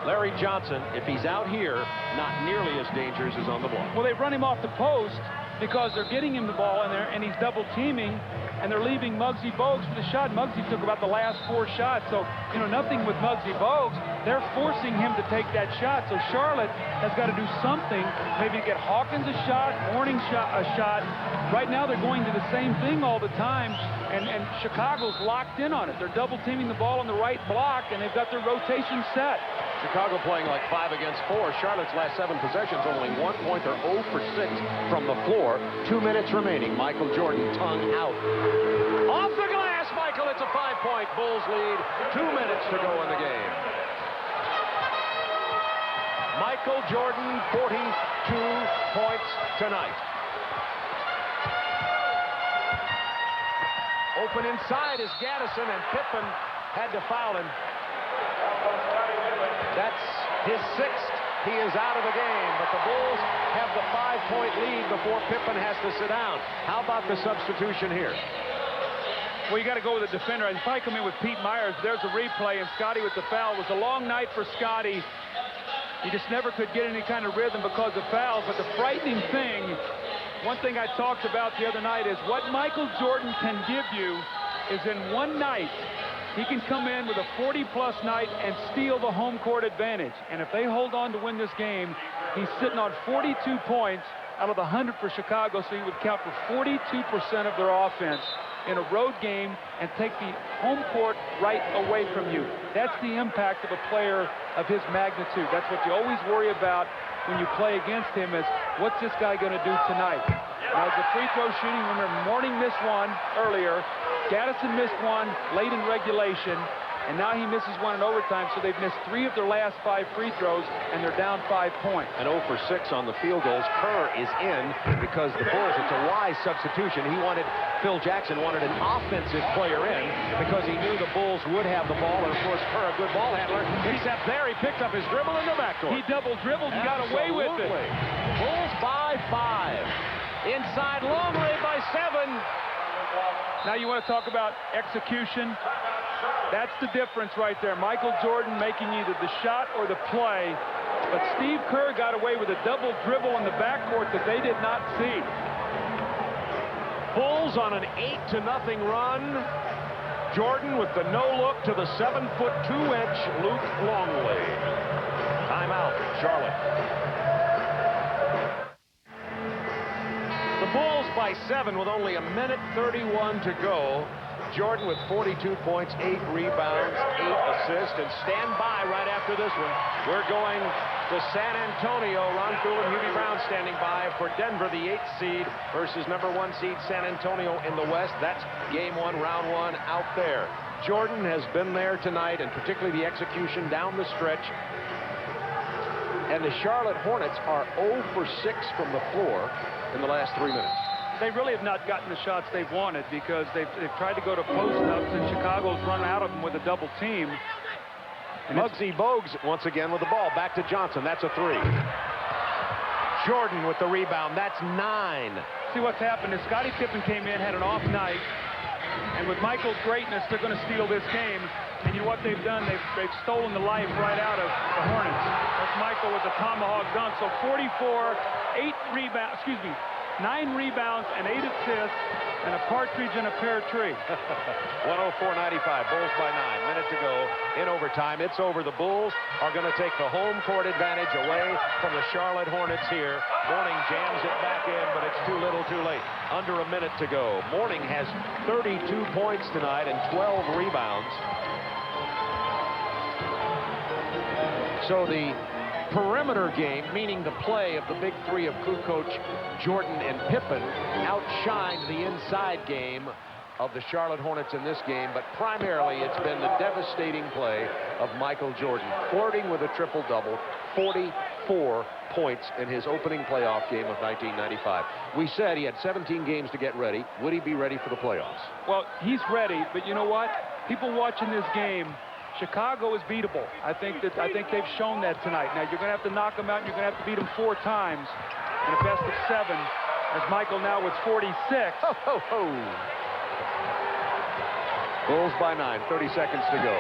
Larry Johnson, if he's out here, not nearly as dangerous as on the block. Well, they run him off the post because they're getting him the ball in there, and he's double teaming, and they're leaving Muggsy Bogues for the shot. Muggsy took about the last 4 shots, so, you know, nothing with Muggsy Bogues. They're forcing him to take that shot, so Charlotte has got to do something, maybe get Hawkins a shot, Mourning a shot. Right now, they're going to the same thing all the time, and Chicago's locked in on it. They're double teaming the ball on the right block, and they've got their rotation set. Chicago playing like 5 against 4. Charlotte's last 7 possessions, only 1 point. They're 0 for 6 from the floor. 2 minutes remaining. Michael Jordan tongue out. Off the glass, Michael. It's a 5-point Bulls lead. 2 minutes to go in the game. Michael Jordan, 42 points tonight. Open inside is Gaddison, and Pippen had to foul him. That's his 6th. He is out of the game, but the Bulls have the 5-point lead before Pippen has to sit down. How about the substitution here? Well, you got to go with the defender. I'd probably come in with Pete Myers. There's a replay, and Scotty with the foul. It was a long night for Scotty. He just never could get any kind of rhythm because of fouls. But the frightening thing, one thing I talked about the other night, is what Michael Jordan can give you is in one night, he can come in with a 40-plus night and steal the home court advantage. And if they hold on to win this game, he's sitting on 42 points out of the 100 for Chicago, so he would count for 42% of their offense in a road game and take the home court right away from you. That's the impact of a player of his magnitude. That's what you always worry about when you play against him, is what's this guy going to do tonight? Now, the free throw shooting, remember, Mourning missed one earlier. Gaddison missed one late in regulation, and now he misses one in overtime, so they've missed 3 of their last 5 free throws, and they're down 5 points. And 0 for 6 on the field goals. Kerr is in because the Bulls, it's a wise substitution. Phil Jackson wanted an offensive player in because he knew the Bulls would have the ball, and of course, Kerr, a good ball handler, except there he picked up his dribble in the backcourt. He double dribbled, he got away with it. Bulls by 5. Inside, Longley by 7. Now you want to talk about execution? That's the difference right there. Michael Jordan making either the shot or the play, but Steve Kerr got away with a double dribble in the backcourt that they did not see. Bulls on an 8-0 run. Jordan with the no-look to the 7-foot 2-inch Luke Longley. Timeout, Charlotte. The Bulls by 7 with only 1:31 to go. Jordan with 42 points, 8 rebounds, 8 assists, and stand by right after this one. We're going to San Antonio. Ron Poole and Hubie Brown standing by for Denver, the 8th seed, versus number 1 seed San Antonio in the West. That's game 1, round 1 out there. Jordan has been there tonight, and particularly the execution down the stretch. And the Charlotte Hornets are 0 for 6 from the floor in the last 3 minutes. They really have not gotten the shots they've wanted because they've tried to go to post-ups, and Chicago's run out of them with a double team. And Muggsy Bogues once again with the ball. Back to Johnson. That's a 3. Jordan with the rebound. That's 9. See what's happened is Scottie Pippen came in, had an off night, and with Michael's greatness, they're going to steal this game. And you know what they've done? They've stolen the life right out of the Hornets. That's Michael with the tomahawk dunk. So 44, 8 rebounds, 9 rebounds and 8 assists, and a partridge in a pear tree. 104-95, Bulls by 9. Minute to go in overtime. It's over. The Bulls are going to take the home court advantage away from the Charlotte Hornets here. Mourning jams it back in, but it's too little too late. Under a minute to go. Mourning has 32 points tonight and 12 rebounds. So the perimeter game, meaning the play of the big three of crew coach Jordan and Pippen, outshined the inside game of the Charlotte Hornets in this game, but primarily it's been the devastating play of Michael Jordan, flirting with a triple-double, 44 points in his opening playoff game of 1995. We said he had 17 games to get ready. Would he be ready for the playoffs? Well, he's ready, but you know what? People watching this game, Chicago is beatable. I think they've shown that tonight. Now, you're going to have to knock them out, and you're going to have to beat them 4 times in a best of 7, as Michael now with 46. Ho, ho, ho. Bulls by 9, 30 seconds to go.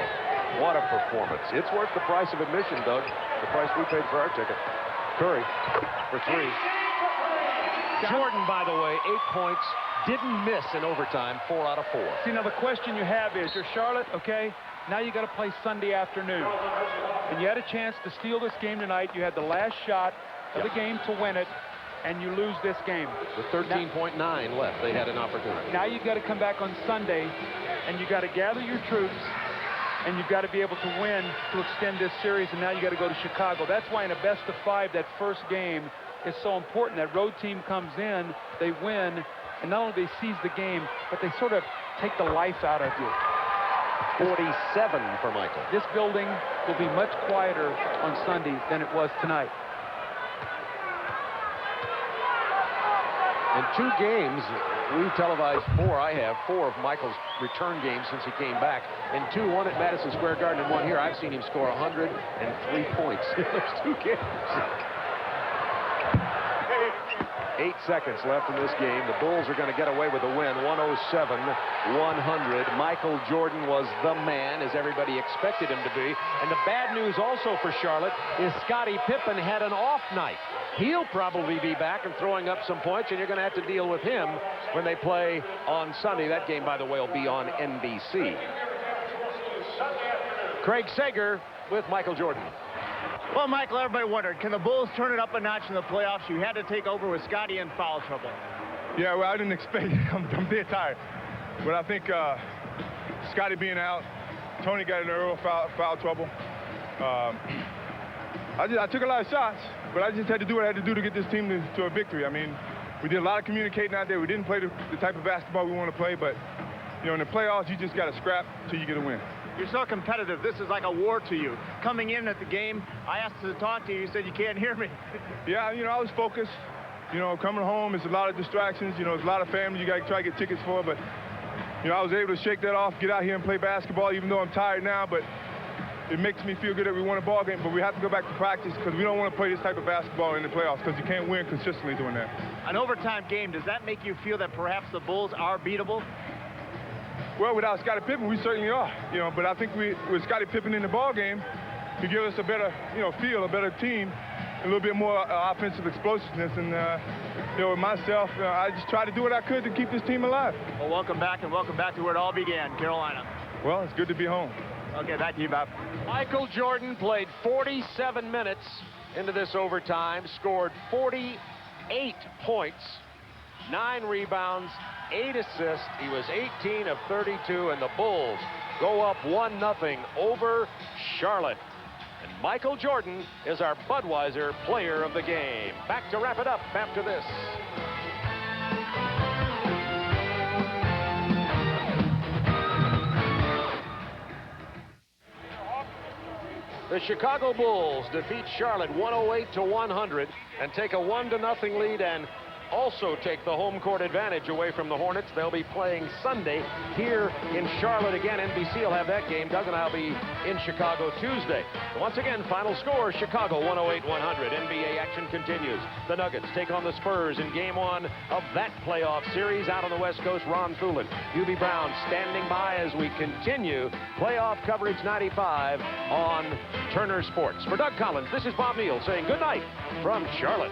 What a performance. It's worth the price of admission, Doug. The price we paid for our ticket. Curry for 3. Jordan, by the way, 8 points. Didn't miss in overtime, 4 out of 4. See, now the question you have is, you're Charlotte, okay? Now you got to play Sunday afternoon. And you had a chance to steal this game tonight. You had the last shot of the game to win it, and you lose this game. With 13.9 left, they had an opportunity. Now you've got to come back on Sunday, and you got to gather your troops, and you've got to be able to win to extend this series, and now you got to go to Chicago. That's why in a best of 5, that first game is so important. That road team comes in, they win, and not only they seize the game, but they sort of take the life out of you. 47 for Michael. This building will be much quieter on Sunday than it was tonight. In 2 games, we televised 4. I have 4 of Michael's return games since he came back. In 2, 1 at Madison Square Garden and 1 here. I've seen him score 103 points in those 2 games. 8 seconds left in this game. The Bulls are going to get away with a win, 107-100. Michael Jordan was the man, as everybody expected him to be. And the bad news also for Charlotte is Scottie Pippen had an off night. He'll probably be back and throwing up some points, and you're going to have to deal with him when they play on Sunday. That game, by the way, will be on NBC. Craig Sager with Michael Jordan. Well, Michael, everybody wondered, can the Bulls turn it up a notch in the playoffs? You had to take over with Scottie in foul trouble. Yeah, well, I didn't expect it. I'm dead tired. But I think Scottie being out, Tony got in early foul trouble. I took a lot of shots, but I just had to do what I had to do to get this team to a victory. I mean, we did a lot of communicating out there. We didn't play the type of basketball we want to play, but, you know, in the playoffs, you just got to scrap till you get a win. You're so competitive. This is like a war to you. Coming in at the game, I asked to talk to you. You said you can't hear me. Yeah, you know, I was focused. You know, coming home, it's a lot of distractions. You know, it's a lot of family you got to try to get tickets for. But, you know, I was able to shake that off, get out here and play basketball, even though I'm tired now. But it makes me feel good that we won a ball game. But we have to go back to practice because we don't want to play this type of basketball in the playoffs because you can't win consistently doing that. An overtime game, does that make you feel that perhaps the Bulls are beatable? Well, without Scottie Pippen, we certainly are. You know, but I think with Scottie Pippen in the ball game, to give us a better, you know, feel, a better team, a little bit more offensive explosiveness. And, you know, with myself, I just tried to do what I could to keep this team alive. Well, welcome back, and welcome back to where it all began, Carolina. Well, it's good to be home. Okay, back to you, Bob. Michael Jordan played 47 minutes into this overtime, scored 48 points, 9 rebounds, 8 assists. He was 18 of 32, and the Bulls go up 1-0 over Charlotte. And Michael Jordan is our Budweiser player of the game. Back to wrap it up after this. The Chicago Bulls defeat Charlotte 108-100 and take a 1-0 lead and also take the home court advantage away from the Hornets. They'll be playing Sunday here in Charlotte again. NBC will have that game. Doug and I will be in Chicago Tuesday. Once again, final score, Chicago 108-100. NBA action continues. The Nuggets take on the Spurs in game 1 of that playoff series. Out on the West Coast, Ron Thulin, Hubie Brown standing by as we continue playoff coverage 95 on Turner Sports. For Doug Collins, this is Bob Neal saying good night from Charlotte.